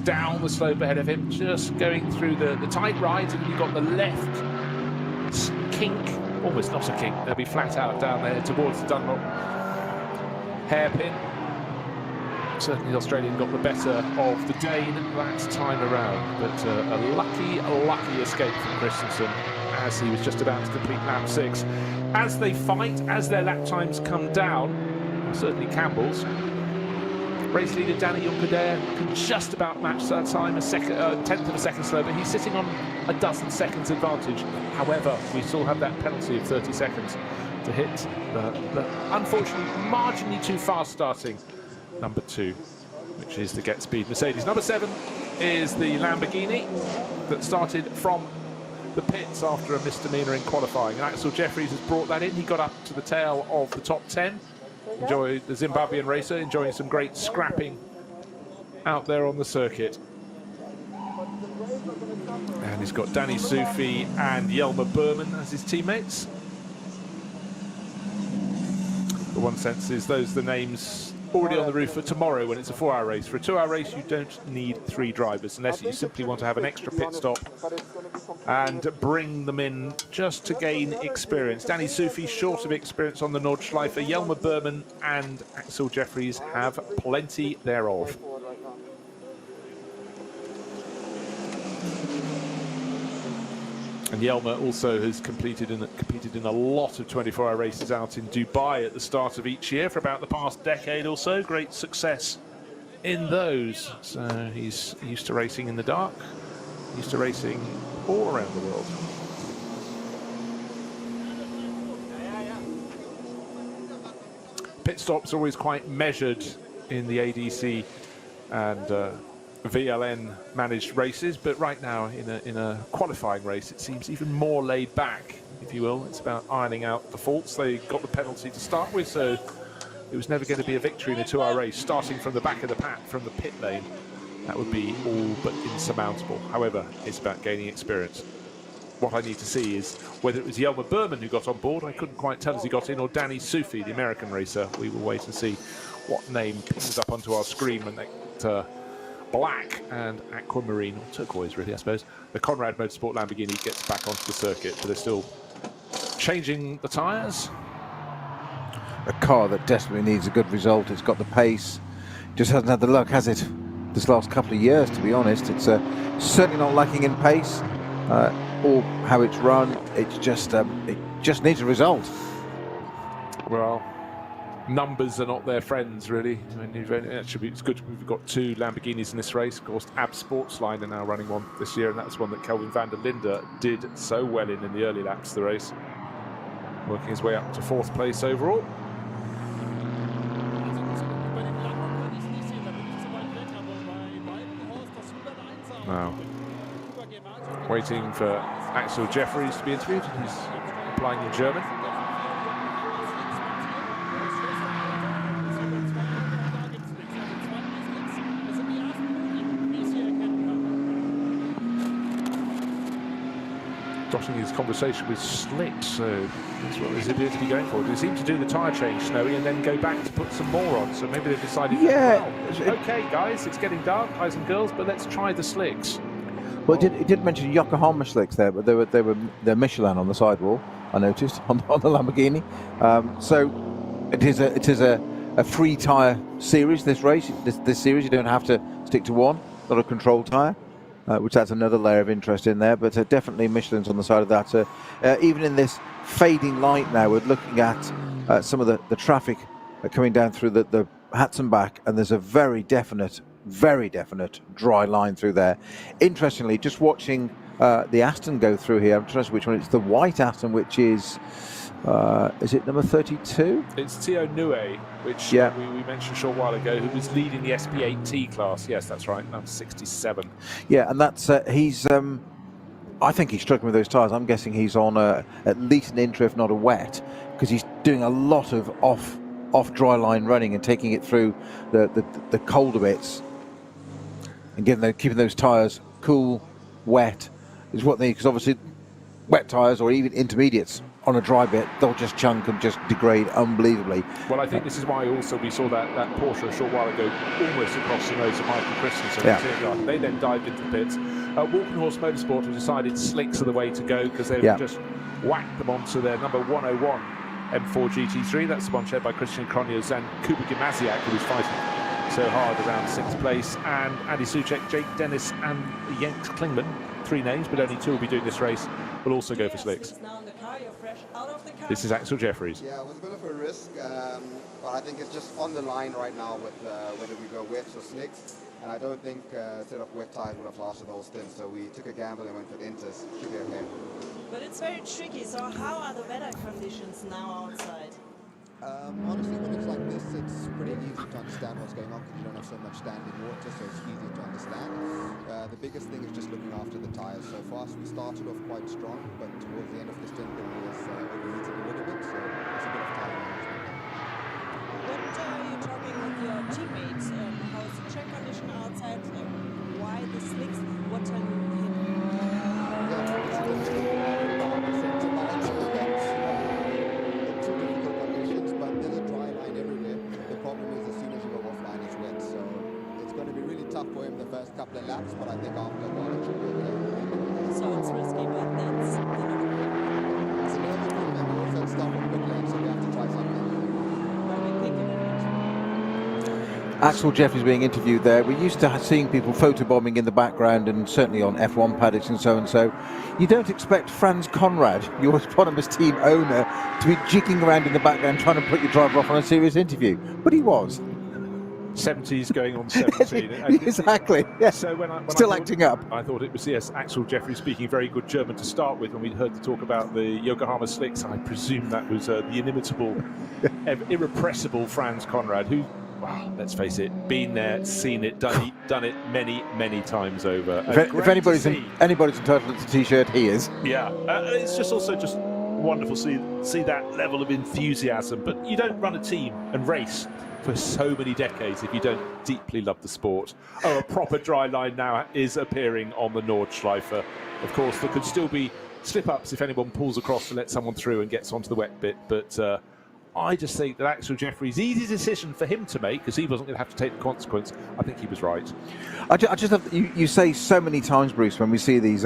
down the slope ahead of him, just going through the tight right, and you've got the left kink, almost not a kink, they'll be flat out down there towards the Dunlop hairpin. Certainly the Australian got the better of the Dane that time around, but a lucky escape from Christensen as he was just about to complete lap 6. As they fight, as their lap times come down, certainly Campbell's, race leader Danny Juncker can just about match that time, a tenth of a second slower, but he's sitting on a dozen seconds advantage. However, we still have that penalty of 30 seconds to hit the unfortunately marginally too fast starting number 2, which is the Get Speed Mercedes. Number 7 is the Lamborghini that started from the pits after a misdemeanor in qualifying. And Axel Jeffries has brought that in. He got up to the tail of the top 10. Enjoy the Zimbabwean racer, enjoying some great scrapping out there on the circuit. And he's got Danny Sufi and Jelmer Berman as his teammates. The one sense is those are the names already on the roof for tomorrow when it's a 4-hour race. For a 2-hour race, you don't need 3 drivers unless you simply want to have an extra pit stop and bring them in just to gain experience. Danny Sufi short of experience on the Nordschleife. Jelmer Berman and Axel Jeffries have plenty thereof. And Jelmer also has competed in a lot of 24-hour races out in Dubai at the start of each year for about the past decade or so. Great success in those. So he's used to racing in the dark, used to racing all around the world. Pit stops are always quite measured in the ADC and VLN managed races, but right now in a qualifying race it seems even more laid back, if you will. It's about ironing out the faults. They got the penalty to start with, so it was never going to be a victory in a 2-hour race starting from the back of the pack from the pit lane. that would be all but insurmountable. However, it's about gaining experience. What I need to see is whether it was Yelmer Berman who got on board, I couldn't quite tell as he got in, or Danny Sufi, the American racer. We will wait and see what name pings up onto our screen when that black and aquamarine, or turquoise really, I suppose, the Conrad Motorsport Lamborghini gets back onto the circuit, but they're still changing the tyres. A car that desperately needs a good result. It's got the pace, just hasn't had the luck, has it? This last couple of years, to be honest. It's certainly not lacking in pace or how it's run. It's just it just needs a result. Well, numbers are not their friends, really. I mean, actually, it's good we've got 2 Lamborghinis in this race. Of course, AB Sportsline are now running one this year, and that's one that Kelvin van der Linde did so well in the early laps of the race, working his way up to 4th place overall. Now, waiting for Axel Jeffries to be interviewed. He's applying in German. Dotting his conversation with Slick, so that's what they appear to be going for. They seem to do the tyre change, Snowy, and then go back to put some more on. So maybe they've decided, yeah, well, okay, guys, it's getting dark, guys and girls, but let's try the slicks. Well, it did mention Yokohama slicks there, but they're Michelin on the sidewall, I noticed, on the Lamborghini. So it is a free tyre series, this race. This series, you don't have to stick to one, not a controlled tyre. Which adds another layer of interest in there, but definitely Michelin's on the side of that. Even in this fading light now, we're looking at some of the traffic coming down through the Hatton back, and there's a very definite dry line through there. Interestingly, just watching the Aston go through here, I'm trying to see which one. It's the white Aston, which is it number 32? It's Theo Nue, which we mentioned a short while ago, who was leading the SP8T class. Yes, that's right, number 67. Yeah, and that's he's I think he's struggling with those tyres. I'm guessing he's on at least an intra, if not a wet, because he's doing a lot of off dry line running and taking it through the colder bits and keeping those tyres cool, wet is what they need, because obviously wet tyres or even intermediates on a dry bit, they'll just chunk and just degrade unbelievably. Well, I think this is why also we saw that Porsche a short while ago almost across the nose of Michael Christensen. Yeah. They then dived into the pits. Walkenhorst Motorsport have decided slicks are the way to go, because they've just whacked them onto their number 101 M4 GT3. That's the one shared by Christian Cronjes and Kuba Gimasiak, who was fighting so hard around 6th place, and Andy Soucek, Jake Dennis and Jens Klingman. 3 names, but only 2 will be doing this race, will also go for slicks. This is Axel Jeffries. Yeah, it was a bit of a risk, but I think it's just on the line right now with whether we go wets or slicks. And I don't think set of wet tyres would have lasted the whole stint, so we took a gamble and went for inters. Should be okay. But it's very tricky, so how are the weather conditions now outside? Honestly, when it's like this, it's pretty easy to understand what's going on because you don't have so much standing water, so it's easy to understand. The biggest thing is just looking after the tyres. So fast, we started off quite strong, but towards the end of the stint, it was overheated a little bit, so it's a bit of tyre management. When you're talking with your teammates, how's the track condition outside? Why the slicks? What time you hit? Yeah, it's a difficult to balance the events in 2 difficult conditions, but there's a dry line everywhere. The problem is as soon as you go offline, it's wet, so it's going to be really tough for him the first couple of laps, but I think after a while it should be okay. So it's risky, but that's the It's a little bit good, and also it's stuff on pit lane, so we have to try something. Thank you very much. Axel Jeffries being interviewed there. We're used to seeing people photobombing in the background, and certainly on F1 paddocks and so and so. You don't expect Franz Conrad, your eponymous team owner, to be jigging around in the background trying to put your driver off on a serious interview. But he was. 70s going on 17. Exactly. Yeah. So when Still acting up. I thought it was, yes, Axel Jeffries speaking very good German to start with. When we heard the talk about the Yokohama slicks, I presume that was the inimitable, irrepressible Franz Conrad, who, well, let's face it, been there, seen it, done it many, many times over. If anybody's entitled to a T-shirt, he is. Yeah, it's just also wonderful to see that level of enthusiasm. But you don't run a team and race for so many decades if you don't deeply love the sport. Oh, a proper dry line now is appearing on the Nordschleife. Of course, there could still be slip-ups if anyone pulls across to let someone through and gets onto the wet bit, but I just think that Axel Jeffrey's easy decision for him to make, because he wasn't going to have to take the consequence. I think he was right. I just have, you say so many times, Bruce, when we see these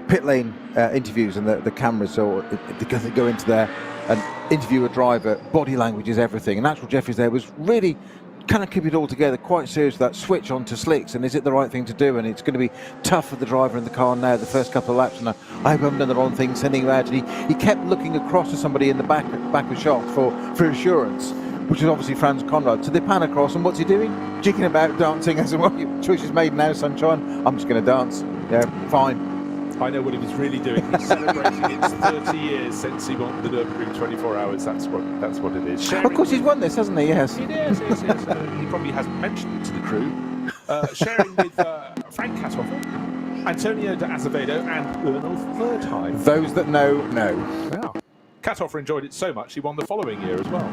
pit lane interviews and the cameras or they go into there and interview a driver, body language is everything. And Axel Jeffries there was really kind of keep it all together, quite serious, that switch onto slicks, and is it the right thing to do? And it's going to be tough for the driver in the car now, the first couple of laps, and I hope I haven't done the wrong thing sending him out. And he kept looking across to somebody in the back of shot for assurance, which is obviously Franz Conrad. So they pan across, and what's he doing? Jigging about, dancing, as well. Your choice is made now, sunshine. I'm just going to dance. Yeah, fine. I know what he was really doing. He's celebrating its 30 years since he won the Nürburgring 24 hours. That's what it is. Of course, he's won this, hasn't he? Yes. He is. He probably hasn't mentioned it to the crew. Sharing with Frank Katoffer, Antonio de Azevedo, and Ernulf Wertheim. Those that know. Wow. Katoffer enjoyed it so much he won the following year as well.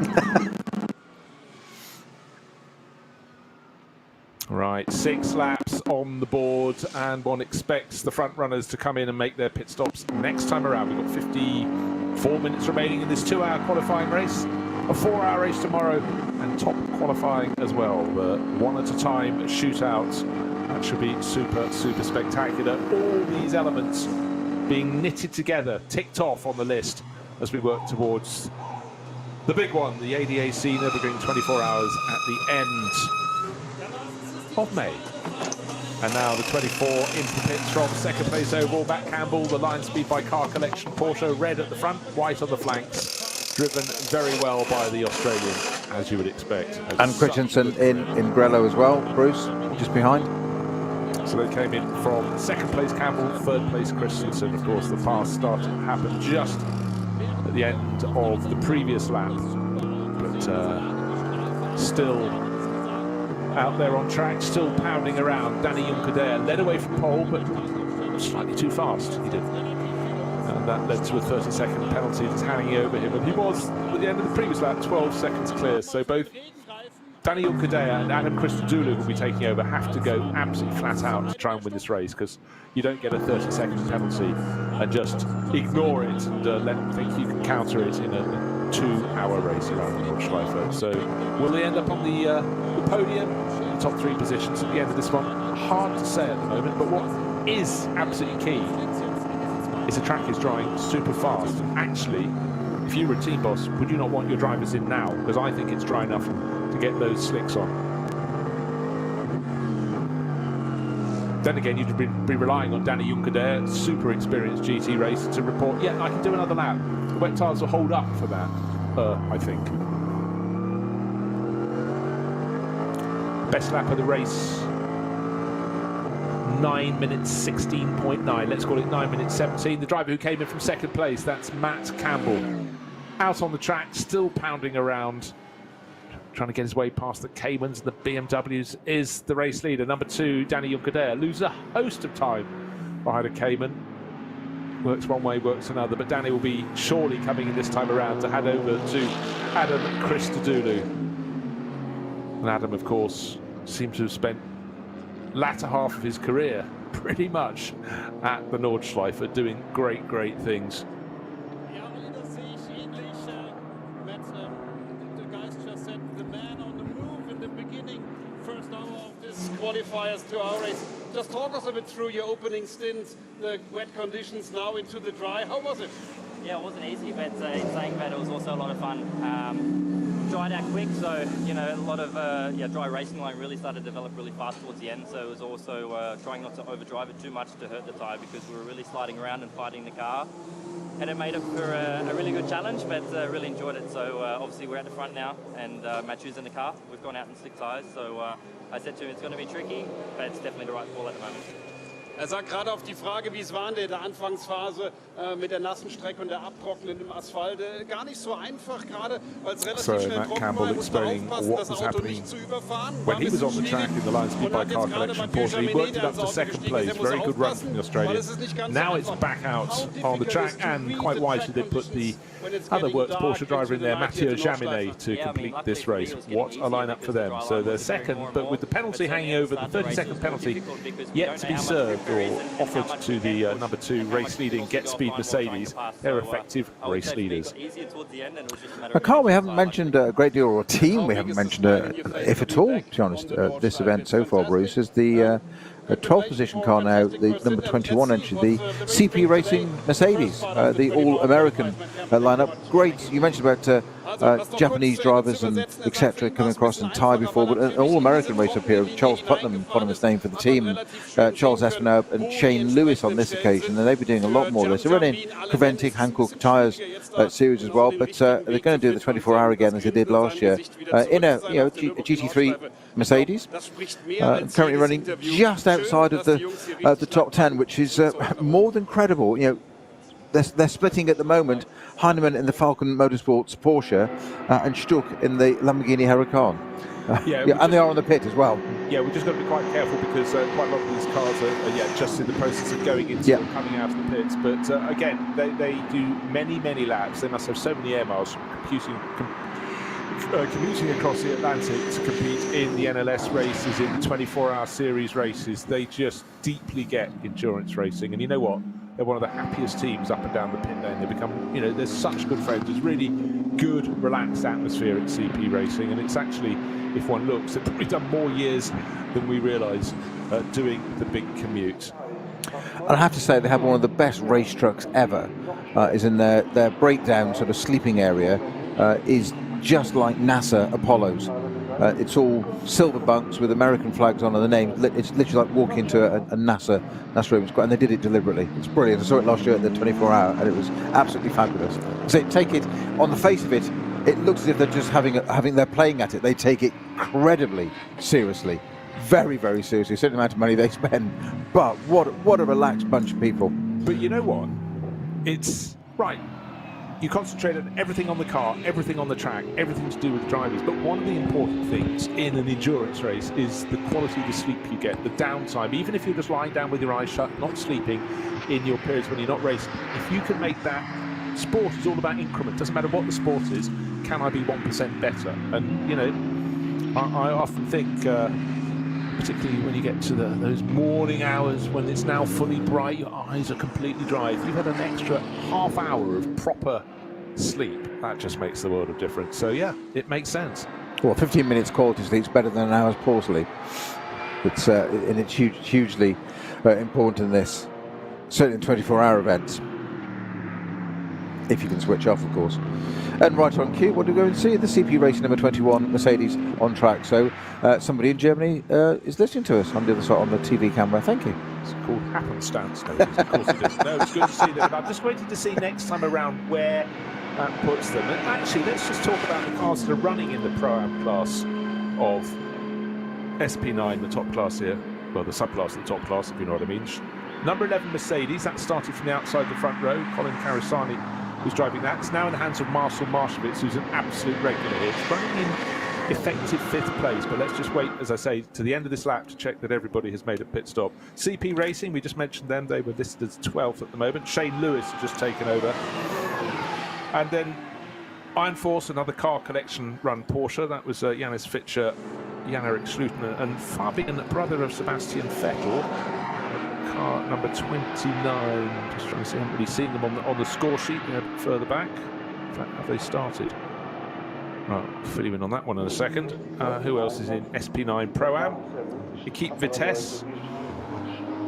Right, 6 laps on the board, and one expects the front runners to come in and make their pit stops next time around. We've got 54 minutes remaining in this 2-hour qualifying race, a 4-hour race tomorrow, and top qualifying as well. The one at a time shootout. That should be super, super spectacular. All these elements being knitted together, ticked off on the list as we work towards the big one, the ADAC Nürburgring 24 hours at the end of May. And now the 24 into the pits from second place overall, Matt Campbell, the line speed by Car Collection, Porsche, red at the front, white on the flanks, driven very well by the Australian, as you would expect. And Christensen in Grello as well, Bruce, just behind. So they came in from second place Campbell, third place Christensen. Of course, the pass started to happen just at the end of the previous lap, but still out there on track, still pounding around. Danny Juncker led away from pole, but slightly too fast, he did. And that led to a 30-second penalty that's hanging over him. And he was, at the end of the previous lap, 12 seconds clear. So both Danny Juncker and Adam Christodoulou, who will be taking over, have to go absolutely flat out to try and win this race, because you don't get a 30-second penalty and just ignore it and let them think you can counter it in a 2-hour race around the Nordschleife. So will they end up on the podium, the top 3 positions at the end of this one? Hard to say at the moment, but what is absolutely key is the track is drying super fast. And actually, if you were a team boss, would you not want your drivers in now? Because I think it's dry enough to get those slicks on. Then again, you'd be relying on Danny Juncker, super experienced GT racer, to report, yeah, I can do another lap. The wet tyres will hold up for that, I think. Best lap of the race, 9 minutes 16.9. Let's call it 9 minutes 17. The driver who came in from second place, that's Matt Campbell. Out on the track, still pounding around, trying to get his way past the Caymans and the BMWs, is the race leader. Number 2, Danny Juncker, loses a host of time behind a Cayman. Works one way, works another, but Danny will be surely coming in this time around to hand over to Adam Christodoulou. And Adam, of course, seems to have spent latter half of his career pretty much at the Nordschleife, doing great, great things. Qualifiers to our race. Just talk us a bit through your opening stint, the wet conditions, now into the dry. How was it? Yeah, it wasn't easy, but in saying that, it was also a lot of fun. Dried out quick, so you know, a lot of dry racing line really started to develop really fast towards the end. So it was also trying not to overdrive it too much to hurt the tyre, because we were really sliding around and fighting the car. And it made it for a really good challenge, but really enjoyed it. So obviously we're at the front now, and Matthew's in the car. We've gone out in slick tyres, so I said to him it's going to be tricky, but it's definitely the right call at the moment. sagt gerade auf die Frage, wie es war in der Anfangsphase mit der nassen Strecke und der abtrocknenden Asphalt. Gar nicht so einfach, gerade weil es relativ schnell trocken war. Muss man aufpassen, das Auto nicht zu überfahren. When he was on the track in the Lion Speed by Car Collection Porsche, he worked it up to second place. Very good run from the Australian. Now it's back out on the track, and quite wisely they put the other works Porsche driver in there, Mathieu Jaminet, to complete this race. What a lineup for them. So they're second, but with the penalty hanging over, the 30-second penalty yet to be served or offered to the number 2 race leading Get Speed Mercedes. They're effective race leaders. A car we haven't mentioned a great deal, or a team we haven't mentioned, if at all, to be honest, this event so far, Bruce, is the 12th position car now, the number 21 entry, the CP Racing Mercedes, the all-American lineup. Great, you mentioned about Japanese drivers and etc. coming across and tie before, but an all-American race up here. Charles Putnam, eponymous name for the team, Charles Espinel and Shane Lewis on this occasion, and they'll be doing a lot more of this. They're running Creventic, Hankook tyres series as well, but they're going to do the 24-hour again as they did last year in a GT3 Mercedes, currently running just outside of the top 10, which is more than credible. They're splitting at the moment, Heinemann in the Falcon Motorsports Porsche and Stuck in the Lamborghini Huracan. And they are on the pit as well. Yeah, we've just got to be quite careful because quite a lot of these cars are just in the process of going into or coming out of the pits. But again, they do many laps. They must have so many air miles commuting across the Atlantic to compete in the NLS races, in the 24-hour series races. They just deeply get endurance racing, and you know what? They're one of the happiest teams up and down the pit lane. They become, they're such good friends. There's really good, relaxed atmosphere at CP Racing, and it's actually, if one looks, they've probably done more years than we realise doing the big commute. And I have to say, they have one of the best race trucks ever. Is in their breakdown sort of sleeping area is just like NASA Apollos. It's all silver bunks with American flags on the name. It's literally like walking into a NASA room, and they did it deliberately. It's brilliant. I saw it last year at the 24-hour, and it was absolutely fabulous. So take it on the face of it, it looks as if they're just they're playing at it. They take it incredibly seriously, very seriously. A certain amount of money they spend, but what a relaxed bunch of people. But you know what? It's right. You concentrate on everything on the car, everything on the track, everything to do with the drivers. But one of the important things in an endurance race is the quality of the sleep you get, the downtime. Even if you're just lying down with your eyes shut, not sleeping in your periods when you're not racing, if you can make that, sport is all about increment. Doesn't matter what the sport is, can I be 1% better? And, I often think, particularly when you get to those morning hours when it's now fully bright, your eyes are completely dry. If you've had an extra half hour of proper sleep, that just makes the world of difference. So yeah, it makes sense. Well, 15 minutes quality sleep's better than an hour's poor sleep. It's and it's hugely important in this, certainly in 24-hour events. If you can switch off, of course. And right on cue, what do we go and see? The CP Racing number 21 Mercedes on track. So somebody in Germany is listening to us on the other side on the TV camera. Thank you. It's called happenstance. No, of course it is. No, it's good to see them. I'm just waiting to see next time around where that puts them. And actually, let's just talk about the cars that are running in the Pro-Am class of SP9, the top class here. Well, the subclass of the top class, if you know what I mean. Number 11 Mercedes, that started from the outside the front row. Colin Carasani who's driving that. It's now in the hands of Marcel Marshowitz, who's an absolute regular here. It's running in effective 5th place, but let's just wait, as I say, to the end of this lap to check that everybody has made a pit stop. CP Racing, we just mentioned them. They were listed as 12th at the moment. Shane Lewis has just taken over. And then Iron Force, another car collection run Porsche. That was Janis Fischer, Jan-Erik Schluten, and Fabian, brother of Sebastian Vettel. Car number 29, just trying to see, I haven't really seen them on the score sheet. They're further back. In fact, have they started? Right, I'll fill you in on that one in a second. Who else is in SP9 Pro-Am? Equipe Vitesse,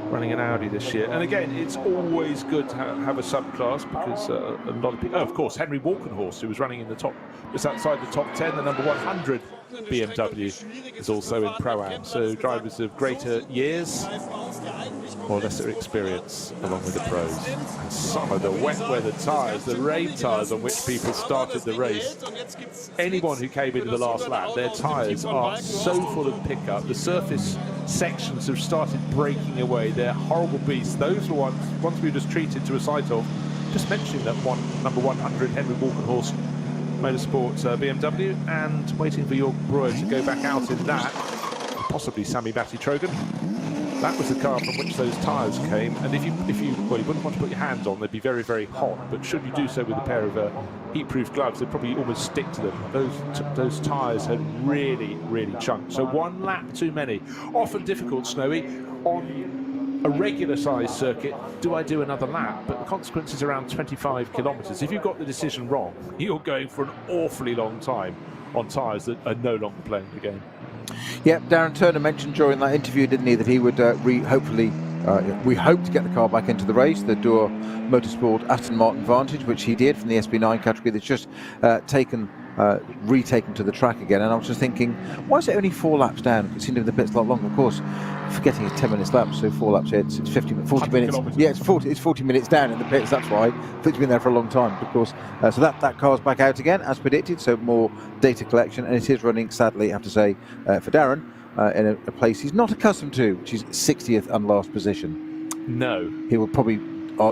running an Audi this year. And again, it's always good to have a subclass because a lot of people... Oh, of course, Henry Walkenhorst, who was running in the top, just outside the top 10, the number 100 BMW, is also in Pro-Am. So drivers of greater years or lesser experience along with the pros. And some of the wet weather tyres, the rain tyres on which people started the race, anyone who came into the last lap, their tyres are so full of pickup. The surface sections have started breaking away. They're horrible beasts. Those are ones we just treated to a sight of. Just mentioning that number 100 Henry Walkenhorst Motorsports BMW, and waiting for Jörg Brewer to go back out in that, possibly Sami Batti-Trogan. That was the car from which those tyres came, and if you well, you wouldn't want to put your hands on, they'd be very, very hot, but should you do so with a pair of heat-proof gloves, they'd probably almost stick to them. Those tyres had really, really chunked. So one lap too many. Often difficult, Snowy, on a regular-sized circuit, do I do another lap? But the consequence is around 25 kilometres. If you've got the decision wrong, you're going for an awfully long time on tyres that are no longer playing the game. Yeah, Darren Turner mentioned during that interview, didn't he, that he would hopefully, we hope to get the car back into the race, the Door Motorsport Aston Martin Vantage, which he did from the SB9 category. That's just retaken to the track again. And I was just thinking, why is it only 4 laps down? It seemed to be the pit's a lot longer. Of course, forgetting it's 10 minutes laps, so 4 laps here, it's 40 minutes. Yeah, it's 40 minutes down in the pits, that's why. It's been there for a long time, of course. So that car's back out again, as predicted, so more data collection, and it is running, sadly, I have to say, for Darren, in a place he's not accustomed to, which is 60th and last position. No. He will probably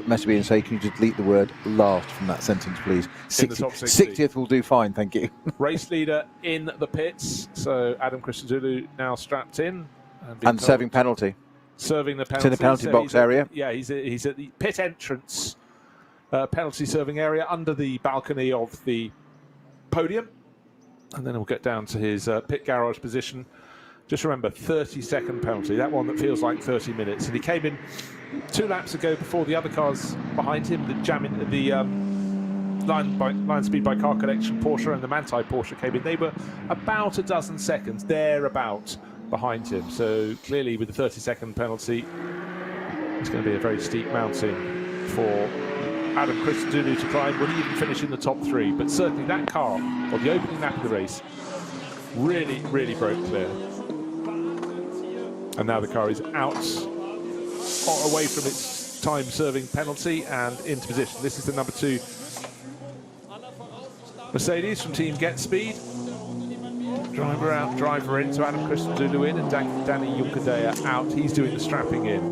message me and say, can you just delete the word last from that sentence, please? 60th will do fine, thank you. Race leader in the pits, so Adam Christodoulou now strapped in. And serving penalty. Serving the penalty. It's in the penalty box area. Yeah, he's at the pit entrance penalty serving area under the balcony of the podium. And then he'll get down to his pit garage position. Just remember, 30-second penalty, that one that feels like 30 minutes. And he came in 2 laps ago before the other cars behind him, the line speed by car collection Porsche and the Manthey Porsche came in. They were about a dozen seconds, thereabout, behind him. So clearly with the 30-second penalty, it's going to be a very steep mountain for Adam Christodoulou to climb. Will he even finish in the top 3? But certainly that car, on the opening lap of the race, really, really broke clear. And now the car is out, away from its time-serving penalty and into position. This is the number 2 Mercedes from Team Get Speed. Driver out, driver in, so Adam Christodoulou in, and Danny Juncadella out. He's doing the strapping in.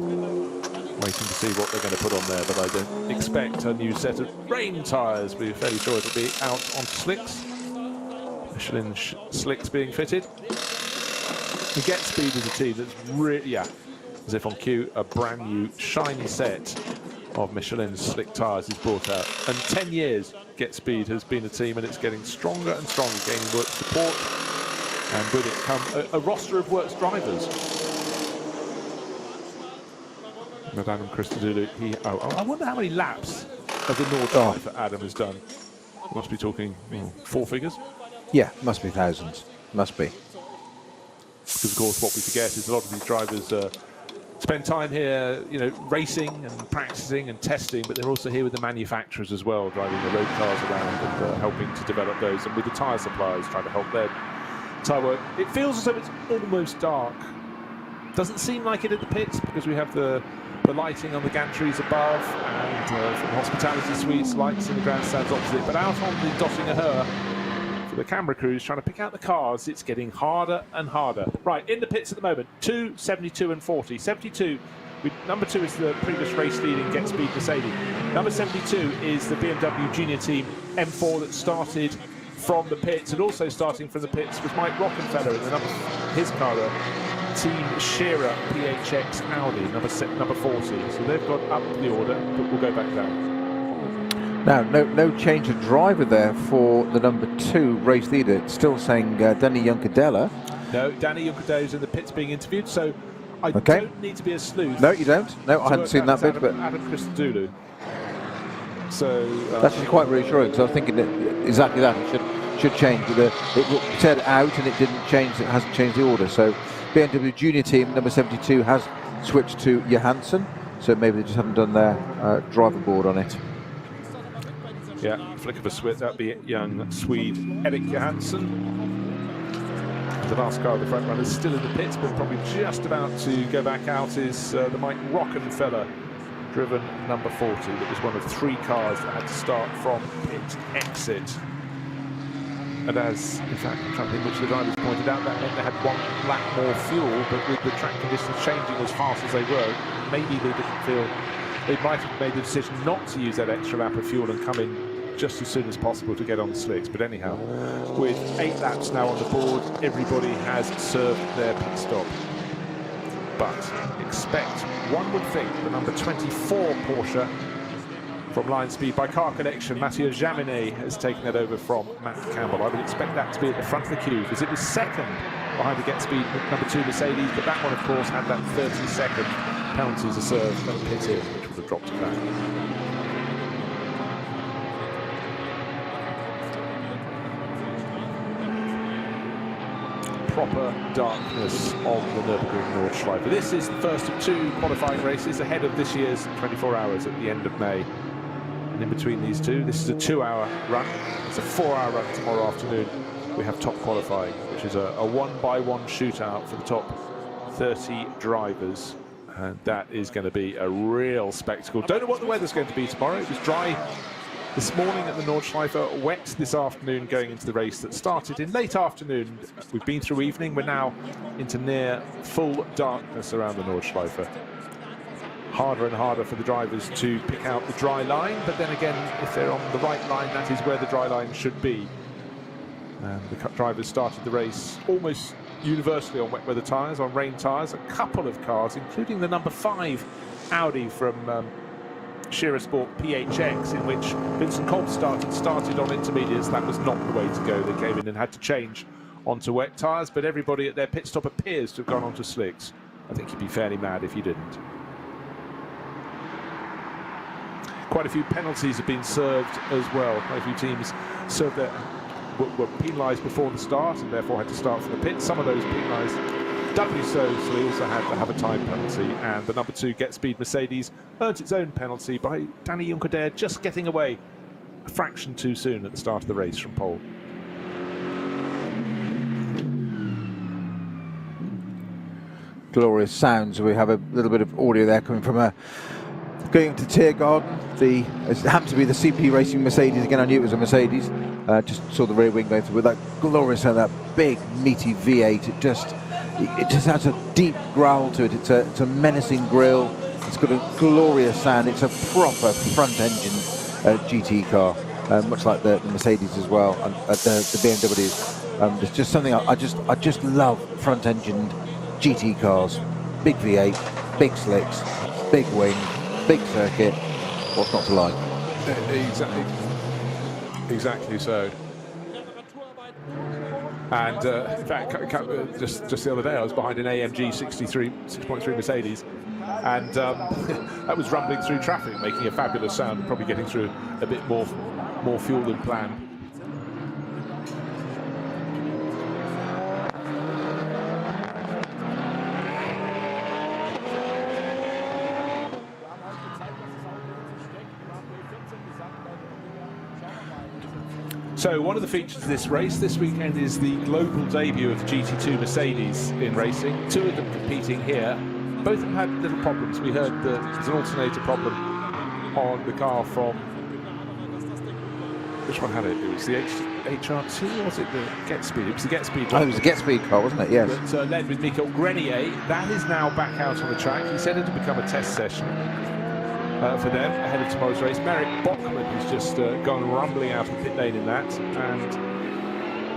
Waiting to see what they're going to put on there, but I don't expect a new set of rain tyres. We're fairly sure it'll be out on slicks. Michelin slicks being fitted. The Get Speed is a team that's really, as if on cue, a brand new shiny set of Michelin slick tyres is brought out. And 10 years Get Speed has been a team, and it's getting stronger and stronger, gaining work support, and with it come a roster of works drivers. But Adam Christodoulou, I wonder how many laps of the Nord drive that Adam has done. Must be talking 4 figures. Yeah, must be thousands. Must be. Because of course what we forget is a lot of these drivers spend time here, racing and practicing and testing, but they're also here with the manufacturers as well, driving the road cars around and helping to develop those, and with the tyre suppliers trying to help their tyre work. It feels as though it's almost dark. Doesn't seem like it at the pits because we have the lighting on the gantries above, and from hospitality suites, lights in the grandstands opposite, but out on the Dottinger Höhe, for the camera crews trying to pick out the cars, it's getting harder and harder. Right, in the pits at the moment, 2, 72 and 40. 72, number 2 is the previous race leading Get Speed Mercedes. Number 72 is the BMW Junior Team M4 that started from the pits, and also starting from the pits was Mike Rockenfeller in his car, Team Scherer PHX Audi, number 40. So they've got up the order, but we'll go back down. Now, no change of driver there for the number 2 race leader. It's still saying Danny Juncadella. No, Danny Juncadella is in the pits being interviewed, so I don't need to be a sleuth. No, you don't. No, I hadn't seen that bit. But Adam Christodoulou. So that's actually quite reassuring, because I was thinking that exactly that it should change. It said out and it didn't change. It hasn't changed the order. So BMW Junior Team number 72 has switched to Johansson. So maybe they just haven't done their driver board on it. Yeah, flick of a switch, that'd be young Swede Erik Johansson. The last car of the front runner is still in the pits, but probably just about to go back out is the Mike Rockenfeller driven number 40. That was one of 3 cars that had to start from pit exit. And as, in fact, I'm trying to think which the drivers pointed out, that meant they had 1 lap more fuel, but with the track conditions changing as fast as they were, maybe they didn't feel, they might have made the decision not to use that extra lap of fuel and come in just as soon as possible to get on the slicks. But anyhow, with 8 laps now on the board, everybody has served their pit stop. But expect, one would think, the number 24 Porsche from line speed by car connection, Mathieu Jaminet has taken it over from Matt Campbell. I would expect that to be at the front of the queue, because it was second behind the Get Speed number 2 Mercedes, but that one, of course, had that 30-second penalty to serve and pit in, which would have dropped it back. Proper darkness on the Nürburgring Nordschleife. This is the first of 2 qualifying races ahead of this year's 24 hours at the end of May. And in between these 2, this is a 2-hour run. It's a 4-hour run tomorrow afternoon. We have top qualifying, which is a 1-by-1 shootout for the top 30 drivers. And that is going to be a real spectacle. Don't know what the weather's going to be tomorrow. It was dry this morning at the Nordschleife, wet this afternoon going into the race that started in late afternoon. We've been through evening, we're now into near full darkness around the Nordschleife. Harder and harder for the drivers to pick out the dry line, but then again, if they're on the right line, that is where the dry line should be. And the drivers started the race almost universally on wet weather tyres, on rain tyres. A couple of cars, including the number 5 Audi from Shearer Sport PHX, in which Vincent Kolb started on intermediates. That was not the way to go. They came in and had to change onto wet tyres, but everybody at their pit stop appears to have gone onto slicks. I think you'd be fairly mad if you didn't. Quite a few penalties have been served as well. Quite a few teams served their, were penalised before the start and therefore had to start from the pit. Some of those penalised doubly so they also had to have a time penalty, and the number 2 Get Speed Mercedes earned its own penalty by Danny Juncker just getting away a fraction too soon at the start of the race from pole. Glorious sounds. We have a little bit of audio there coming from going to Tiergarten. It happened to be the CP Racing Mercedes. Again, I knew it was a Mercedes. Just saw the rear wing going through with that glorious sound, that big meaty V8. It just has a deep growl to it. It's a menacing grille. It's got a glorious sound. It's a proper front-engine GT car, much like the Mercedes as well, and the BMWs. It's just something I just love front-engined GT cars. Big V8, big slicks, big wing, big circuit. What's not to like? Exactly so. And in fact, just the other day, I was behind an AMG 6.3 Mercedes, and that was rumbling through traffic, making a fabulous sound, probably getting through a bit more fuel than planned. So one of the features of this race this weekend is the global debut of the GT2 Mercedes in racing. 2 of them competing here. Both of them had little problems. We heard that there's an alternator problem on the car from... Which one had it? It was the HRT, or was it the Get Speed? It was the Get Speed. Oh, it was the Get Speed car, wasn't it? Yes. But, led with Michael Grenier. That is now back out on the track. He said it to become a test session for them ahead of tomorrow's race. Merrick Bockman has just gone rumbling out of the pit lane in that, and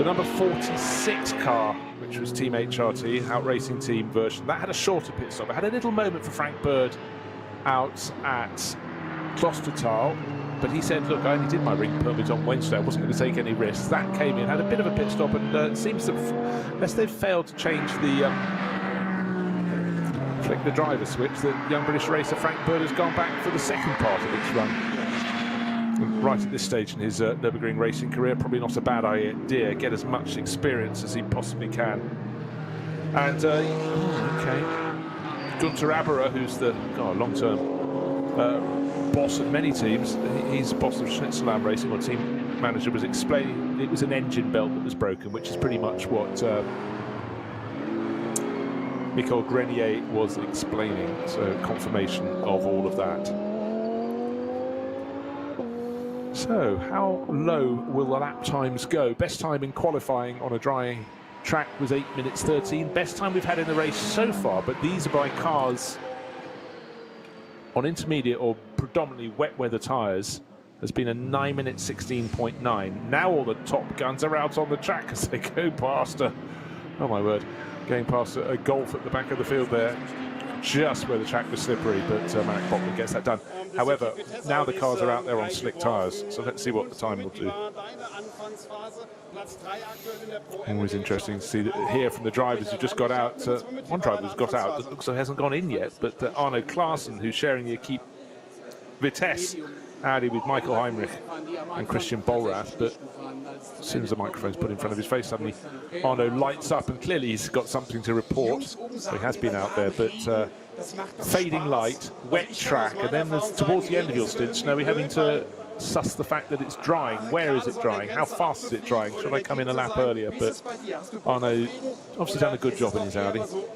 the number 46 car, which was Team HRT, out racing team version, that had a shorter pit stop. It had a little moment for Frank Bird out at Klostertal, but he said, look, I only did my ring permit on Wednesday, I wasn't going to take any risks. That came in, had a bit of a pit stop, and it seems that unless they've failed to change the flick the driver switch, the young British racer Frank Bird has gone back for the second part of its run. And right at this stage in his Nürburgring racing career, probably not a bad idea. Get as much experience as he possibly can. And okay, Gunter Aberer, who's the long-term boss of many teams, he's boss of Schnitzelam Racing, or team manager, was explaining it was an engine belt that was broken, which is pretty much what Michael Grenier was explaining, so confirmation of all of that. So, how low will the lap times go? Best time in qualifying on a dry track was 8 minutes 13. Best time we've had in the race so far, but these are by cars on intermediate or predominantly wet weather tyres, has been a 9 minutes 16.9. Now all the top guns are out on the track as they go past oh my word, going past a Golf at the back of the field there, just where the track was slippery, but Marek Botman gets that done. However, now the cars are out there on slick tyres, so let's see what the time will do. Always interesting to see that here from the drivers who just got out. One driver who's got out that looks like he hasn't gone in yet, but Arno Klaassen, who's sharing the Equipe Vitesse Audi with Michael Heinrich and Christian Bollrath, but as soon as the microphone's put in front of his face, suddenly Arno lights up, and clearly he's got something to report. So he has been out there, but fading light, wet track, and then towards the end of your stint, Snowy, having to suss the fact that it's drying. Where is it drying? How fast is it drying? Should I come in a lap earlier? But Arno obviously done a good job in his Audi. Oh,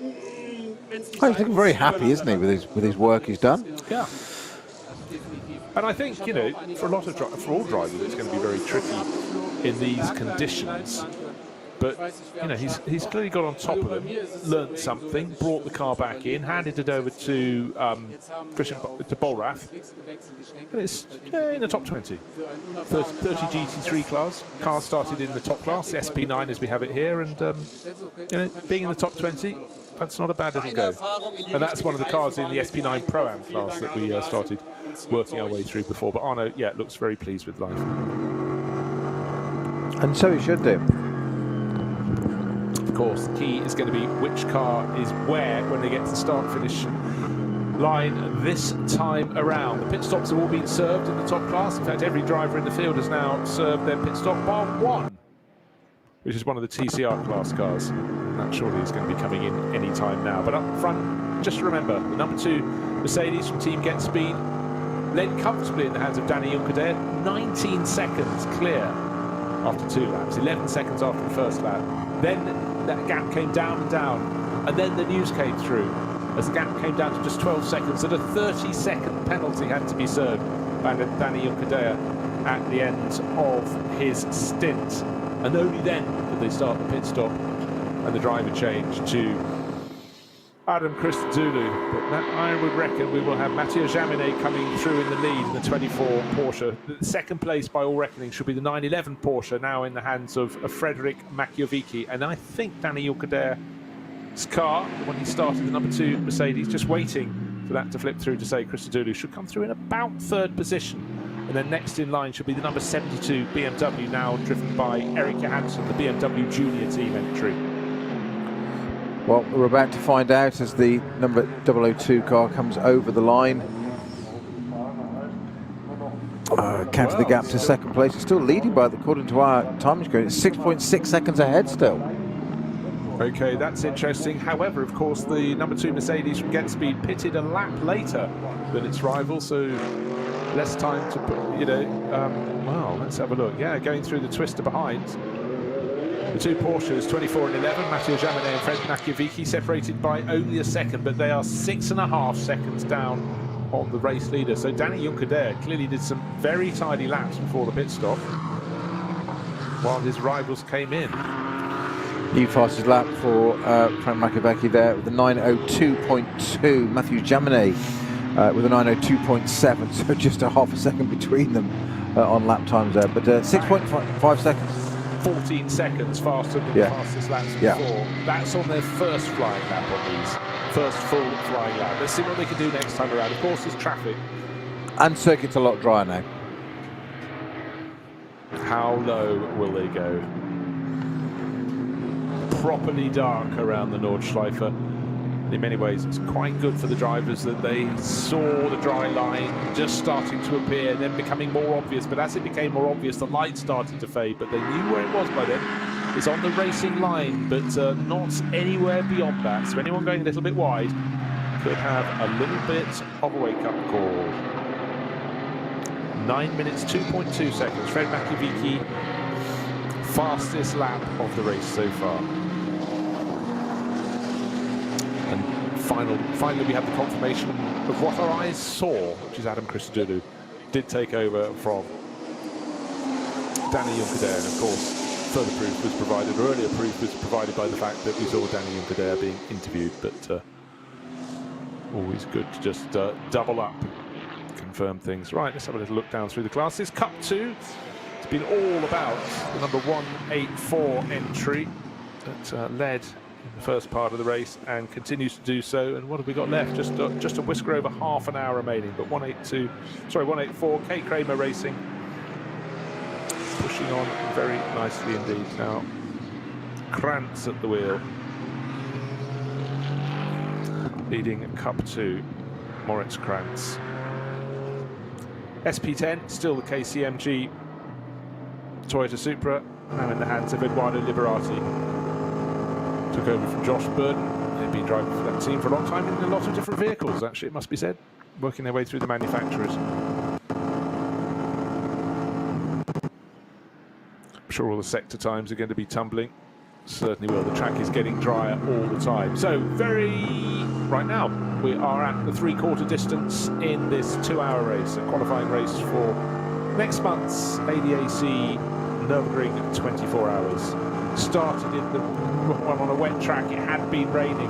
he's looking very happy, isn't he, with his work he's done? Yeah. And I think, you know, for all drivers, it's going to be very tricky in these conditions. But, you know, he's clearly got on top of them, learnt something, brought the car back in, handed it over to Bollrath. And it's in the top 20. 30 GT3 class. Car started in the top class, the SP9 as we have it here, and, you know, being in the top 20, that's not a bad little go. And that's one of the cars in the SP9 Pro-Am class that we started working our way through before. But Arno, yeah, looks very pleased with life. And so he should do. Of course, the key is going to be which car is where when they get to the start-finish line this time around. The pit stops have all been served in the top class. In fact, every driver in the field has now served their pit stop bar one, which is one of the TCR class cars. That surely is going to be coming in any time now. But up front, just remember, the number 2 Mercedes from Team Get Speed led comfortably in the hands of Danny Juncker, 19 seconds clear after 2 laps, 11 seconds after the first lap. Then that gap came down and down, and then the news came through as the gap came down to just 12 seconds, and a 30-second penalty had to be served by Danny Juncker at the end of his stint. And only then did they start the pit stop and the driver change to Adam Christodoulou. But I would reckon we will have Mathieu Jaminet coming through in the lead in the 24 Porsche. The second place, by all reckoning, should be the 911 Porsche, now in the hands of Frederic Makiewicz. And I think Danny Junker's car, when he started the number 2 Mercedes, just waiting for that to flip through to say Christodoulou should come through in about 3rd position. And then next in line should be the number 72 BMW, now driven by Eric Johansson, the BMW Junior team entry. Well, we're about to find out as the number 002 car comes over the line. Counted the gap to 2nd place. It's still leading by, according to our time screen, it's 6.6 seconds ahead still. Okay, that's interesting. However, of course, the number 2 Mercedes from Get Speed pitted a lap later than its rival, so less time to put, you know, well, let's have a look. Yeah, going through the twister behind. The 2 Porsches, 24 and 11, Mathieu Jaminet and Fred Makiewicz, separated by only a second, but they are 6.5 seconds down on the race leader. So Danny Juncker clearly did some very tidy laps before the pit stop, while his rivals came in. New fastest lap for Frank Makiewicz there with the 9:02.2. Mathieu Jaminet with a 9:02.7, so just a half a second between them on lap times there. But 6.5 seconds. 14 seconds faster than the fastest laps before. That's on their first flying lap on these. First full flying lap. Let's see what they can do next time around. Of course, there's traffic. And circuit's a lot drier now. How low will they go? Properly dark around the Nordschleife. In many ways, it's quite good for the drivers that they saw the dry line just starting to appear and then becoming more obvious. But as it became more obvious, the light started to fade. But they knew where it was by then. It's on the racing line, but not anywhere beyond that. So anyone going a little bit wide could have a little bit of a wake-up call. 9 minutes, 2.2 seconds. Fred Makiewicz, fastest lap of the race so far. Finally, we have the confirmation of what our eyes saw, which is Adam Christodoulou did take over from Danny Junkerdare, and of course further proof was provided, or earlier proof was provided by the fact that we saw Danny Junkerdare being interviewed, but always good to just double up, confirm things. Right, let's have a little look down through the classes. Cup 2, it's been all about the number 184 entry that led in the first part of the race and continues to do so. And what have we got left? Just a whisker over half an hour remaining, but 184, Kay Kramer Racing pushing on very nicely indeed. Now Krantz at the wheel, leading Cup 2, Moritz Krantz. SP10, still the KCMG Toyota Supra, now in the hands of Eduardo Liberati. Took over from Josh Burden. They've been driving for that team for a long time in a lot of different vehicles, actually, it must be said, working their way through the manufacturers. I'm sure all the sector times are going to be tumbling. Certainly will. The track is getting drier all the time. So right now we are at the 3/4 distance in this 2-hour race, a qualifying race for next month's ADAC Nürburgring 24 hours. Started in the one on a wet track. It had been raining.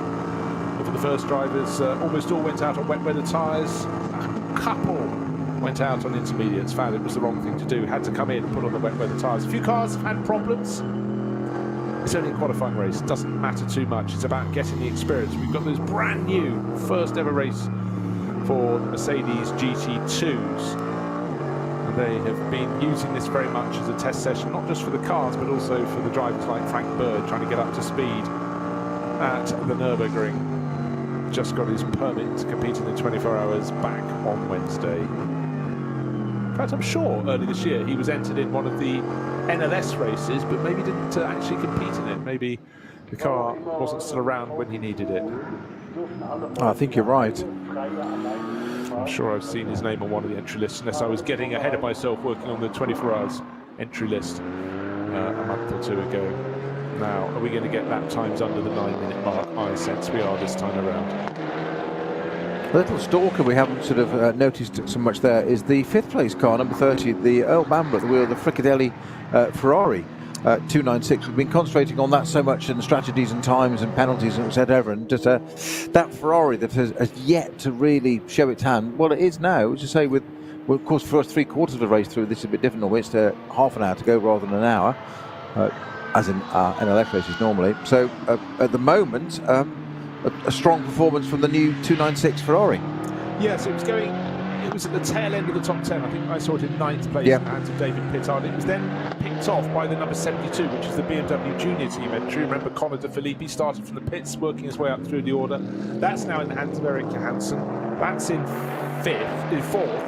For the first drivers, almost all went out on wet weather tyres. A couple went out on intermediates, found it was the wrong thing to do, had to come in and put on the wet weather tyres. A few cars have had problems. It's only a qualifying race, it doesn't matter too much, it's about getting the experience. We've got those brand new first ever race for the Mercedes GT2s. And they have been using this very much as a test session, not just for the cars, but also for the drivers like Frank Bird, trying to get up to speed at the Nürburgring. Just got his permit to compete in the 24 hours back on Wednesday. In fact, I'm sure early this year he was entered in one of the NLS races, but maybe didn't actually compete in it. Maybe the car wasn't still around when he needed it. I think you're right. I'm sure I've seen his name on one of the entry lists, unless I was getting ahead of myself working on the 24 hours entry list a month or two ago. Now, are we going to get lap times under the 9-minute mark? I sense we are this time around. A little stalker we haven't sort of noticed so much there is the 5th place car, number 30, the Earl Bamber at the wheel of the Fricadelli Ferrari 296. We've been concentrating on that so much, and strategies and times and penalties and etc. And just that Ferrari that has yet to really show its hand. Well, it is now, as you say, with of course, first 3/4 of the race through, this is a bit different. It's half an hour to go rather than an hour, as in NLF races normally. So at the moment, a strong performance from the new 296 Ferrari. Yes, it was at the tail end of the top 10. I think I saw it in 9th place in the hands of David Pittard. It was then picked off by the number 72, which is the BMW Junior team entry. Remember, Conor De Filippi started from the pits, working his way up through the order. That's now in the hands of Eric Johansson. That's in 4th.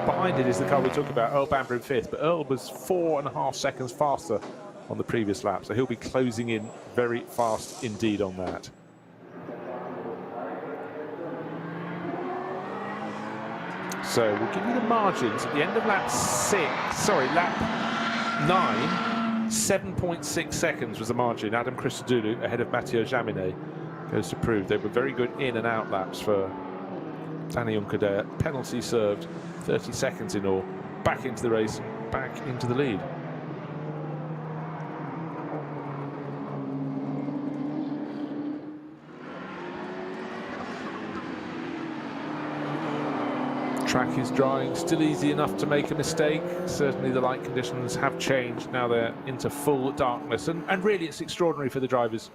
Behind it is the car we talked about, Earl Bamber in 5th, but Earl was 4.5 seconds faster on the previous lap, so he'll be closing in very fast indeed on that. So we'll give you the margins at the end of lap 9, 7.6 seconds was the margin. Adam Christodoulou ahead of Matteo Jaminet goes to prove they were very good in and out laps for Danny Junkerdare. Penalty served, 30 seconds in all. Back into the race, back into the lead. Track is drying, still easy enough to make a mistake. Certainly the light conditions have changed. Now they're into full darkness, and really it's extraordinary for the drivers.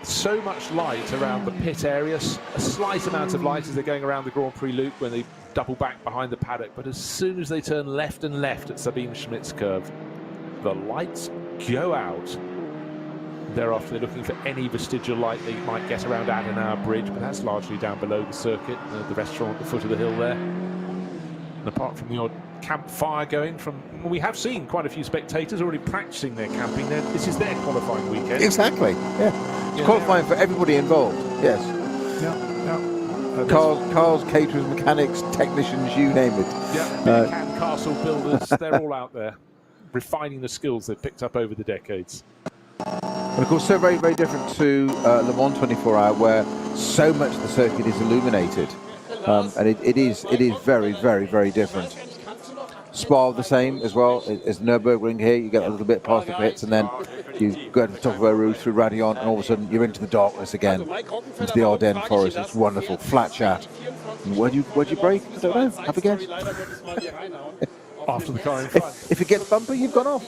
So much light around the pit area, a slight amount of light as they're going around the Grand Prix loop when they double back behind the paddock, but as soon as they turn left and left at Sabine Schmidt's curve, the lights go out. Thereafter, they're looking for any vestigial light they might get around Adenauer Bridge, but that's largely down below the circuit, the restaurant at the foot of the hill there. And apart from the odd campfire going from, well, we have seen quite a few spectators already practicing their camping there. This is their qualifying weekend. Exactly, yeah. It's qualifying for everybody involved, yes. Yeah. Cars, caterers, mechanics, technicians, you name it. Yeah, can castle builders, they're all out there, refining the skills they've picked up over the decades. And of course, so very, very different to Le Mans 24 Hour, where so much of the circuit is illuminated, and it is very, very, very different. Spa the same as well as Nürburgring here. You get a little bit past the pits, and then you go to the top of a route through Radion, and all of a sudden you're into the darkness again, into the Ardennes forest. It's wonderful, flat chat. Where'd you break? I don't know. Have a guess. After the car in front. If it gets bumpy, you've gone off.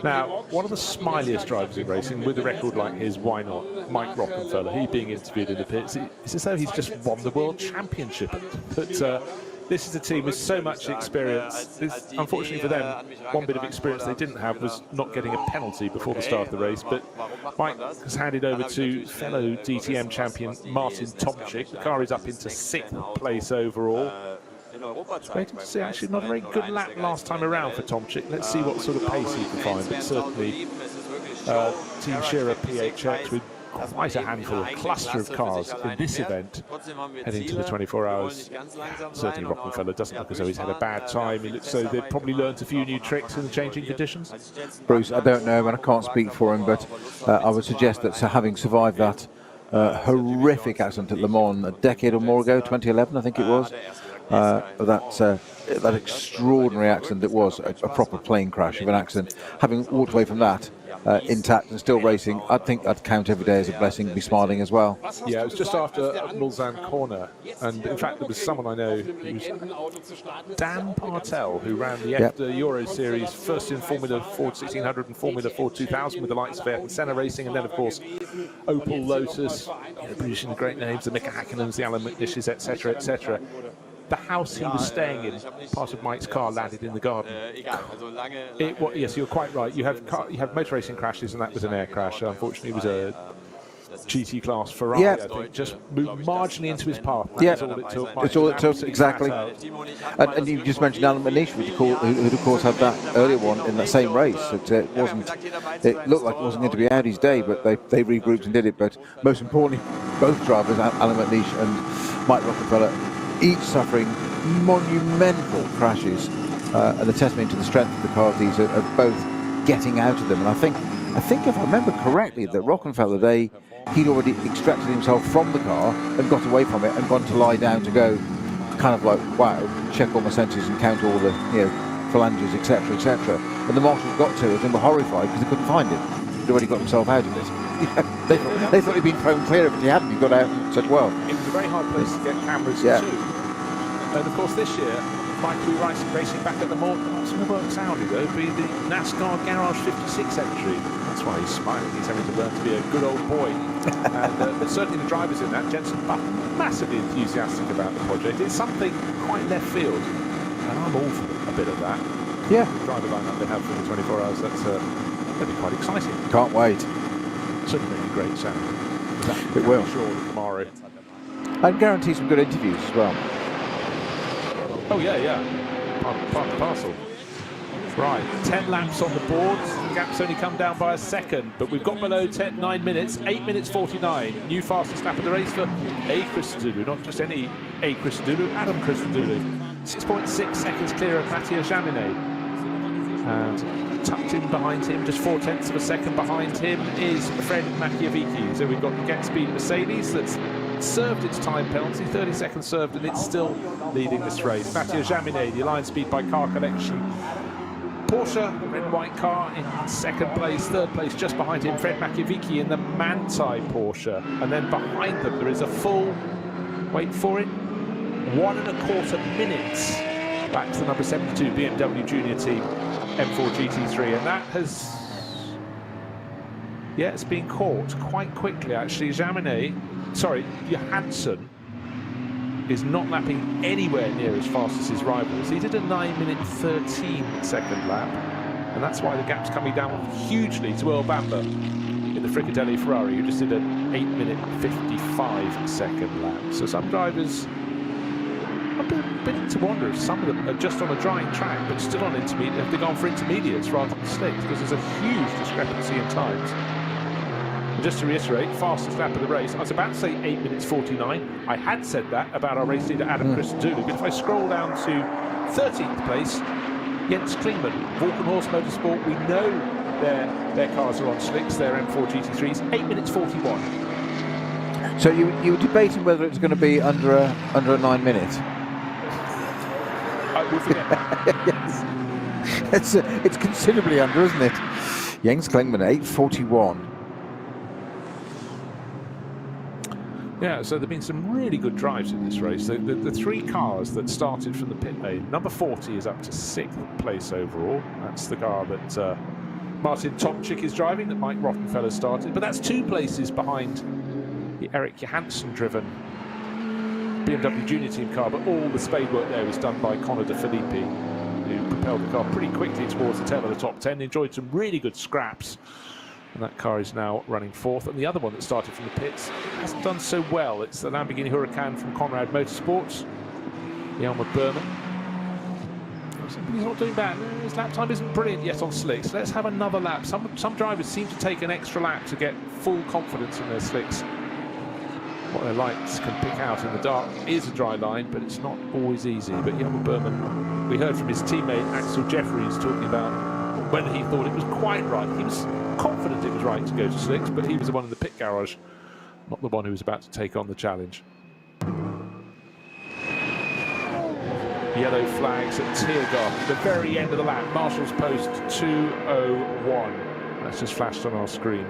Now, one of the smiliest drivers in racing, with a record like his, why not? Mike Rockenfeller, he being interviewed in the pits, it's as though he's just won the World Championship. But this is a team with so much experience. Unfortunately for them, one bit of experience they didn't have was not getting a penalty before the start of the race. But Mike has handed over to fellow DTM champion Martin Tomczyk. The car is up into 6th place overall. Waiting to see, actually not a very good lap last time around for Tomczyk. Let's see what sort of pace he can find. But certainly Team Scherer PHX with quite a handful, a cluster of cars in this event heading to the 24 hours. Certainly Rockenfeller doesn't look as though he's had a bad time. He looks as though they've probably learnt a few new tricks in the changing conditions. Bruce, I don't know, and I can't speak for him, but I would suggest that having survived that horrific accident at Le Mans a decade or more ago, 2011 I think it was, that extraordinary accident that was a proper plane crash of an accident, having walked away from that intact and still racing, I think I'd count every day as a blessing, be smiling as well. Yeah, it was just after Mulsanne corner, and in fact there was someone I know, who was Dan Partel, who ran the Euro Series first in Formula Ford 1600 and Formula Ford 2000 with the likes of Ayrton Senna racing, and then of course Opel, Lotus, producing the great names, the Mika Häkkinens, the Alan McNishes, etc., etc. The house he was staying in, part of Mike's car landed in the garden. Yes, you're quite right. You have motor racing crashes, and that was an air crash. Unfortunately, it was a GT class Ferrari. I think just moved marginally into his path. That's all it took. It's all it took, exactly. And you just mentioned Alan McNish, who'd of course had that earlier one in that same race. It wasn't. It looked like it wasn't going to be Audi's day, but they regrouped and did it. But most importantly, both drivers, Alan McNish and Mike Rockenfeller, each suffering monumental crashes, and a testament to the strength of the cars these are both getting out of them. And I think if I remember correctly, that Rockenfeller, he'd already extracted himself from the car and got away from it and gone to lie down to go, kind of like, wow, check all my senses and count all the phalanges, etc., etc. And the marshals got to it and were horrified because they couldn't find him. He'd already got himself out of it. They thought he'd been thrown clear of it. He hadn't. He got out and said, well. It was a very hard place to get cameras too. And of course this year, Mike will be racing back at the Mans. It's going to work soundly though, be the NASCAR Garage 56 entry. That's why he's smiling. He's having to learn to be a good old boy. And certainly the drivers in that, Jensen Button, massively enthusiastic about the project. It's something quite left field, and I'm all for a bit of that. Yeah. The driver lineup they have for the 24 hours, that's going to be quite exciting. Can't wait. Certainly make a great sound. It will. Sure, Camaro. And guarantee some good interviews as well. Oh yeah. Part and parcel. Right, 10 laps on the board. The gap's only come down by a second, but we've got below 9 minutes, 8 minutes 49. New fastest lap of the race for A. Christodoulou, not just any A. Christodoulou, Adam Christodoulou. 6.6 seconds clear of Mattia Jaminet. And tucked in behind him, just 0.4 of a second behind him, is Fred Machiavicchi. So we've got the Get Speed Mercedes that's served its time penalty, 30 seconds served, and it's still leading this race. Mattia Jaminet, the Alliance Speed by Car Collection. Porsche, the red and white car, in second place. Third place just behind him, Fred Machiavicchi in the Manthey Porsche. And then behind them there is a full, wait for it, 1.25 minutes back to the number 72 BMW Junior Team M4 GT3. And that has, it's been caught quite quickly actually. Johansson is not lapping anywhere near as fast as his rivals. He did a 9-minute 13-second lap, and that's why the gap's coming down hugely to Earl Bamber in the Fricadelli Ferrari, who just did an 8-minute 55-second lap. So some drivers are beginning to wonder if some of them are just on a drying track but still on intermediate, if they've gone for intermediates rather than slicks, because there's a huge discrepancy in times. Just to reiterate, fastest lap of the race, I was about to say 8 minutes 49. I had said that about our race leader Adam Christodoulou, but if I scroll down to 13th place, Jens Klingmann, Walkenhorst Motorsport, we know their cars are on slicks, their M4 GT3s, 8 minutes 41. So you were debating whether it was going to be under a 9 minute. I will forget that. Yes. It's considerably under, isn't it? Jens Klingmann, 8:41. Yeah, so there have been some really good drives in this race. The three cars that started from the pit lane, number 40 is up to 6th place overall. That's the car that Martin Tomczyk is driving, that Mike Rottenfeller started. But that's 2 places behind the Eric Johansson-driven BMW Junior Team car. But all the spade work there was done by Connor De Filippi, who propelled the car pretty quickly towards the tail of the top 10. Enjoyed some really good scraps. And that car is now running 4th. And the other one that started from the pits hasn't done so well. It's the Lamborghini Huracan from Conrad Motorsports, Jelmer Berman. He's not doing bad. His lap time isn't brilliant yet on slicks. Let's have another lap. Some drivers seem to take an extra lap to get full confidence in their slicks. What their lights can pick out in the dark is a dry line, but it's not always easy. But Jelmer Berman, we heard from his teammate Axel Jeffries talking about when he thought it was quite right. He was confident it was right to go to slicks, but he was the one in the pit garage, not the one who was about to take on the challenge. Yellow flags at Tiergarten, the very end of the lap. Marshall's post 2:01. That's just flashed on our screen.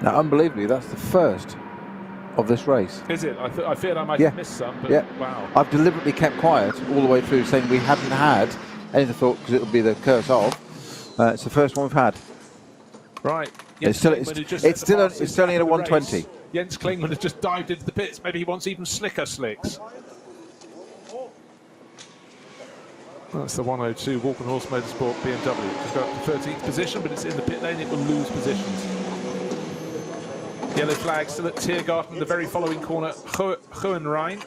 Now, unbelievably, that's the first of this race. Is it? I feared I might have missed some, but wow. I've deliberately kept quiet all the way through, saying we hadn't had anything thought, because it would be the curse of. It's the first one we've had. Right. It's still only at a 120. Jens Klingmann has just dived into the pits. Maybe he wants even slicker slicks. That's the 102 Walkenhorst Motorsport BMW. It's got up to 13th position, but it's in the pit lane. It will lose positions. Yellow flag still at Tiergarten, the very following corner, Hohenrhein.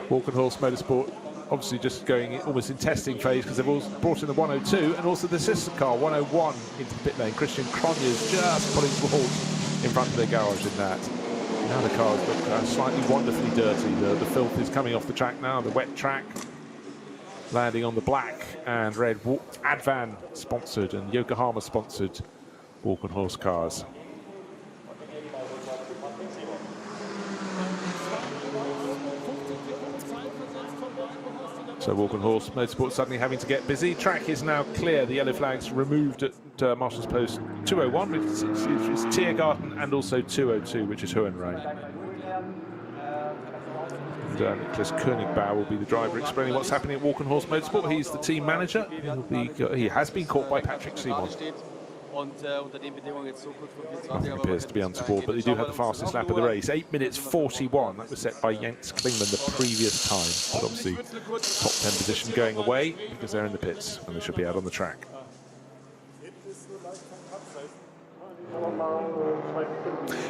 Walkenhorst Motorsport obviously just going almost in testing phase, because they've also brought in the 102 and also the sister car 101 into the pit lane. Christian Cronje's just putting to a halt in front of their garage in that. Now the cars look slightly wonderfully dirty. The filth is coming off the track now, the wet track, landing on the black and red Advan sponsored and Yokohama sponsored Walkenhorst cars. So Walkenhorst Motorsport suddenly having to get busy. Track is now clear. The yellow flags removed at Marshall's Post 2:01, which is Tiergarten, and also 2:02, which is Hohenrhein. And Nicholas Königbauer will be the driver, explaining what's happening at Walkenhorst Motorsport. He's the team manager. He has been caught by Patrick Simon. Nothing appears to be untoward, but they do have the fastest lap of the race. 8 minutes 41. That was set by Jens Klingmann the previous time. But obviously, top 10 position going away because they're in the pits and they should be out on the track.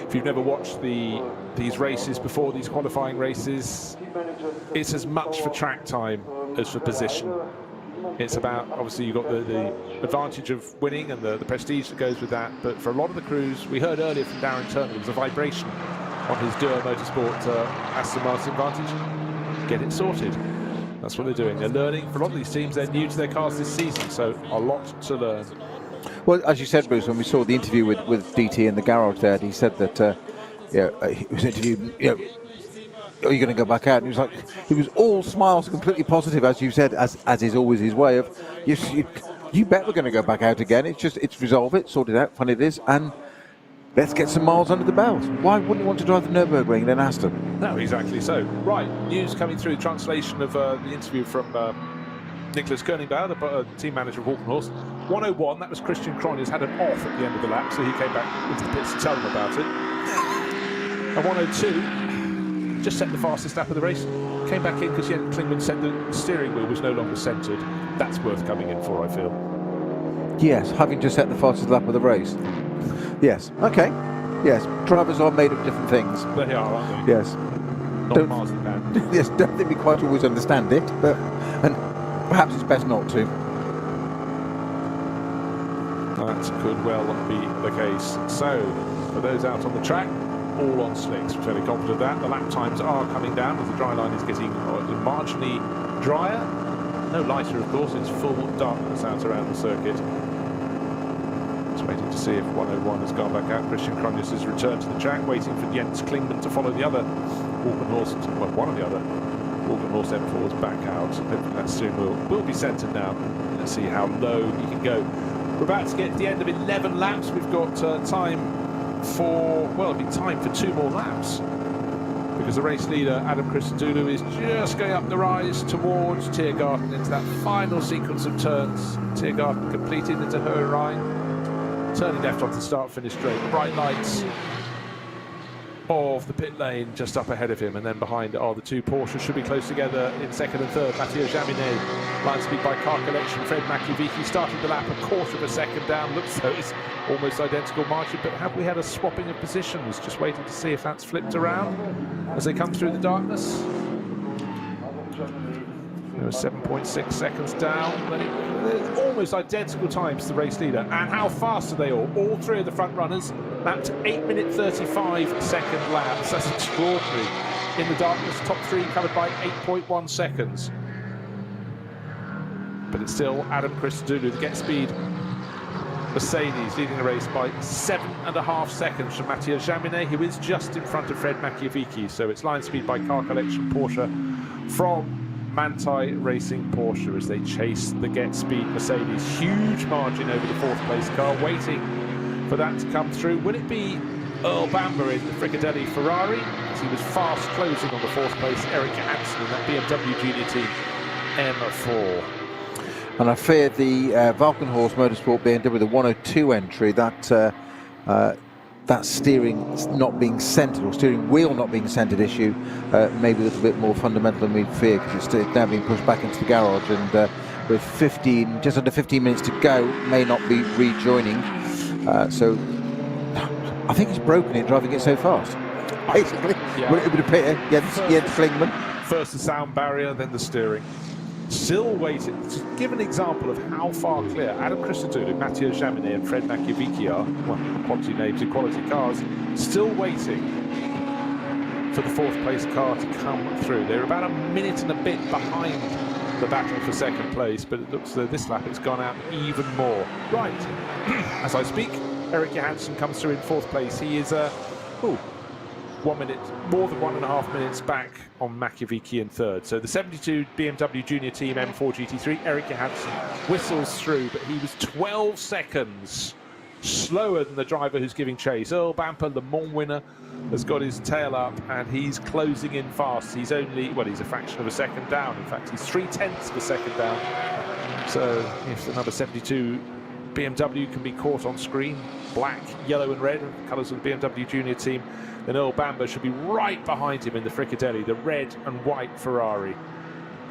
If you've never watched these races before, these qualifying races, it's as much for track time as for position. It's about, obviously, you've got the advantage of winning and the prestige that goes with that. But for a lot of the crews, we heard earlier from Darren Turner, there was a vibration on his Dürr Motorsport Aston Martin Vantage. Get it sorted. That's what they're doing. They're learning. For a lot of these teams, they're new to their cars this season, so a lot to learn. Well, as you said, Bruce, when we saw the interview with DT in the garage there, he said that he was interviewed, are you going to go back out? And he was all smiles, completely positive, as you said, as is always his way of, you bet we're going to go back out again. It's resolve it, sort it out, fun it is, and let's get some miles under the belt. Why wouldn't you want to drive the Nürburgring then Aston? No, exactly so. Right, news coming through, translation of the interview from Nicholas Königbauer, the team manager of Walkenhorst. 101, that was Christian Cronje's had an off at the end of the lap, so he came back into the pits to tell them about it. And 102 just set the fastest lap of the race, came back in because Jens Klingmann said the steering wheel was no longer centred. That's worth coming in for, I feel. Yes, having just set the fastest lap of the race. Yes, okay. Yes, drivers are made of different things. They are, aren't they? Yes. Not marzipan. Yes, don't think we quite always understand it, and perhaps it's best not to. That could well be the case. So, for those out on the track, all on slicks. We're fairly confident of that. The lap times are coming down as the dry line is getting marginally drier. No lighter, of course. It's full darkness out around the circuit. It's waiting to see if 101 has gone back out. Christian Kronius has returned to the track, waiting for Jens Klingman to follow the other Walkenhorst, well, one of the other Walkenhorst M4s back out. Hopefully that soon will be centred now. Let's see how low he can go. We're about to get to the end of 11 laps. We've got time for, well, it'll be time for 2 more laps, because the race leader, Adam Christodoulou, is just going up the rise towards Tiergarten into that final sequence of turns. Tiergarten completed into Hohenrhein, turning left onto the start-finish straight. The bright lights of the pit lane just up ahead of him, and then behind are the 2 Porsches. Should be close together in second and third. Mathieu Jaminet, line speed by car collection. Fred Makiewicz started the lap a quarter of a second down. Looks though it's almost identical margin, but have we had a swapping of positions? Just waiting to see if that's flipped around as they come through the darkness. 7.6 seconds down. They're almost identical times to the race leader. And how fast are they all? All 3 of the front runners lapped 8-minute 35-second laps. That's extraordinary. In the darkness, top 3 covered by 8.1 seconds. But it's still Adam Christodoulou, the Get Speed Mercedes, leading the race by 7.5 seconds from Mathieu Jaminet, who is just in front of Fred Makiewicz. So it's line speed by car collection Porsche from Manthey Racing Porsche as they chase the Get Speed Mercedes. Huge margin over the 4th place car, waiting for that to come through. Will it be Earl Bamber in the Fricadelli Ferrari? As he was fast closing on the 4th place, Eric Hansen in that BMW Junior Team M4. And I fear the Valkenhorst Motorsport BMW, the 102 entry, that steering not being centred, or steering wheel not being centred issue, maybe a little bit more fundamental than we fear, because it's now being pushed back into the garage, and with just under 15 minutes to go, may not be rejoining. So I think it's broken it driving it so fast. Basically, yeah. It would appear, Jens Klingman. First the sound barrier, then the steering. Still waiting. To give an example of how far clear Adam Christodoulou, Mathieu Jaminet and Fred Makiewicz are, well, quality names in quality cars, still waiting for the 4th place car to come through. They're about a minute and a bit behind the battle for 2nd place, but it looks like this lap it's gone out even more. Right, as I speak, Eric Johansson comes through in 4th place. He is 1 minute, more than 1.5 minutes back on Makiewicz in 3rd. So the 72 BMW Junior Team M4 GT3, Eric Johansson whistles through, but he was 12 seconds slower than the driver who's giving chase. Earl Bamper, Le Mans winner, has got his tail up and he's closing in fast. He's only, well, he's a fraction of a second down. In fact, he's 0.3 of a second down. So if the number 72 BMW can be caught on screen, black, yellow and red, colours of the BMW Junior Team, then Earl Bamber should be right behind him in the Fricadelli, the red and white Ferrari.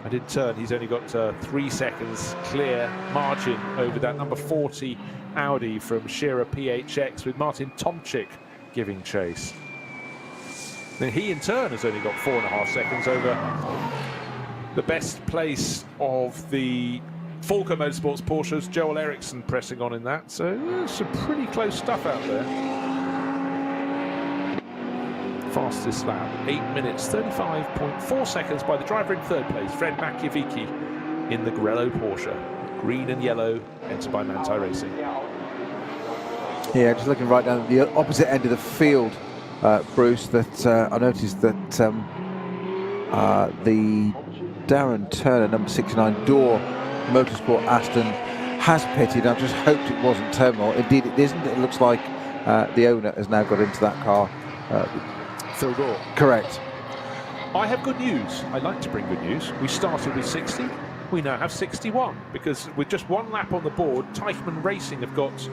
And in turn, he's only got 3 seconds clear margin over that number 40 Audi from Shearer PHX, with Martin Tomczyk giving chase. Then he in turn has only got 4.5 seconds over the best place of the Falco Motorsports Porsches, Joel Eriksson pressing on in that. So some pretty close stuff out there. Fastest lap, 8 minutes 35.4 seconds by the driver in 3rd place, Fred Makiewicz in the Grello Porsche. Green and yellow, entered by Manthey Racing. Yeah, just looking right down the opposite end of the field, Bruce, that I noticed that the Darren Turner, number 69, Door Motorsport Aston, has pitted. I just hoped it wasn't terminal. Indeed it isn't. It looks like the owner has now got into that car. Phil Gore. Correct. I have good news. I like to bring good news. We started with 60. We now have 61, because with just 1 lap on the board, Teichmann Racing have got,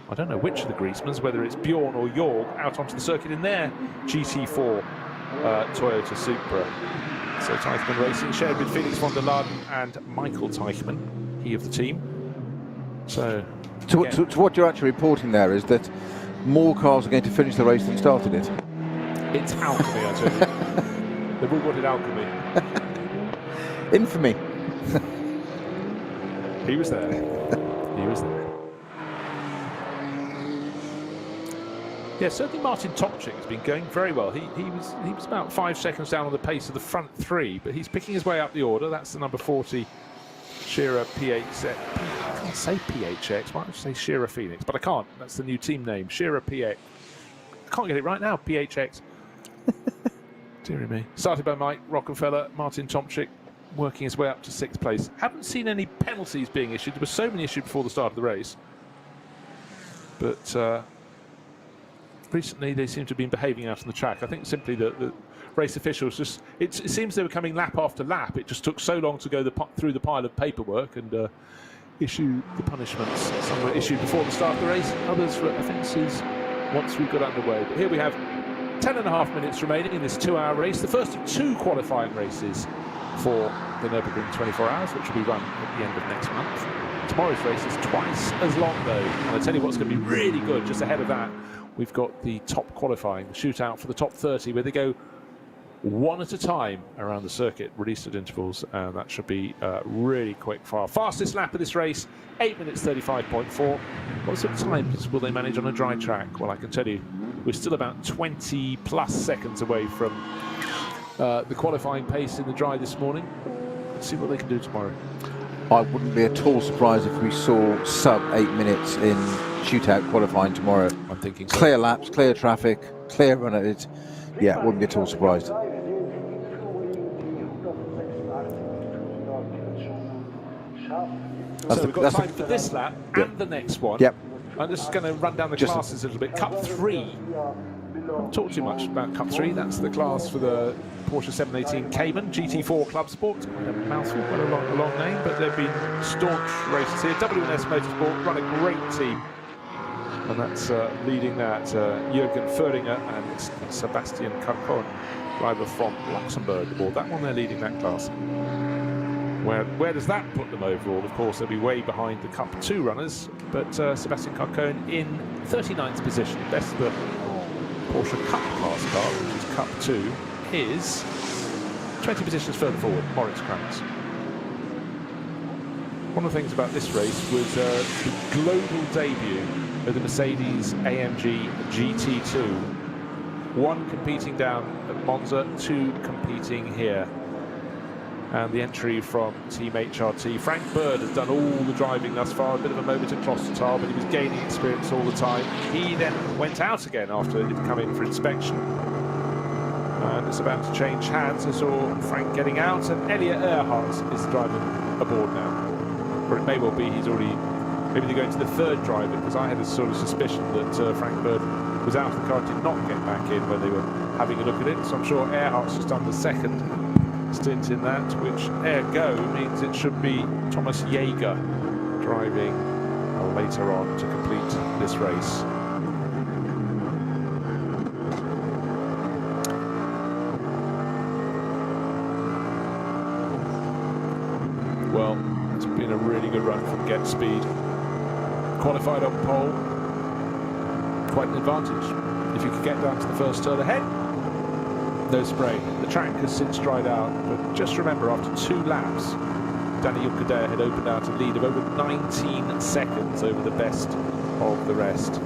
I don't know which of the Griezmanns, whether it's Bjorn or Jorg, out onto the circuit in their GT4 Toyota Supra. So Teichmann Racing shared with Felix von der Laden and Michael Teichmann, he of the team. So to what you're actually reporting there is that more cars are going to finish the race than started it. It's alchemy, I tell you. They've all got it alchemy. Infamy. He was there. He was there. Yeah, certainly Martin Tomczyk has been going very well. He was about 5 seconds down on the pace of the front 3, but he's picking his way up the order. That's the number 40 Shearer PHX. I can't say PHX. Why don't you say Shearer Phoenix? But I can't. That's the new team name. Shearer PX. I can't get it right now. PHX. Deary me. Started by Mike Rockefeller, Martin Tomczyk, working his way up to 6th place. Haven't seen any penalties being issued. There were so many issued before the start of the race. But recently they seem to have been behaving out on the track. I think simply the race officials just, it seems they were coming lap after lap. It just took so long to go through the pile of paperwork and issue the punishments. Some were issued before the start of the race, others for offences once we got underway. But here we have 10.5 minutes remaining in this 2-hour race, the first of 2 qualifying races for the Nürburgring 24 Hours, which will be run at the end of next month. Tomorrow's race is twice as long though, and I'll tell you what's going to be really good just ahead of that. We've got the top qualifying, the shootout for the top 30, where they go one at a time around the circuit, released at intervals, and that should be really quick. Fastest lap of this race, 8 minutes 35.4. What sort of times will they manage on a dry track? Well, I can tell you, we're still about 20 plus seconds away from the qualifying pace in the dry this morning. Let's see what they can do tomorrow. I wouldn't be at all surprised if we saw sub 8 minutes in shootout qualifying tomorrow. I'm thinking so. Clear laps, clear traffic, clear run at it. Yeah, wouldn't be at all surprised. So we've got time for this lap and the next one. Yep. I'm just going to run down the classes a little bit. Cup 3. Don't talk too much about Cup 3. That's the class for the Porsche 718 Cayman GT4 Club Sport. Quite a mouthful, quite a long name, but they've been staunch races here. W&S Motorsport run a great team, and that's leading that Jürgen Föhringer and Sebastian Carcon, driver from Luxembourg aboard. That one, they're leading that class. Where does that put them overall? Of course, they'll be way behind the Cup 2 runners, but Sebastian Carcon in 39th position. Best of the Porsche Cup class car, which is Cup 2, is 20 positions further forward, Moritz Kranz. One of the things about this race was the global debut of the Mercedes AMG GT2. 1 competing down at Monza, 2 competing here. And the entry from Team HRT. Frank Bird has done all the driving thus far, a bit of a moment at Klostertal, but he was gaining experience all the time. He then went out again after he'd come in for inspection. And it's about to change hands. I saw Frank getting out, and Elliot Earhart is driving aboard now. Or it may well be he's already, maybe they're going to the 3rd driver, because I had a sort of suspicion that Frank Bird was out of the car, did not get back in when they were having a look at it. So I'm sure Earhart's just done the 2nd stint in that, which ergo means it should be Thomas Jaeger driving later on to complete this race. Well, it's been a really good run from Get Speed. Qualified on pole, quite an advantage. If you could get down to the first turn ahead, no spray. The track has since dried out, but just remember, after 2 laps, Danny Juncadella had opened out a lead of over 19 seconds over the best of the rest.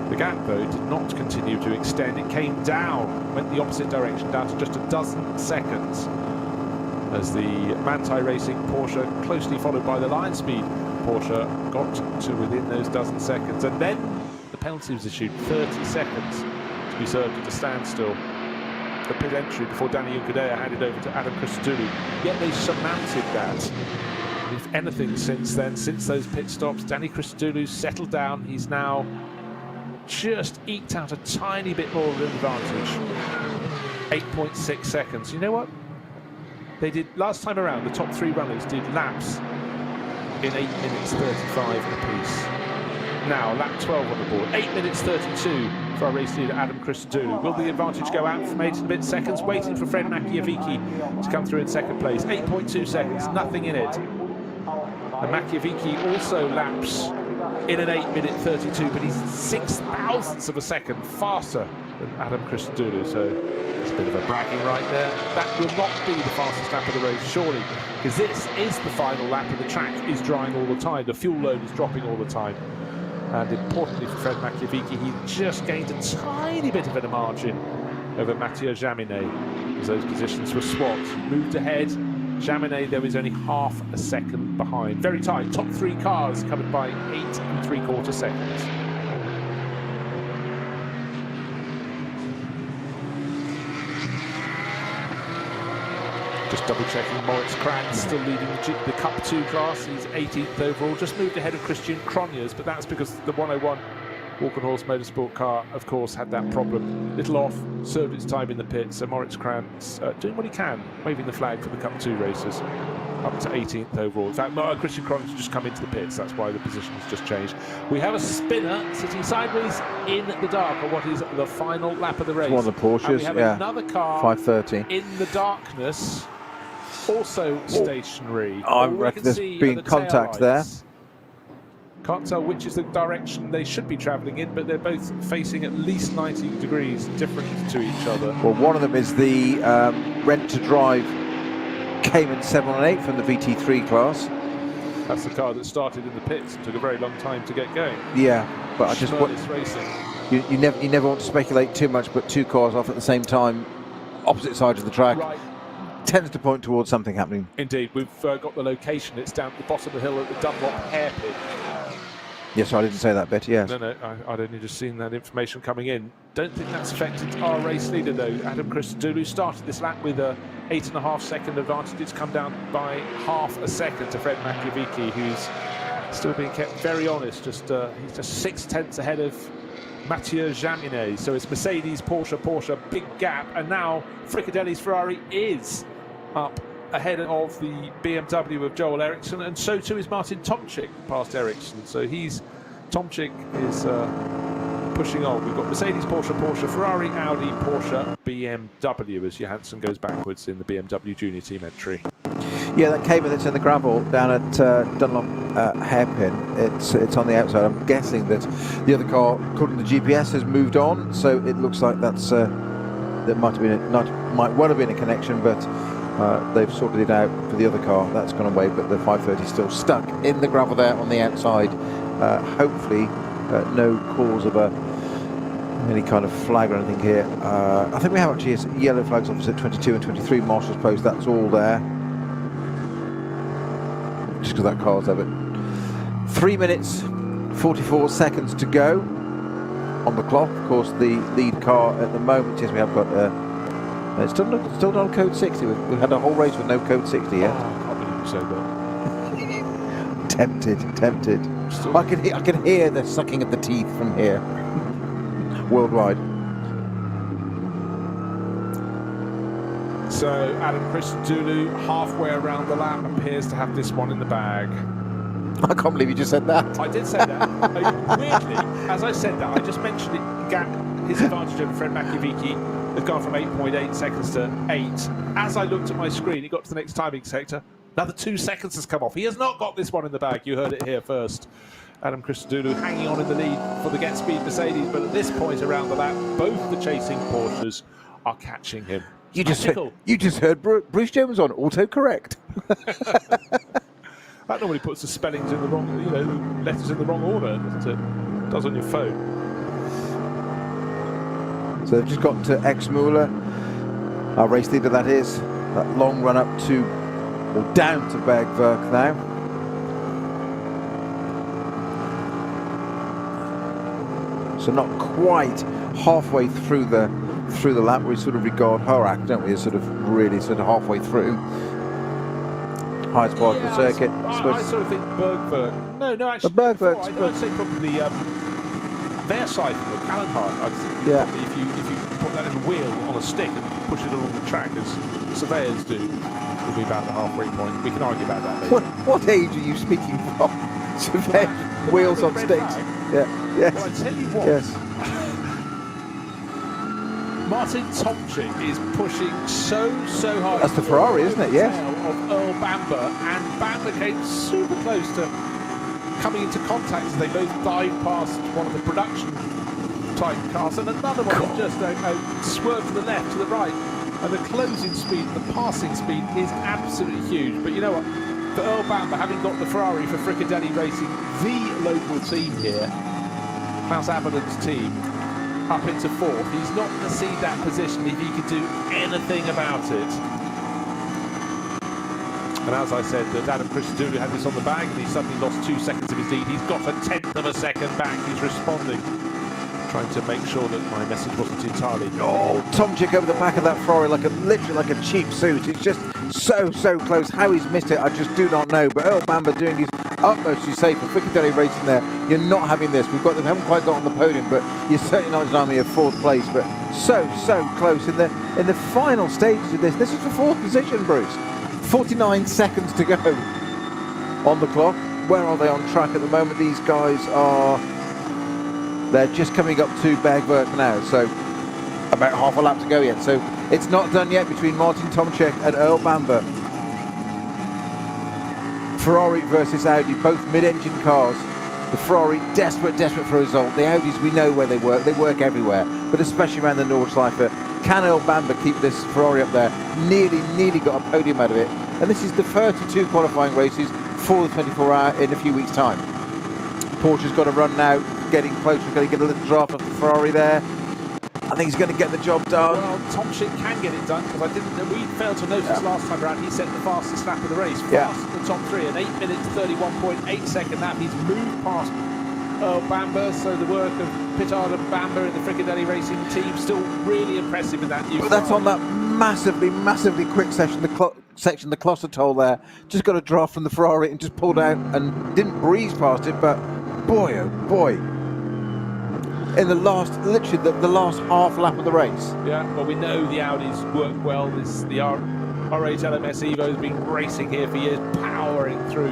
The gap, though, did not continue to extend. It came down, went the opposite direction, down to just a dozen seconds, as the Manthey Racing Porsche, closely followed by the Lion Speed Porsche, got to within those dozen seconds. And then the penalty was issued, 30 seconds. Be served at a standstill. The pit entry before Danny Juncadella handed over to Adam Christodoulou. Yet they surmounted that. If anything, since then, since those pit stops, Danny Christodoulou settled down. He's now just eked out a tiny bit more of an advantage. 8.6 seconds. You know what? They did last time around. The top 3 runners did laps in 8 minutes 35 apiece. Now, lap 12 on the board, 8 minutes 32 for our race leader, Adam Christodoulou. Will the advantage go out from 8 and a bit seconds? Waiting for Fred Machiavicki to come through in 2nd place. 8.2 seconds, nothing in it. And Machiavicki also laps in an 8 minute 32, but he's 6/1000ths of a second faster than Adam Christodoulou. So it's a bit of a bragging right there. That will not be the fastest lap of the race, surely, because this is the final lap and the track is drying all the time. The fuel load is dropping all the time. And importantly for Fred Machiavicki, he just gained a tiny bit of a margin over Mathieu Jaminet as those positions were swapped. Moved ahead Jaminet, there is only half a second behind. Very tight. Top 3 cars covered by 8 3/4 seconds. Just double checking, Moritz Kranz still leading the Cup 2 class. He's 18th overall, just moved ahead of Christian Cronjes, but that's because the 101 Walkenhorst Motorsport car, of course, had that problem. Little off, served its time in the pit, so Moritz Kranz doing what he can, waving the flag for the Cup 2 races, up to 18th overall. In fact, Christian Cronjes has just come into the pits, that's why the position has just changed. We have a spinner sitting sideways in the dark on what is the final lap of the race. It's one of the Porsches, and we have another car 530. in the darkness, also stationary. I reckon there's been contact there. Can't tell which is the direction they should be travelling in, but they're both facing at least 90 degrees different to each other. Well, one of them is the rent-to-drive Cayman 718 from the VT3 class. That's the car that started in the pits and took a very long time to get going. Yeah, but I just want racing. You never want to speculate too much, but 2 cars off at the same time, opposite sides of the track. Right. Tends to point towards something happening. Indeed, we've got the location. It's down at the bottom of the hill at the Dunlop hairpin. Yes, I didn't say that bit, yes. No, I'd only just seen that information coming in. Don't think that's affected our race leader, though. Adam Christodoulou started this lap with a 8.5 second advantage. It's come down by half a second to Fred Makoviecki, who's still being kept very honest. He's just 6/10 ahead of Mathieu Jaminet. So it's Mercedes, Porsche, big gap. And now Fricadelli's Ferrari is up ahead of the BMW of Joel Eriksson, and so too is Martin Tomczyk past Eriksson. So Tomczyk is pushing on. We've got Mercedes, Porsche, Ferrari, Audi, Porsche, BMW as Johansson goes backwards in the BMW Junior Team entry. Yeah, that Cayman that's in the gravel down at Dunlop hairpin, it's on the outside. I'm guessing that the other car, according to the GPS, has moved on, so it looks like that might well have been a connection, but they've sorted it out for the other car. That's gone away, but the 530 is still stuck in the gravel there on the outside. Hopefully no cause of any kind of flag or anything here. I think we have actually yellow flags opposite 22 and 23 Marshall's Post. That's all there, just because that car's there. But 3 minutes 44 seconds to go on the clock. Of course, the lead car at the moment, yes, we have got it's still not a code 60. We've had a whole race with no code 60 yet. Oh, I can't believe you said that. Tempted. I can hear the sucking of the teeth from here. Worldwide. So Adam Christodoulou, halfway around the lap, appears to have this one in the bag. I can't believe you just said that. I did say that. Weirdly, as I said that, I just mentioned it. His advantage over Fred Makoviecki has gone from 8.8 seconds to 8. As I looked at my screen, it got to the next timing sector. Another 2 seconds has come off. He has not got this one in the bag. You heard it here first. Adam Christodoulou hanging on in the lead for the Get Speed Mercedes, but at this point around the lap, both the chasing Porsches are catching him. You just heard Bruce Jones on autocorrect. That normally puts the spellings in the wrong, letters in the wrong order, doesn't it? It does on your phone. So they've just got to Exmuller, our race leader that is, that long run up to, or down to Bergwerk now. So not quite halfway through the lap. We sort of regard her act, don't we, as sort of really sort of halfway through. Highest part of the circuit. I sort of think Bergwerk. No, actually. Bergwerk's I'd say probably their side of it, Callenhart. I'd think if you put that little wheel on a stick and push it along the track as surveyors do, it'll be about the halfway point. We can argue about that later. What age are you speaking from? Surveyors, wheels on sticks. Yeah. Yes. Well, I tell you what. Yes. Martin Tomczyk is pushing so hard. That's the Ferrari, isn't it? Yes. Of Earl Bamber, and Bamber came super close to coming into contact as they both dived past one of the production type cars, and another one just swerved to the left, to the right, and the closing speed, the passing speed is absolutely huge. But you know what? For Earl Bamber, having got the Ferrari for Fricadelli Racing, the local team here, Klaus Aberden's team, up into fourth, he's not going to see that position if he could do anything about it. And as I said, Adam Christodoulou had this on the bag, and he suddenly lost 2 seconds of his lead. He's got a 1/10 of a second back. He's responding, trying to make sure that my message wasn't entirely. Oh, Tomczyk over the back of that Ferrari, literally like a cheap suit. It's just so close. How he's missed it, I just do not know. But Earl Bamber doing his utmost to say for Fricadelli Racing there, you're not having this. We haven't quite got on the podium, but you're certainly not an army of 4th place. But so close in the final stages of this. This is for 4th position, Bruce. 49 seconds to go on the clock. Where are they on track at the moment? These guys they're just coming up to Bergwerk now, so about half a lap to go yet. So it's not done yet between Martin Tomczyk and Earl Bamber. Ferrari versus Audi, both mid-engine cars. The Ferrari desperate for a result. The Audis, we know where they work everywhere, but especially around the Nordschleife. Can Earl Bamber keep this Ferrari up there? Nearly got a podium out of it. And this is the 32 qualifying races for the 24-hour in a few weeks' time. Porsche's got to run now, getting closer, going to get a little draft off the Ferrari there. I think he's going to get the job done. Well, Tomczyk can get it done, because we failed to notice last time around he set the fastest lap of the race. Fast in the top 3, an 8 minutes 31.8 second lap. He's moved past Earl Bamber, so the work of Pittard and Bamber in the Fricadelli Racing team still really impressive in that new. But that's on that massively quick section, the Klossertoll there. Just got a draft from the Ferrari and just pulled out and didn't breeze past it, but boy oh boy. In the last, literally the last half lap of the race. Yeah, well, we know the Audis work well. The R8 LMS Evo has been racing here for years, powering through.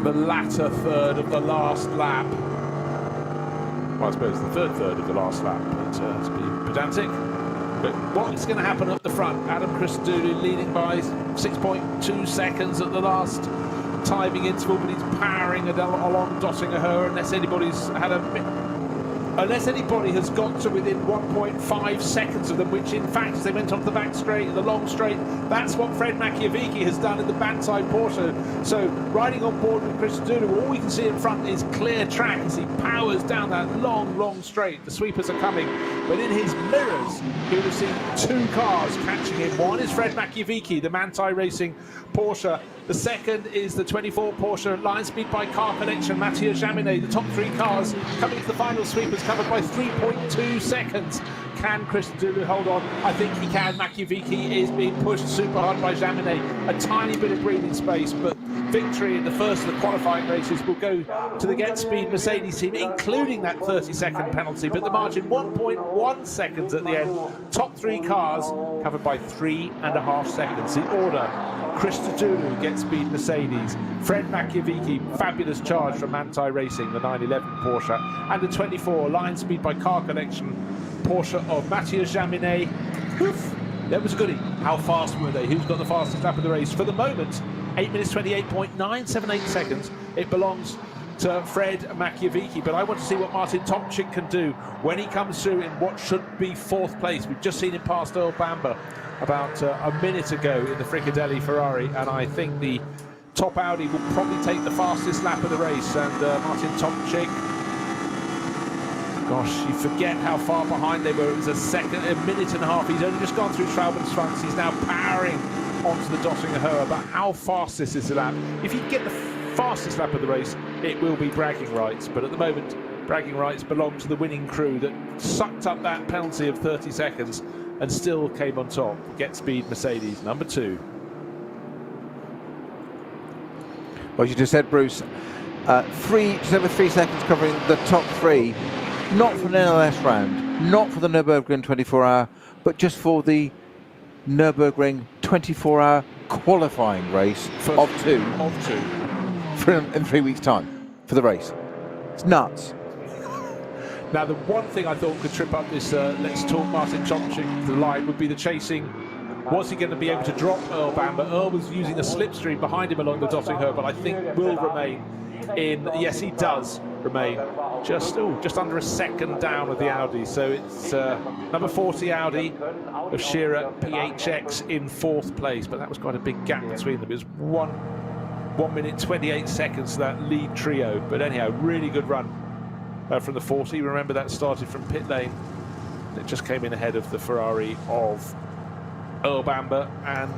The latter third of the last lap. Well, I suppose the third of the last lap, but to be pedantic. But what's going to happen up the front? Adam Christodoulou leading by 6.2 seconds at the last timing interval, but he's powering along Dottinger unless anybody has got to within 1.5 seconds of them, which in fact, as they went onto the back straight, the long straight, that's what Fred Machiavicki has done in the backside Porsche. So riding on board with Christodoulou, all we can see in front is clear track as he powers down that long straight. The sweepers are coming, but in his mirrors, he would have seen 2 cars catching him. One is Fred Machiavicki, the Manthey Racing Porsche. The second is the 24 Porsche line speed by car connection, Mathieu Jaminet. The top 3 cars coming to the final sweepers covered by 3.2 seconds. Can Christodoulou hold on? I think he can. Machiavicki is being pushed super hard by Jaminet. A tiny bit of breathing space, but victory in the first of the qualifying races will go to the Get Speed Mercedes team, including that 30-second penalty, but the margin 1.1 seconds at the end. Top 3 cars covered by 3.5 seconds. The order: Christodoulou, Get Speed Mercedes, Fred Machiavicki, fabulous charge from Manthey Racing, the 911 Porsche, and the 24 line speed by car connection Porsche of Mathieu Jaminet. That was a goodie. How fast were they? Who's got the fastest lap of the race? For the moment, 8 minutes 28.978 seconds. It belongs to Fred Machiavicki, but I want to see what Martin Tomczyk can do when he comes through in what should be 4th place. We've just seen him past Earl Bamber about a minute ago in the Fricadelli Ferrari, and I think the top Audi will probably take the fastest lap of the race, and Martin Tomczyk, gosh, you forget how far behind they were. It was a minute and a half. He's only just gone through Schwalbenschwanz. He's now powering onto the Dottinger Höhe. But how fast this is the lap? If he can get the fastest lap of the race, it will be bragging rights. But at the moment, bragging rights belong to the winning crew that sucked up that penalty of 30 seconds and still came on top. Get Speed Mercedes, number 2. Well, you just said, Bruce, just over 3 seconds covering the top 3. Not for an NLS round, not for the Nürburgring 24-hour, but just for the Nürburgring 24-hour qualifying race of two in 3 weeks' time for the race. It's nuts. Now, the one thing I thought could trip up this Let's Talk Martin Tomczyk the line would be the chasing. Was he going to be able to drop Earl Bamber? Earl was using a slipstream behind him along the Dottinger, but I think will remain in. Yes, he does remain just under a second down of the Audi. So it's number 40 Audi of Shearer PHX in 4th place, but that was quite a big gap between them. It was 1 minute 28 seconds to that lead trio. But anyhow, really good run from the 40. Remember, that started from pit lane It just came in ahead of the Ferrari of Earl Bamber, and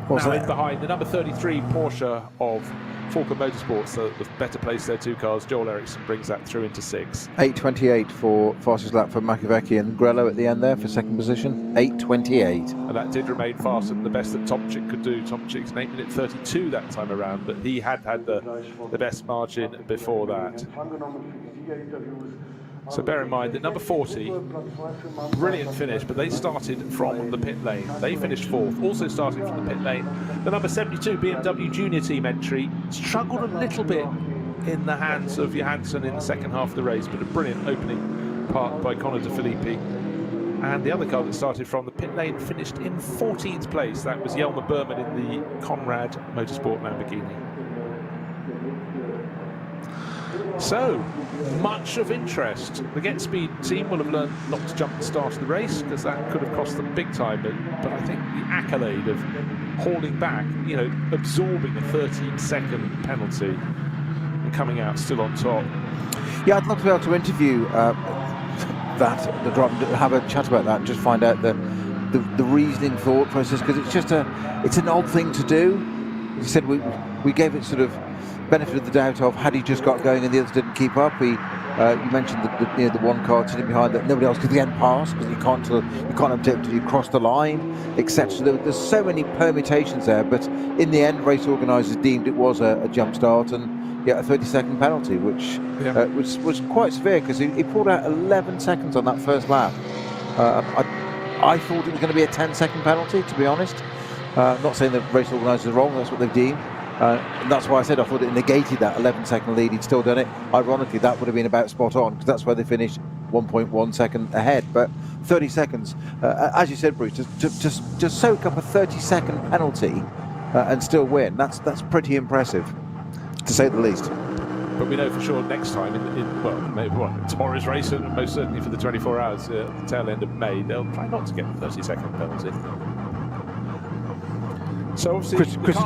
now in behind the number 33 Porsche of Falcon Motorsports, so the better place their two cars. Joel Eriksson brings that through into 6. 8:28 for fastest lap for Makoviecki and Grello at the end there for second position. 8:28. And that did remain faster than the best that Tomczyk could do. Tomczyk's 8:32 that time around, but he had the best margin before that. So bear in mind that number 40, brilliant finish, but they started from the pit lane. They finished 4th, also starting from the pit lane. The number 72 BMW Junior Team entry struggled a little bit in the hands of Johansson in the second half of the race, but a brilliant opening part by Connor De Filippi. And the other car that started from the pit lane finished in 14th place. That was Jelmer Berman in the Conrad Motorsport Lamborghini. So, much of interest. The Get Speed team will have learned not to jump the start of the race, because that could have cost them big time, but I think the accolade of hauling back, you know, absorbing a 13-second penalty and coming out still on top. Yeah, I'd love to be able to interview the driver, have a chat about that, and just find out the reasoning thought process, because it's an odd thing to do. As you said, we gave it sort of benefit of the doubt of had he just got going and the others didn't keep up. You mentioned the one car sitting behind that nobody else could then pass, because you can't update until you cross the line, etc. There's so many permutations there, but in the end, race organisers deemed it was a jump start and a 30-second penalty, which was quite severe, because he pulled out 11 seconds on that first lap. I thought it was going to be a 10-second penalty, to be honest. Not saying that race organisers are wrong, that's what they've deemed. And that's why I said I thought it negated that 11-second lead. He'd still done it. Ironically, that would have been about spot on, because that's where they finished 1.1 second ahead. But 30 seconds, as you said, Bruce, just soak up a 30-second penalty and still win. That's pretty impressive, to say the least. But we know for sure next time, maybe tomorrow's race, and most certainly for the 24 hours at the tail end of May, they'll try not to get the 30-second penalty. So obviously Chris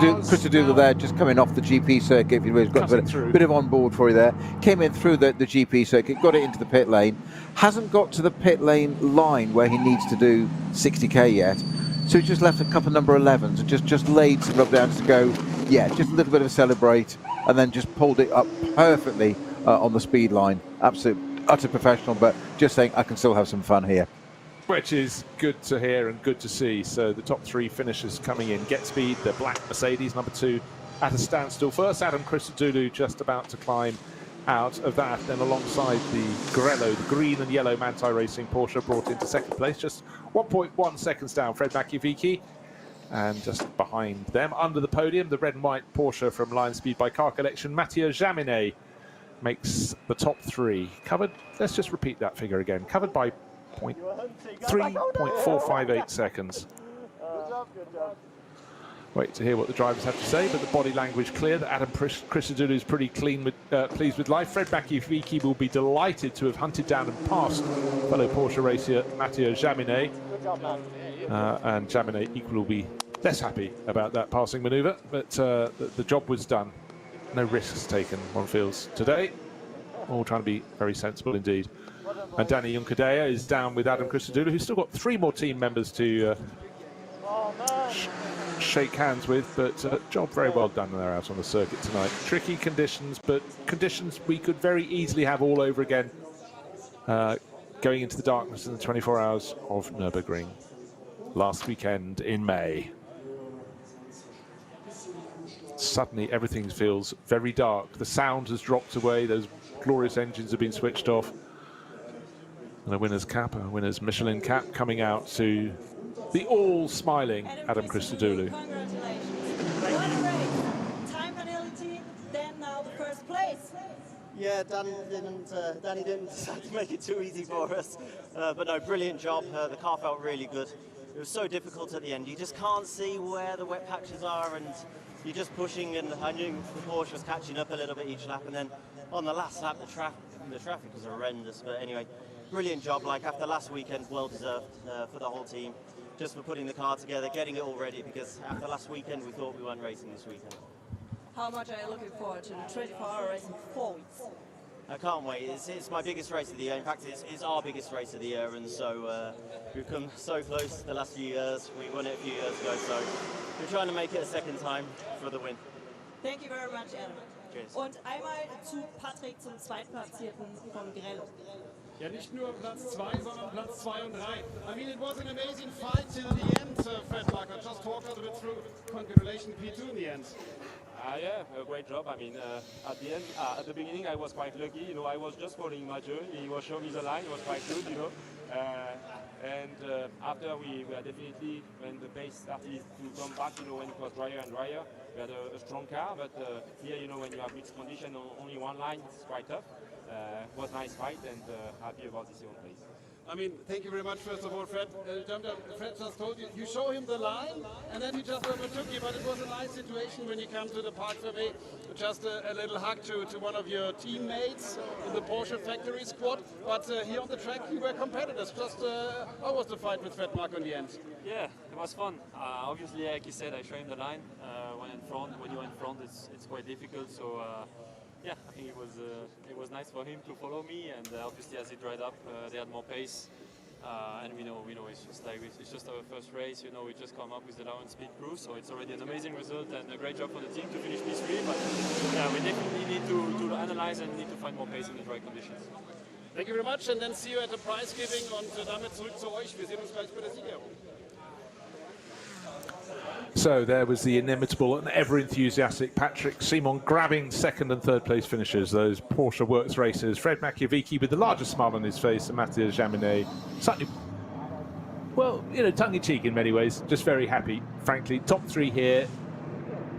Doodle there, just coming off the GP circuit. He's got a bit of on board for you there. Came in through the GP circuit, got it into the pit lane. Hasn't got to the pit lane line where he needs to do 60k yet. So he just left a couple of number 11s and just laid some rub downs to go, just a little bit of a celebrate, and then just pulled it up perfectly on the speed line. Absolute, utter professional, but just saying I can still have some fun here. Which is good to hear and good to see. So the top 3 finishers coming in. Get Speed, the black Mercedes, number 2 at a standstill. First, Adam Christodoulou just about to climb out of that. Then alongside the Grello, the green and yellow Manthey Racing Porsche, brought into second place, just 1.1 seconds down. Fred Makowiecki. And just behind them, under the podium, the red and white Porsche from Lion Speed by Car Collection, Mathieu Jaminet makes the top 3. Covered, let's just repeat that figure again. Covered by 3.458 seconds. Wait to hear what the drivers have to say, but the body language clear that Adam Christodoulou is pretty pleased with life. Fred Makowiecki will be delighted to have hunted down and passed fellow Porsche racer Mathieu Jaminet. And Jaminet equally will be less happy about that passing manoeuvre, but the job was done. No risks taken, one feels, today. All trying to be very sensible indeed. And Danny Juncadella is down with Adam Christodoulou, who's still got 3 more team members to shake hands with, but job very well done. They're out on the circuit tonight. Tricky conditions, but conditions we could very easily have all over again going into the darkness in the 24 hours of Nürburgring last weekend in May. Suddenly everything feels very dark. The sound has dropped away. Those glorious engines have been switched off. And a winner's cap, a winner's Michelin cap coming out to the all-smiling Adam Christodoulou. Congratulations. What a race. Time penalty, then now the first place. Yeah, Danny didn't decide to make it too easy for us. But no, brilliant job. The car felt really good. It was so difficult at the end. You just can't see where the wet patches are, and you're just pushing, and I knew the Porsche was catching up a little bit each lap, and then on the last lap the traffic was horrendous. But anyway, brilliant job. Like after last weekend, well deserved for the whole team, just for putting the car together, getting it all ready, because after last weekend we thought we weren't racing this weekend. How much are you looking forward to the 24-hour race in 4 weeks? I can't wait. It's my biggest race of the year. In fact, it's our biggest race of the year, and so we've come so close the last few years. We won it a few years ago, so we're trying to make it a second time for the win. Thank you very much, Adam. Cheers. Und einmal zu Patrick, zum Zweitplatzierten vom Grello. Ja, nicht nur Platz 2, sondern Platz 2 und 3. I mean, it was an amazing fight till the end, Fred Marker. Just talk a little bit through. Congratulations, P2 in the end. Yeah, a great job. I mean, at the end, at the beginning, I was quite lucky. You know, I was just following Mathieu. He was showing me the line. It was quite good, you know. And after we were definitely, when the pace started to come back, you know, when it was drier and drier, we had a strong car. But here, you know, when you have mixed condition, only one line, it's quite tough. It was a nice fight, and happy about this second place. I mean, thank you very much, first of all, Fred. Fred just told you, you show him the line, and then he just overtook you, but it was a nice situation when you come to the Park Fermé. Just a little hug to one of your teammates in the Porsche factory squad, but here on the track you were competitors. Just how was the fight with Fred Mark in the end? Yeah, it was fun. Obviously, like you said, I showed him the line. When you're in front, it's quite difficult, so yeah, I think it was nice for him to follow me, and obviously as he dried up, they had more pace, and we know it's just our first race. You know, we just come up with the Laurent Speed Crew, so it's already an amazing result and a great job for the team to finish P3. But yeah, we definitely need to analyze and need to find more pace in the dry conditions. Thank you very much, and then see you at the prize giving. Und damit zurück zu euch. Wir sehen uns gleich bei der Siegerehrung. So there was the inimitable and ever-enthusiastic Patrick Simon grabbing second and third place finishers, those Porsche Works racers. Fred Machiavicki with the largest smile on his face, and Mathieu Jaminet, slightly, well, you know, tongue-in-cheek in many ways, just very happy, frankly. Top three here.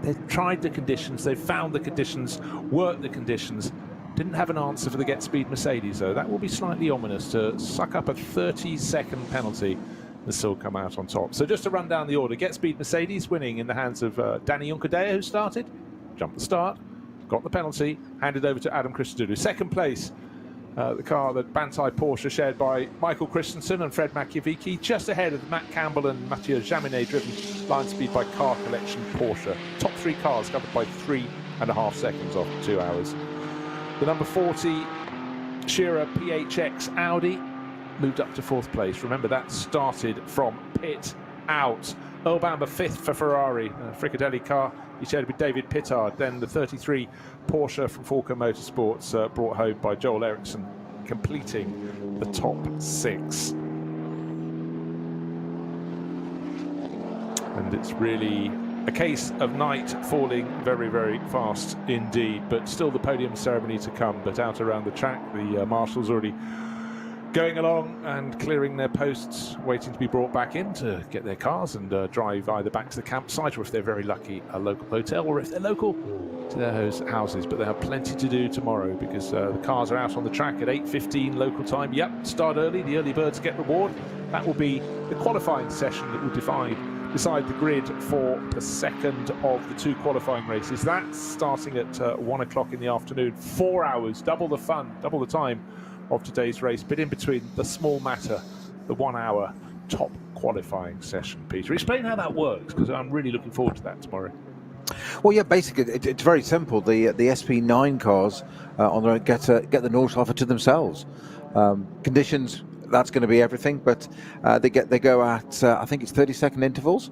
They've tried the conditions, they've found the conditions, worked the conditions. Didn't have an answer for the Get Speed Mercedes, though. That will be slightly ominous to suck up a 30-second penalty and still come out on top. So just to run down the order, Get Speed Mercedes winning in the hands of Danny Juncadella, who started, jumped the start, got the penalty, handed over to Adam Christodoulou. Second place, the car that Bantai Porsche shared by Michael Christensen and Fred Machiavicki, just ahead of Matt Campbell and Mathieu Jaminet, driven line speed by Car Collection Porsche. Top three cars covered by 3.5 seconds after 2 hours. The number 40 Shearer PHX Audi moved up to fourth place. Remember, that started from pit out. Earl Bamber fifth for Ferrari. Fricadelli car he shared with David Pittard. Then the 33 Porsche from Falco Motorsports brought home by Joel Eriksson, completing the top six. And it's really a case of night falling very, very fast indeed, but still the podium ceremony to come. But out around the track, the marshals already going along and clearing their posts, waiting to be brought back in to get their cars and drive either back to the campsite, or if they're very lucky, a local hotel, or if they're local, to their houses. But they have plenty to do tomorrow, because the cars are out on the track at 8:15 local time. Yep, start early, the early birds get reward. That will be the qualifying session that will decide the grid for the second of the two qualifying races. That's starting at 1 o'clock in the afternoon. 4 hours, double the fun, double the time of today's race, but in between, the small matter, the 1 hour top qualifying session. Peter, explain how that works, because I'm really looking forward to that tomorrow. Well, yeah, basically it's very simple. The SP9 cars on the road get the Nordschleife to themselves. Conditions, that's going to be everything, but they go at I think it's 30-second intervals,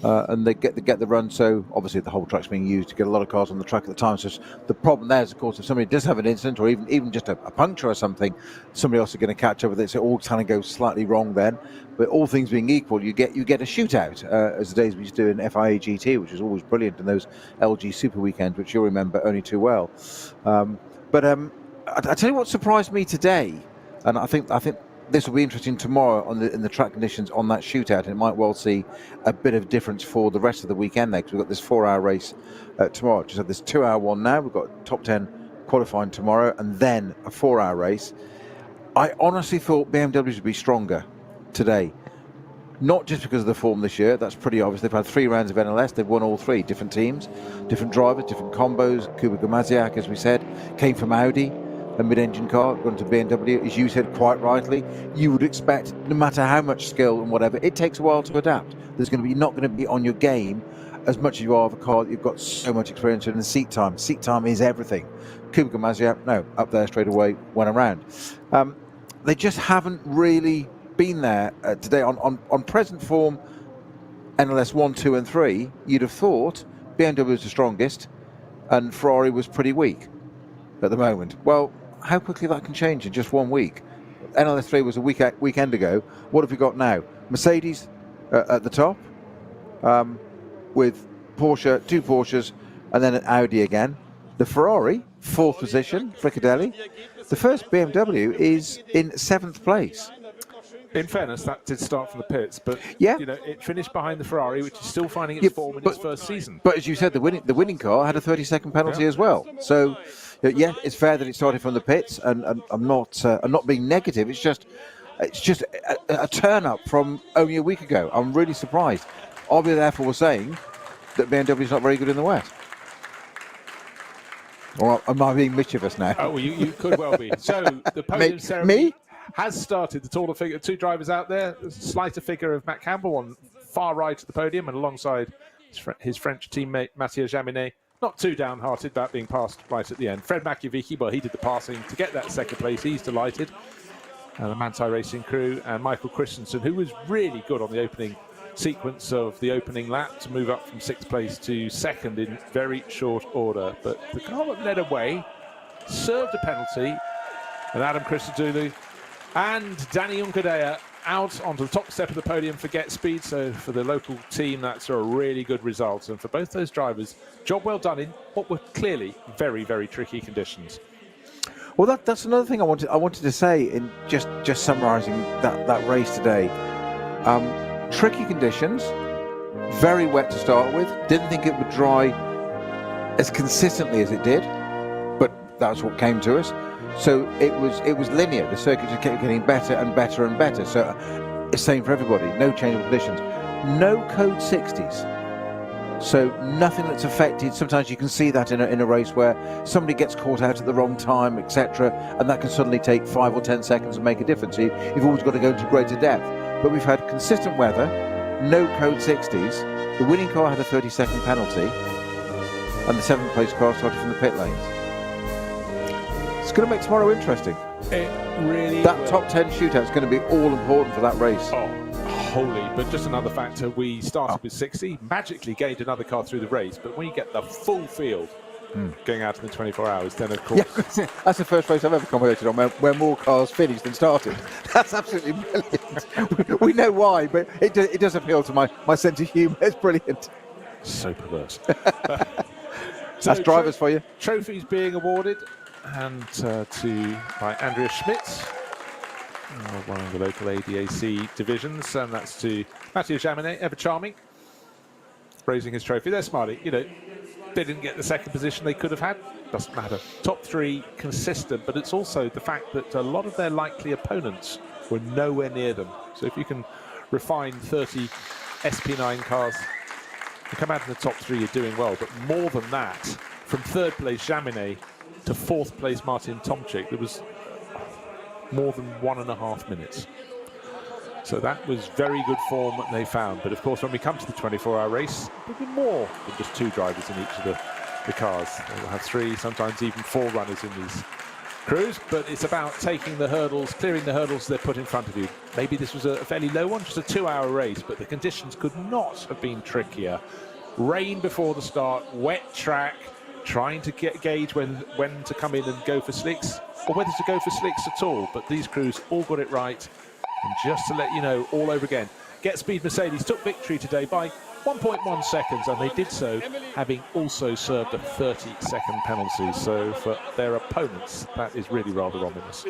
and they get the run. So obviously the whole track's being used to get a lot of cars on the track at the time. So the problem there is, of course, if somebody does have an incident, or even just a puncture or something, somebody else is going to catch up with it. So it all kind of goes slightly wrong then. But all things being equal, you get a shootout, as the days we used to do in FIA GT, which was always brilliant, in those LG Super weekends, which you'll remember only too well. But I tell you what surprised me today, and I think this will be interesting tomorrow in the track conditions on that shootout, and it might well see a bit of difference for the rest of the weekend there, because we've got this 4-hour race tomorrow. Just had this 2-hour one now. We've got top 10 qualifying tomorrow, and then a 4-hour race. I honestly thought BMWs would be stronger today. Not just because of the form this year, that's pretty obvious. They've had 3 rounds of NLS, they've won all 3. Different teams, different drivers, different combos. Kuba Gamaziak, as we said, came from Audi, a mid-engine car, gone to BMW. As you said quite rightly, you would expect, no matter how much skill and whatever, it takes a while to adapt. There's not going to be on your game as much as you are of a car, you've got so much experience in, and seat time. Seat time is everything. Kubica and Mazia, no, up there straight away, went around. They just haven't really been there today. On present form, NLS 1, 2 and 3, you'd have thought BMW was the strongest and Ferrari was pretty weak at the moment. Well, how quickly that can change in just 1 week. NLS 3 was a weekend ago. What have we got now? Mercedes at the top, with Porsche, 2 Porsches, and then an Audi again. The Ferrari, 4th position, Fricadelli. The first BMW is in 7th place. In fairness, that did start from the pits, but yeah, you know, it finished behind the Ferrari, which is still finding its form in its first season. But as you said, the winning car had a 30-second penalty as well. So, yeah, it's fair that it started from the pits, and I'm not being negative. It's just a turn up from only a week ago. I'm really surprised. I'll be therefore saying that BMW is not very good in the wet. Or am I being mischievous now? Oh, well, you could well be. So the podium ceremony has started. The taller figure, 2 drivers out there. There's a slighter figure of Matt Campbell on far right of the podium, and alongside his French teammate Mathieu Jaminet. Not too downhearted about being passed right at the end. Fred Makiewicz, well, he did the passing to get that 2nd place. He's delighted. The Manthey Racing crew and Michael Christensen, who was really good on the opening sequence of the opening lap to move up from 6th place to 2nd in very short order. But the car that led away served a penalty, and Adam Christodoulou and Danny Unkadea out onto the top step of the podium for Get Speed. So for the local team, that's a really good result. And for both those drivers, job well done in what were clearly very, very tricky conditions. Well, that's another thing I wanted to say in just summarising that race today. Tricky conditions, very wet to start with. Didn't think it would dry as consistently as it did, but that's what came to us. So it was linear. The circuit just kept getting better and better and better. So it's same for everybody. No change of conditions. No code 60s. So nothing that's affected. Sometimes you can see that in a race where somebody gets caught out at the wrong time, etc., and that can suddenly take 5 or 10 seconds and make a difference. You've always got to go into greater depth. But we've had consistent weather, no code 60s. The winning car had a 30-second penalty, and the 7th place car started from the pit lanes. It's going to make tomorrow interesting. It really that will. top 10 shootout is going to be all important for that race. Oh, holy. But just another factor, we started with 60, magically gained another car through the race, but when you get the full field going out in the 24 hours, then of course... Yeah, that's the first race I've ever commentated on where more cars finished than started. That's absolutely brilliant. We know why, but it does appeal to my sense of humour. It's brilliant. So perverse. That's drivers for you. Trophies being awarded, and by Andrea Schmidt, one of the local ADAC divisions, and that's to Mathieu Jaminet, ever charming, raising his trophy. They're smiling, you know. They didn't get the 2nd position they could have had. Doesn't matter. Top 3 consistent, but it's also the fact that a lot of their likely opponents were nowhere near them. So if you can refine 30 SP9 cars and come out in the top 3, you're doing well. But more than that, from 3rd place Jaminet to 4th place Martin Tomczyk, there was more than 1.5 minutes. So that was very good form they found. But of course, when we come to the 24-hour race, there'll be more than just 2 drivers in each of the cars. We'll have 3, sometimes even 4 runners in these crews. But it's about taking the hurdles, clearing the hurdles they're put in front of you. Maybe this was a fairly low one, just a 2-hour race, but the conditions could not have been trickier. Rain before the start, wet track, trying to gauge when to come in and go for slicks, or whether to go for slicks at all. But these crews all got it right. And just to let you know, all over again, Get Speed Mercedes took victory today by 1.1 seconds, and they did so having also served a 30-second penalty. So for their opponents, that is really rather ominous.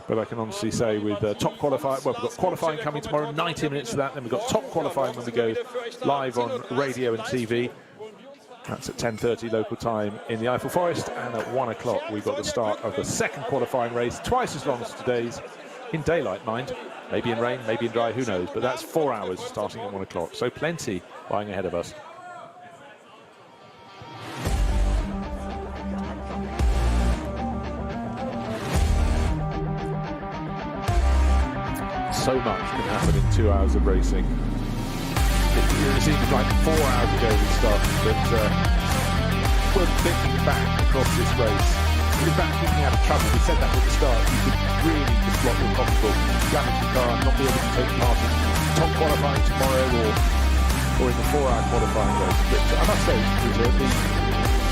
But I can honestly say with top qualifying, well, we've got qualifying coming tomorrow, 90 minutes of that, then we've got top qualifying when we go live on radio and TV. That's at 10:30 local time in the Eiffel Forest, and at 1 o'clock we've got the start of the 2nd qualifying race, twice as long as today's, in daylight, mind. Maybe in rain, maybe in dry, who knows, but that's 4 hours starting at 1 o'clock, so plenty lying ahead of us. So much can happen in 2 hours of racing. It it seems like 4 hours ago we started, but we're thinking back across this race. In fact, keeping out of trouble, we said that at the start, you could really just block your pocketbook, damage your car, and not be able to take part in top qualifying tomorrow or in the 4-hour qualifying race. But I must say, Peter, the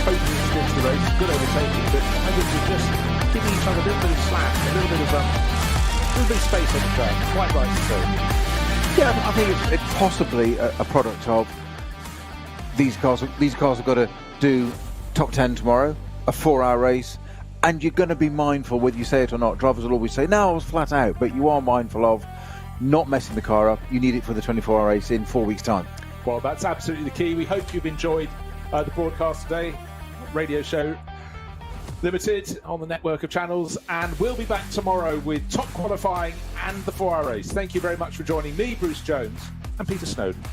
opening stint of the race, good overtaking, but I think we're just giving each other a little bit of slack, a little bit of space on the track, quite rightly so. Yeah, I think it's possibly a product of these cars. These cars have got to do top 10 tomorrow, a 4-hour race, and you're going to be mindful, whether you say it or not. Drivers will always say, no, I was flat out, but you are mindful of not messing the car up. You need it for the 24-hour race in 4 weeks' time. Well, that's absolutely the key. We hope you've enjoyed the broadcast today, Radio Show Limited on the network of channels, and we'll be back tomorrow with top qualifying and the 4-hour race. Thank you very much for joining me, Bruce Jones, and Peter Snowden.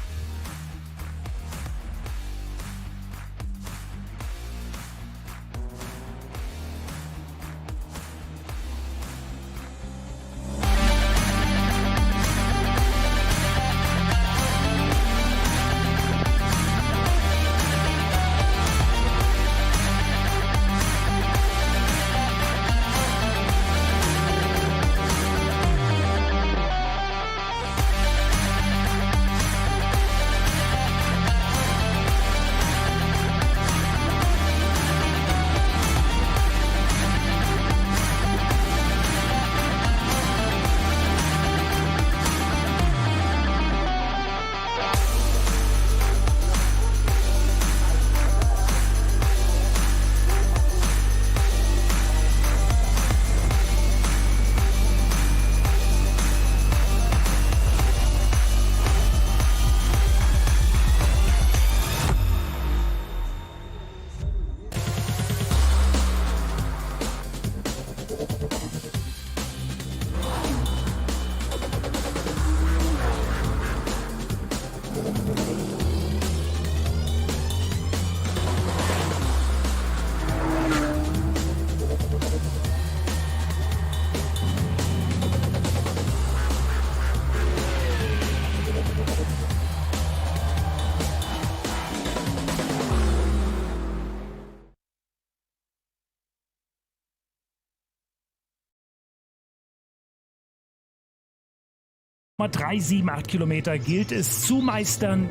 Nummer 3,78 Kilometer gilt es zu meistern.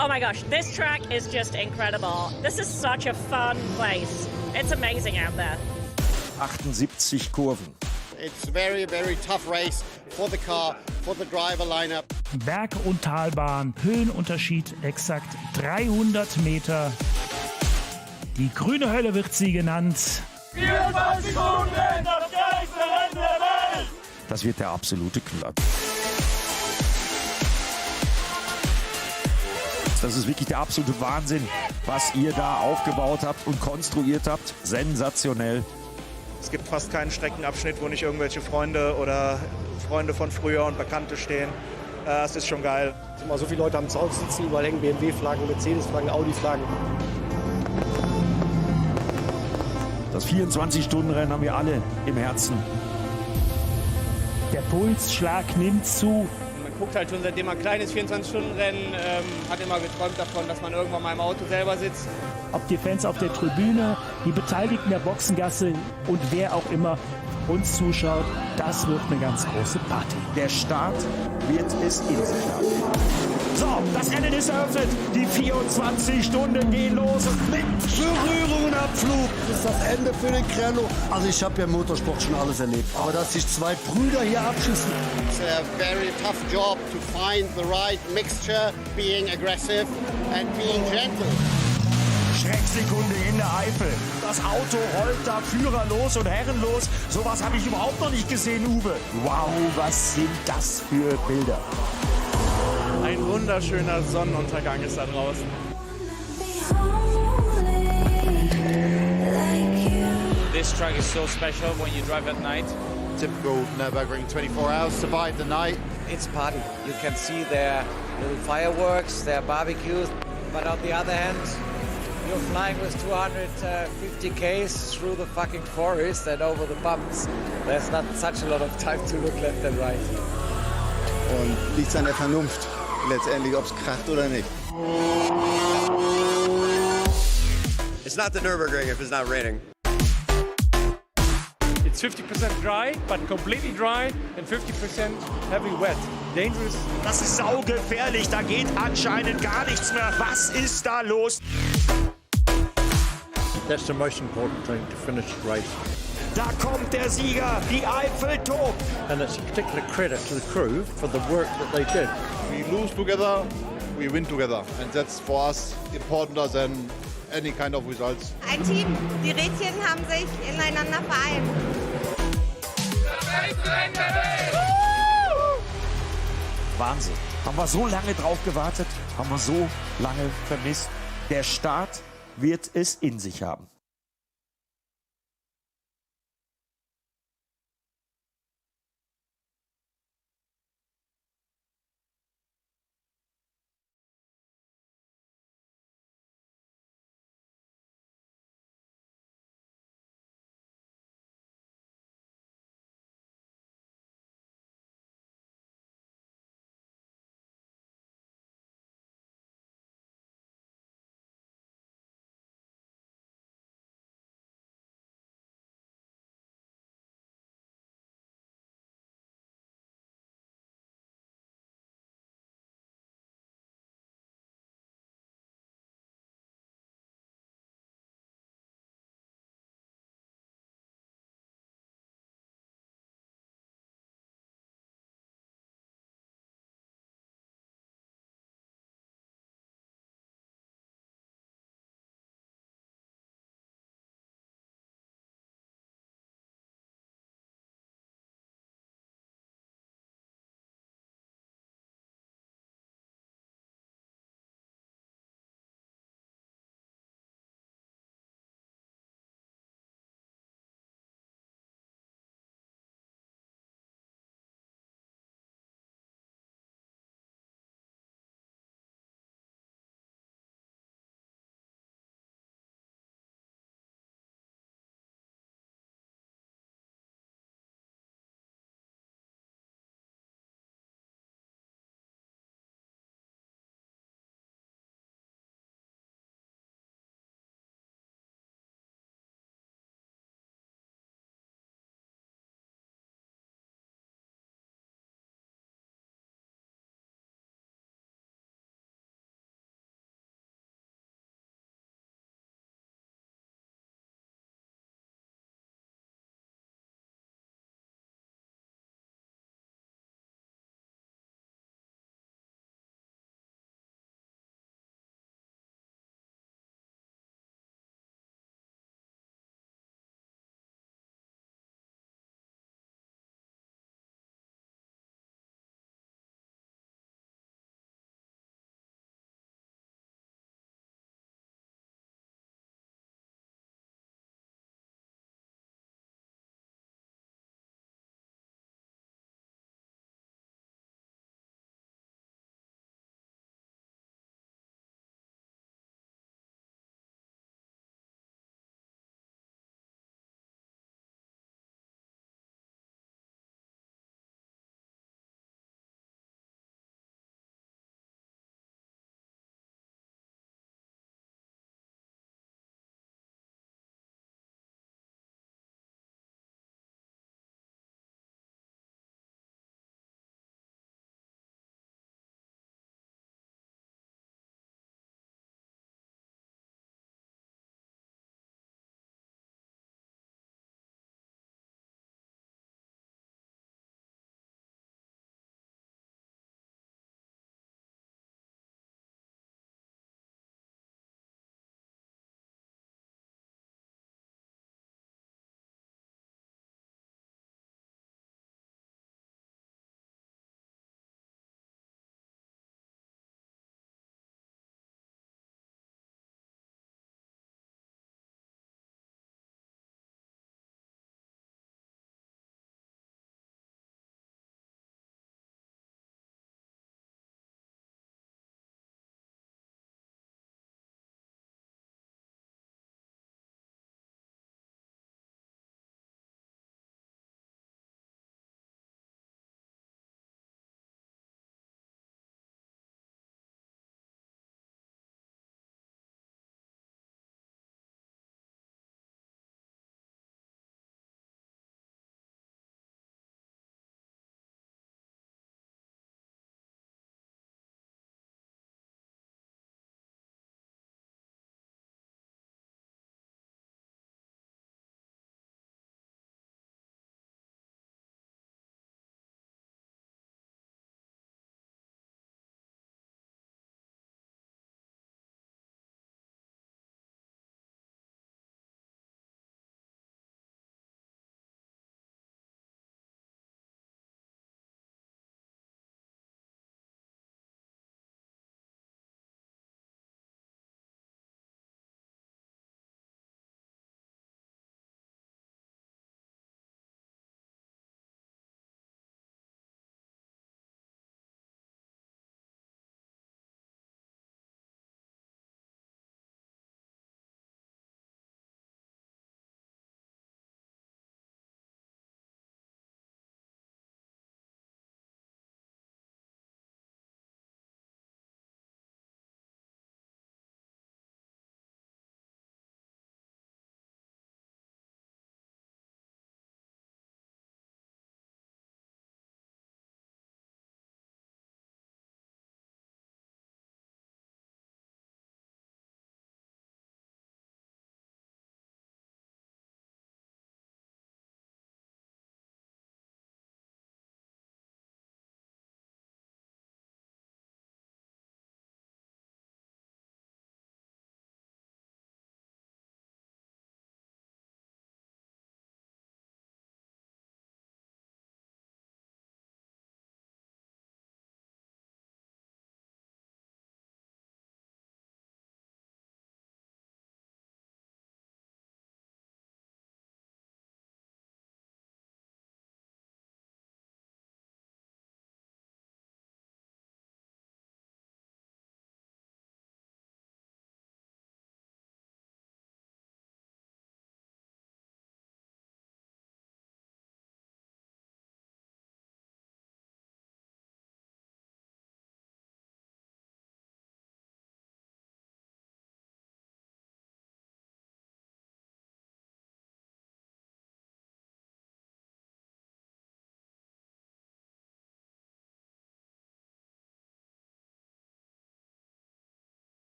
Oh my gosh, this track is just incredible. This is such a fun place. It's amazing out there. 78 Kurven. It's very, very tough race for the car, for the driver lineup. Berg- und Talbahn, Höhenunterschied exakt 300 Meter. Die grüne Hölle wird sie genannt. 24 Sekunden, das geilste Rennen der Welt! Das wird der absolute Knall. Das ist wirklich der absolute Wahnsinn, was ihr da aufgebaut habt und konstruiert habt. Sensationell. Es gibt fast keinen Streckenabschnitt, wo nicht irgendwelche Freunde oder Freunde von früher und Bekannte stehen. Das ist schon geil. So viele Leute am Zaun sitzen, überall hängen BMW-Flaggen, Mercedes-Flaggen, Audi-Flaggen. Das 24-Stunden-Rennen haben wir alle im Herzen. Der Pulsschlag nimmt zu. Man guckt halt schon, seitdem man klein ist, 24-Stunden-Rennen, hat immer geträumt davon, dass man irgendwann mal im Auto selber sitzt. Ob die Fans auf der Tribüne, die Beteiligten der Boxengasse und wer auch immer uns zuschaut, das wird eine ganz große Party. Der Start wird es in sich haben. So, das Rennen ist eröffnet. Die 24 Stunden gehen los. Und mit Berührung und Abflug ist das Ende für den Krello. Also ich habe ja im Motorsport schon alles erlebt. Aber dass sich zwei Brüder hier abschießen. It's a very tough job to find the right mixture, being aggressive and being gentle. Schrecksekunde in der Eifel. Das Auto rollt da führerlos und herrenlos. Sowas habe ich überhaupt noch nicht gesehen, Uwe. Wow, was sind das für Bilder? Ein wunderschöner Sonnenuntergang ist da draußen. This track is so special when you drive at night. Typical Nürburgring 24 hours, survive the night. It's party. You can see their little fireworks, their barbecues. But on the other hand, you're flying with 250 k's through the fucking forest and over the bumps. There's not such a lot of time to look left and right. Und liegt an der Vernunft. letztendlich, ob es kracht oder nicht. It's not the Nürburgring if it's not raining. It's 50% dry, but completely dry, and 50% heavy wet. Dangerous. Das ist saugefährlich, da geht anscheinend gar nichts mehr. Was ist da los? That's the most important thing, to finish the race. Da kommt der Sieger, die Eifel tobt. And it's a particular credit to the crew for the work that they did. We lose together, we win together. And that's for us importanter than any kind of results. Ein Team, die Rädchen haben sich ineinander vereint. Wahnsinn. Haben wir so lange drauf gewartet, haben wir so lange vermisst. Der Start wird es in sich haben.